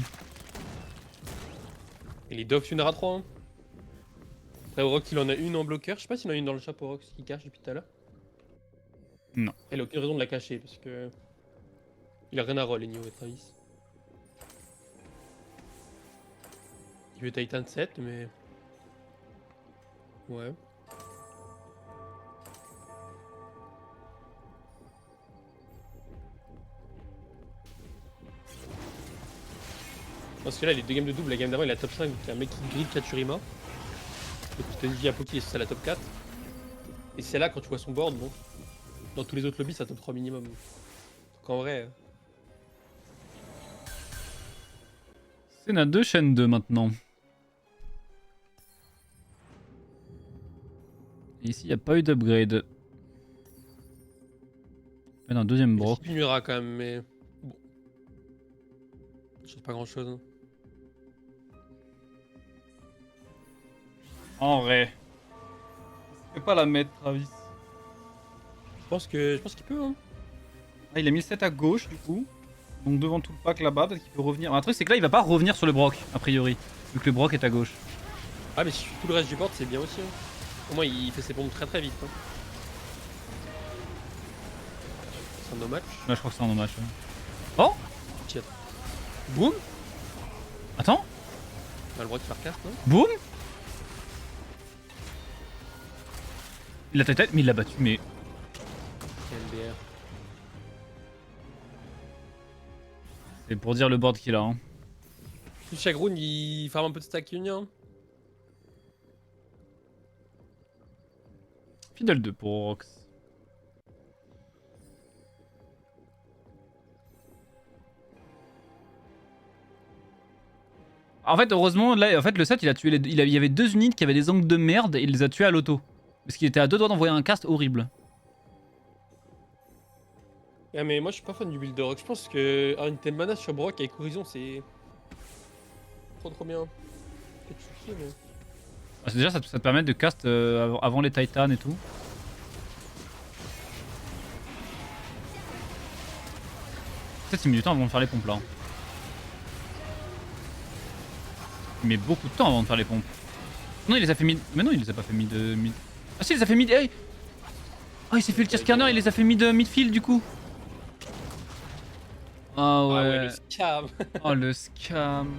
Speaker 4: Et les Dogs, une à 3. Hein. Après, Orox, il en a une en bloqueur. Je sais pas s'il en a une dans le chapeau Orox qui cache depuis tout à l'heure.
Speaker 1: Non.
Speaker 4: Elle a aucune raison de la cacher parce que. Il a rien à roll, Enio et Travis. Il veut Titan 7, mais. Ouais. Parce que là, les deux games de double, la game d'avant, il a top 5, donc il y a un mec qui grille Katurima. Donc tu te dis à Poki, c'est la top 4. Et c'est là, quand tu vois son board, bon. Dans tous les autres lobbies, ça top 3 minimum. Donc en vrai.
Speaker 1: C'est na 2 chaîne 2 maintenant. Et ici, il n'y a pas eu d'upgrade. Un deuxième
Speaker 4: Il
Speaker 1: broc.
Speaker 4: continuera quand même, mais. Bon. Ça change pas grand chose. Hein.
Speaker 1: En vrai. Je pas la mettre, Travis.
Speaker 4: Je pense qu'il peut, hein.
Speaker 1: Ah, il a mis le 7 à gauche du coup. Donc devant tout le pack là-bas, peut-être qu'il peut revenir. Un truc, c'est que là, il va pas revenir sur le broc, a priori. Vu que le broc est à gauche.
Speaker 4: Ah, mais si tout le reste du board, c'est bien aussi. Hein. Au moins, il fait ses pompes très très vite. Hein. C'est un no match.
Speaker 1: Là, je crois que c'est un dommage. Ouais. Oh
Speaker 4: Boum.
Speaker 1: Attends.
Speaker 4: On a le droit de faire carte, non?
Speaker 1: Boum. Il a ta tête, mais il l'a battu, mais.
Speaker 4: LBR.
Speaker 1: C'est pour dire le board qu'il a. Hein.
Speaker 4: Plus chaque round, il farm un peu de stack union.
Speaker 1: Fiddle 2 pour Rox. En fait, heureusement, là, en fait, le set, il a tué il y avait deux unités qui avaient des angles de merde et il les a tués à l'auto. Parce qu'il était à deux doigts d'envoyer un cast horrible.
Speaker 4: Ah, mais moi, je suis pas fan du build de Rock. Je pense que avoir une telle mana sur Brock avec Horizon, c'est. Trop bien. Peut-être souci, mais.
Speaker 1: Déjà, ça te permet de cast avant les Titans et tout. Peut-être il met du temps avant de faire les pompes là. Il met beaucoup de temps avant de faire les pompes. Non, il les a fait mid. Mais non, il les a pas fait mid. Ah si, il les a fait mid. Hey oh, il s'est fait le tir scanner, il les a fait mid midfield du coup. Ah ouais.
Speaker 4: Ah ouais, le scam.
Speaker 1: Oh le scam.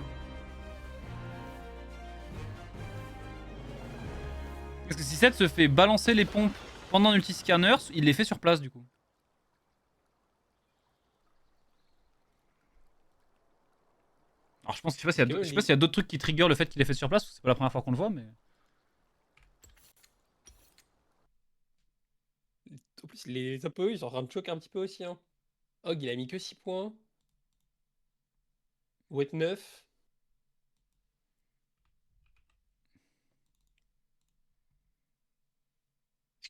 Speaker 1: Parce que si Seth se fait balancer les pompes pendant l'ulti scanner, il les fait sur place du coup. Alors je pense, je sais pas s'il y a d'autres trucs qui trigger le fait qu'il les fait sur place, parce que c'est pas la première fois qu'on le voit, mais.
Speaker 4: En plus, les APE, ils sont en train de choquer un petit peu aussi. Hein. Hog, il a mis que 6 points. Wet 9.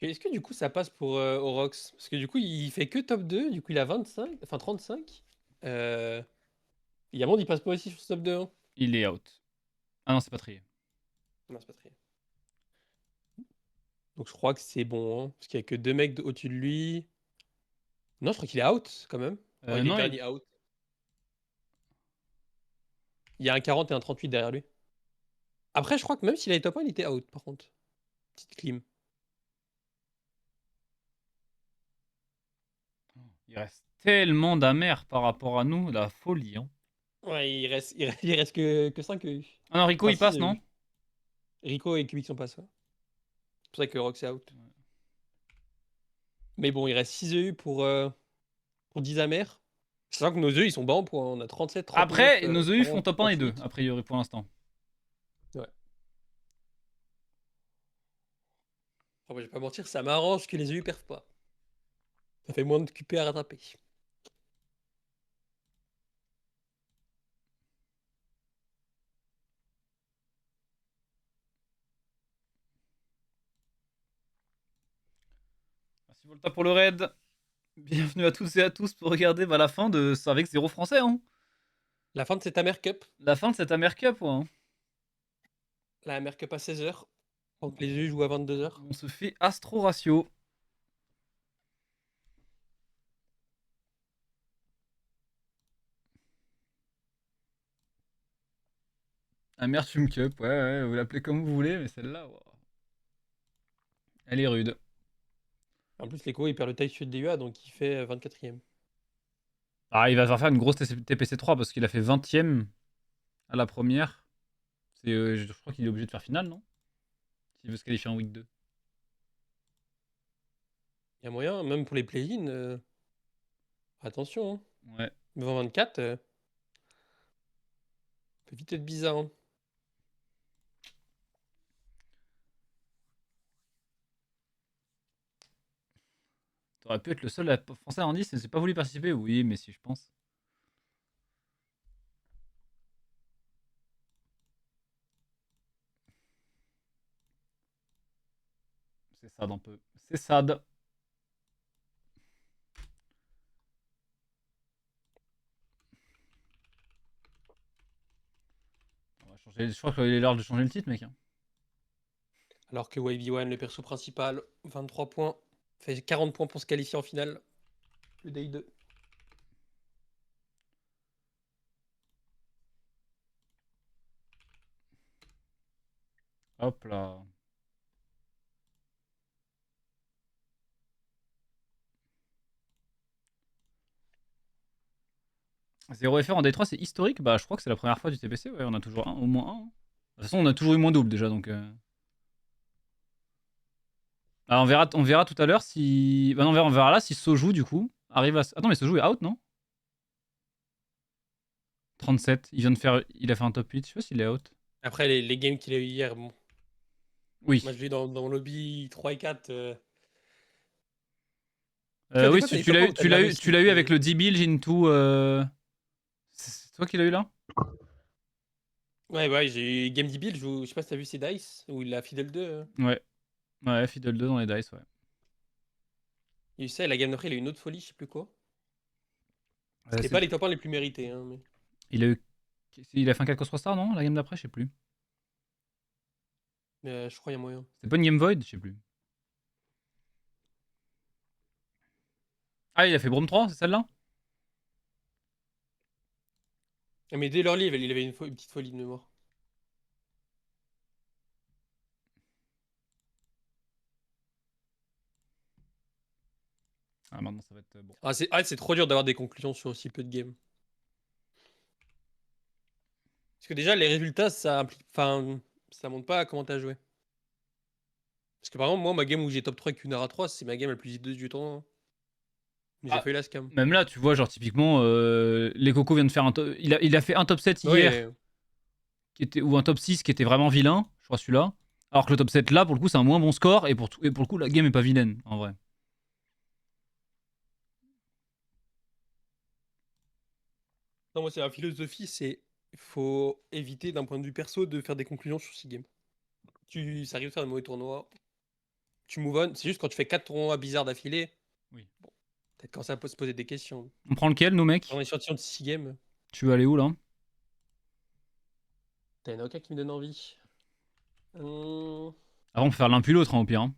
Speaker 4: Est-ce que du coup ça passe pour Orox? Parce que du coup il fait que top 2, du coup il a 25, enfin 35. Yamond il passe pas aussi sur ce top 2. Hein.
Speaker 1: Il est out. Ah non, c'est pas trié.
Speaker 4: Non, c'est pas très. Donc je crois que c'est bon, hein, parce qu'il y a que deux mecs au-dessus de lui. Non, je crois qu'il est out quand même. Oh, il
Speaker 1: Non,
Speaker 4: est dernier out. Il y a un 40 et un 38 derrière lui. Après, je crois que même s'il avait top 1, il était out, par contre. Petite clim.
Speaker 1: Il reste tellement d'amers par rapport à nous, la folie. Hein.
Speaker 4: Ouais, il reste que 5 EU.
Speaker 1: Ah non, Rico,
Speaker 4: Enfin,
Speaker 1: il passe,
Speaker 4: six
Speaker 1: non?
Speaker 4: EU. Rico et Kubik sont pas ça. C'est pour ça que Rox est out. Mais bon, il reste 6 EU pour 10 amers. Sachant que nos œufs, ils sont bas en points. On a 37, 39.
Speaker 1: Après, nos EU font
Speaker 4: 40,
Speaker 1: top 1 et 2,
Speaker 4: 38.
Speaker 1: a priori, pour l'instant.
Speaker 4: Oh, bah, je vais pas mentir, ça m'arrange que les EU perdent pas. Ça fait moins de QP à rattraper.
Speaker 1: Merci Volta pour le raid. Bienvenue à tous et à tous pour regarder la fin de ça avec 0 français. Hein.
Speaker 4: La fin de cette Amer Cup.
Speaker 1: La fin de cette Amer Cup, ouais. Hein.
Speaker 4: La Amer Cup à 16h. Donc les EU jouent à 22h.
Speaker 1: On se fait Astro Ratio. Amertume Cup, ouais, vous l'appelez comme vous voulez, mais celle-là, wow. Elle est rude.
Speaker 4: En plus, l'Echo, il perd le taille suite des UA, donc il fait 24ème.
Speaker 1: Ah, il va faire une grosse TPC3 parce qu'il a fait 20ème à la première. Je crois qu'il est obligé de faire finale, non? S'il veut se qualifier en week 2.
Speaker 4: Il y a moyen, même pour les play-in. Attention, hein.
Speaker 1: Ouais.
Speaker 4: Devant 24, ça peut vite être bizarre. Hein.
Speaker 1: T'aurais pu être le seul français à indice et c'est pas voulu participer? Oui, mais si, je pense. C'est sad un peu. C'est sad. On va changer... Je crois qu'il est l'heure de changer le titre, mec. Hein.
Speaker 4: Alors que YB1, le perso principal, 23 points. Fait 40 points pour se qualifier en finale. Le Day 2.
Speaker 1: Hop là. Zéro FR en D3, c'est historique? Bah, je crois que c'est la première fois du TPC. Ouais, on a toujours un, au moins un. De toute façon, on a toujours eu moins double déjà, donc. Ah, on verra tout à l'heure si. Bah non, on verra là si Soju, du coup, arrive à. Attends, mais Soju est out, non? 37. Il vient de faire. Il a fait un top 8. Je sais pas s'il est out.
Speaker 4: Après, les games qu'il a eu hier, bon.
Speaker 1: Oui.
Speaker 4: Moi, je l'ai dans le lobby 3 et 4.
Speaker 1: Oui, tu l'as eu avec le D-Build into. C'est toi qui l'as eu là?
Speaker 4: Ouais, j'ai eu Game D-Build. Je sais pas si t'as vu ses dice, où il a Fidel 2.
Speaker 1: Ouais. Ouais, Fiddle 2 dans les dice, ouais.
Speaker 4: Il y a eu ça, et la game d'après, il a eu une autre folie, je sais plus quoi.
Speaker 1: Ouais,
Speaker 4: C'était pas les top 1 les plus mérités. Hein, mais...
Speaker 1: Il a fait un 4 3 star, non? La game d'après, je sais plus.
Speaker 4: je crois qu'il y a moyen.
Speaker 1: C'est pas une game void? Je sais plus. Ah, il a fait Brom 3, c'est celle-là?
Speaker 4: Ah, mais dès leur livre, il avait une petite folie de mémoire.
Speaker 1: Ah, maintenant ça va être bon.
Speaker 4: Ah, c'est trop dur d'avoir des conclusions sur aussi peu de games. Parce que déjà, les résultats, ça implique. Enfin, ça montre pas comment t'as joué. Parce que par exemple, moi, ma game où j'ai top 3 avec une à 3, c'est ma game la plus hideuse du temps. Mais j'ai
Speaker 1: Ah,
Speaker 4: failli la scam.
Speaker 1: Même là, tu vois, genre typiquement, les Coco vient de faire un top. Il a fait un top 7 hier,
Speaker 4: Ouais.
Speaker 1: ou un top 6 qui était vraiment vilain, je crois celui-là. Alors que le top 7 là, pour le coup, c'est un moins bon score, et pour le coup, la game est pas vilaine, en vrai.
Speaker 4: Non, moi, c'est la philosophie, c'est faut éviter d'un point de vue perso de faire des conclusions sur 6 games. Ça arrive de faire de mauvais tournois. Tu move on. C'est juste quand tu fais 4 tournois bizarres d'affilée.
Speaker 1: Oui.
Speaker 4: Bon, peut-être quand ça peut se poser des questions.
Speaker 1: On prend lequel, nos mecs?
Speaker 4: Dans l'échantillon de 6 games,
Speaker 1: Tu veux aller où là?
Speaker 4: t'as aucun qui me donne envie.
Speaker 1: Avant, on peut faire l'un puis l'autre, hein, au pire. Hein.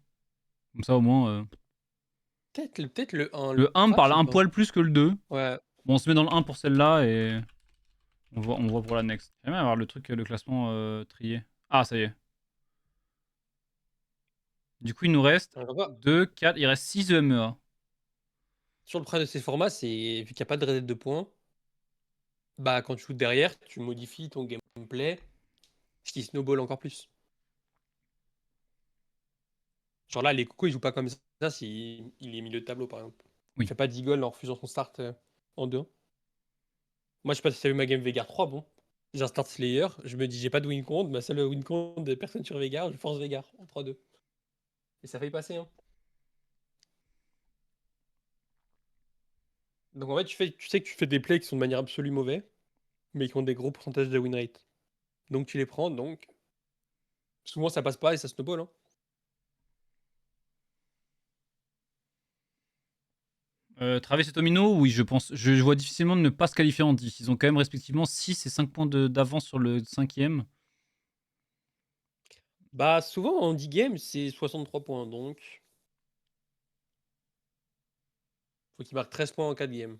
Speaker 1: Comme ça, au moins.
Speaker 4: Peut-être le 1.
Speaker 1: Le 1 me parle un poil plus que le 2.
Speaker 4: Ouais.
Speaker 1: Bon, on se met dans le 1 pour celle-là et on voit pour la next. J'aimerais avoir le truc, le classement trié. Ah, ça y est. Du coup, il nous reste
Speaker 4: On va pas.
Speaker 1: 2, 4, il reste 6 EMEA.
Speaker 4: Sur le problème de ces formats, c'est vu qu'il n'y a pas de reset de points, bah quand tu shootes derrière, tu modifies ton gameplay, ce qui snowball encore plus. Genre là, les cocos, ils jouent pas comme ça s'il il est milieu de tableau, par exemple.
Speaker 1: Oui.
Speaker 4: Il fait pas 10 goals en refusant son start en 2. Moi, je sais pas si t'as vu ma game Veigar 3, bon. J'ai un start Slayer, je me dis j'ai pas de win count, ma seule win count de personne sur Veigar, je force Veigar en 3-2. Et ça fait y passer, hein. Donc en fait, tu sais que tu fais des plays qui sont de manière absolue mauvais, mais qui ont des gros pourcentages de win rate. Donc tu les prends, donc souvent ça passe pas et ça snowball, hein.
Speaker 1: Travis et Tomino, oui, je pense. Je vois difficilement ne pas se qualifier en 10. Ils ont quand même respectivement 6 et 5 points d'avance sur le 5ème.
Speaker 4: Bah souvent en 10 games, c'est 63 points, donc faut qu'il marque 13 points en 4 games.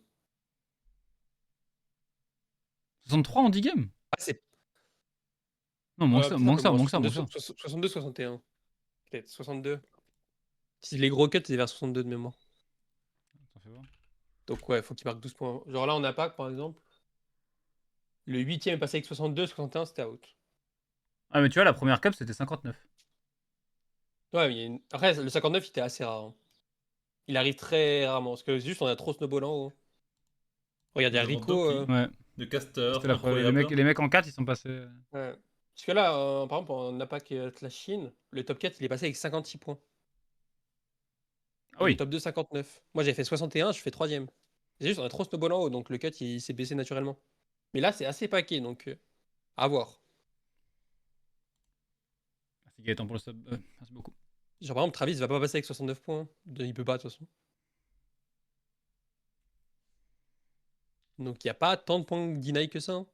Speaker 1: 63 en 10 games?
Speaker 4: Ah, c'est
Speaker 1: Non, moins que ça,
Speaker 4: peut-être un
Speaker 1: moins
Speaker 4: peu
Speaker 1: que ça,
Speaker 4: moins,
Speaker 1: moins que ça, moins que ça.
Speaker 4: 62, 61. Peut-être 62. Si les gros cuts, c'est vers 62 de mémoire.
Speaker 1: Ça fait voir.
Speaker 4: Donc ouais, faut qu'il marque 12 points. Genre là, on a pas, par exemple. Le 8ème est passé avec 62, 61, c'était out.
Speaker 1: Ah, mais tu vois, la première cup, c'était 59.
Speaker 4: Ouais, mais après, le 59, il était assez rare, hein. Il arrive très rarement, parce que juste, on a trop snowball en haut. Regarde, il y a
Speaker 2: Nous avons
Speaker 4: Rico.
Speaker 2: Doki,
Speaker 1: Ouais.
Speaker 2: de caster,
Speaker 1: C'était la première.
Speaker 2: incroyable.
Speaker 1: Les mecs en 4, ils sont passés.
Speaker 4: Ouais. Parce que là, par exemple, en APAC la Chine, le top 4, il est passé avec 56 points.
Speaker 1: Ah
Speaker 4: Et le
Speaker 1: oui.
Speaker 4: top 2, 59. Moi, j'ai fait 61, je fais 3ème. C'est juste, on a trop snowball en haut, donc le cut, il s'est baissé naturellement. Mais là, c'est assez paquet, donc à voir.
Speaker 1: Merci Gaëtan pour le sub. Merci beaucoup.
Speaker 4: Genre, par exemple, Travis va pas passer avec 69 points. Il peut pas, de toute façon. Donc, il n'y a pas tant de points deny que ça, hein.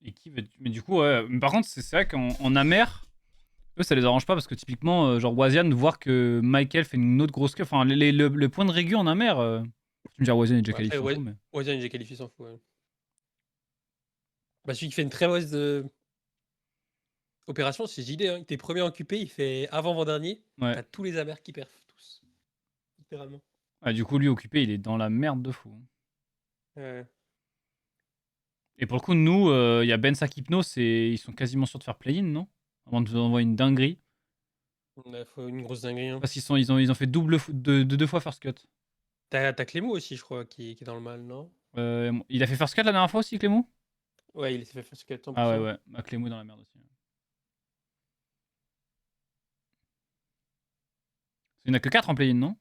Speaker 1: Et qui veut... Mais du coup, ouais. Mais par contre, c'est vrai qu'en Amer, eux, ça les arrange pas parce que typiquement, genre Wazian, voir que Michael fait une autre grosse queue. Enfin, le point de régu en Amer. Tu me dis, Wazian est déjà
Speaker 4: Ouais, après,
Speaker 1: qualifié, s'en fout, mais.
Speaker 4: Wazian, j'ai qualifié sans fou. Ouais. Bah, celui qui fait une très mauvaise opération, c'est JD, hein. Il était premier en QP, il fait avant-avant-dernier.
Speaker 1: Ouais.
Speaker 4: T'as tous les amers qui perfent, tous. Littéralement.
Speaker 1: Ah, du coup, lui, occupé, il est dans la merde de fou.
Speaker 4: Ouais.
Speaker 1: Et pour le coup, nous, il y a Ben Sakipnos et ils sont quasiment sûrs de faire play-in, non? Avant de nous envoyer une dinguerie.
Speaker 4: Ouais, faut une grosse dinguerie, hein.
Speaker 1: Parce ils ont fait double de deux fois first cut.
Speaker 4: T'as Clémo aussi, je crois, qui est dans le mal, non?
Speaker 1: Il a fait first cut la dernière fois aussi, Clément?
Speaker 4: Ouais, il s'est fait first cut 100%.
Speaker 1: Ah ouais, ouais. Bah, Clément dans la merde aussi. Il n'y en a que 4 en play-in, non?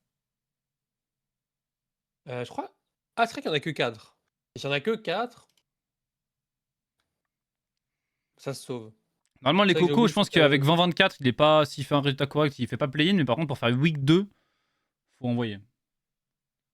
Speaker 4: Je crois. Ah, c'est vrai qu'il n'y en a que 4. Et s'il n'y en a que 4, ça se sauve.
Speaker 1: Normalement, les
Speaker 4: C'est vrai que j'ai
Speaker 1: cocos,
Speaker 4: oublié
Speaker 1: je
Speaker 4: le
Speaker 1: pense
Speaker 4: filtre,
Speaker 1: qu'avec 20-24, il est pas. S'il fait un résultat correct, il fait pas play-in, mais par contre, pour faire week 2, faut envoyer.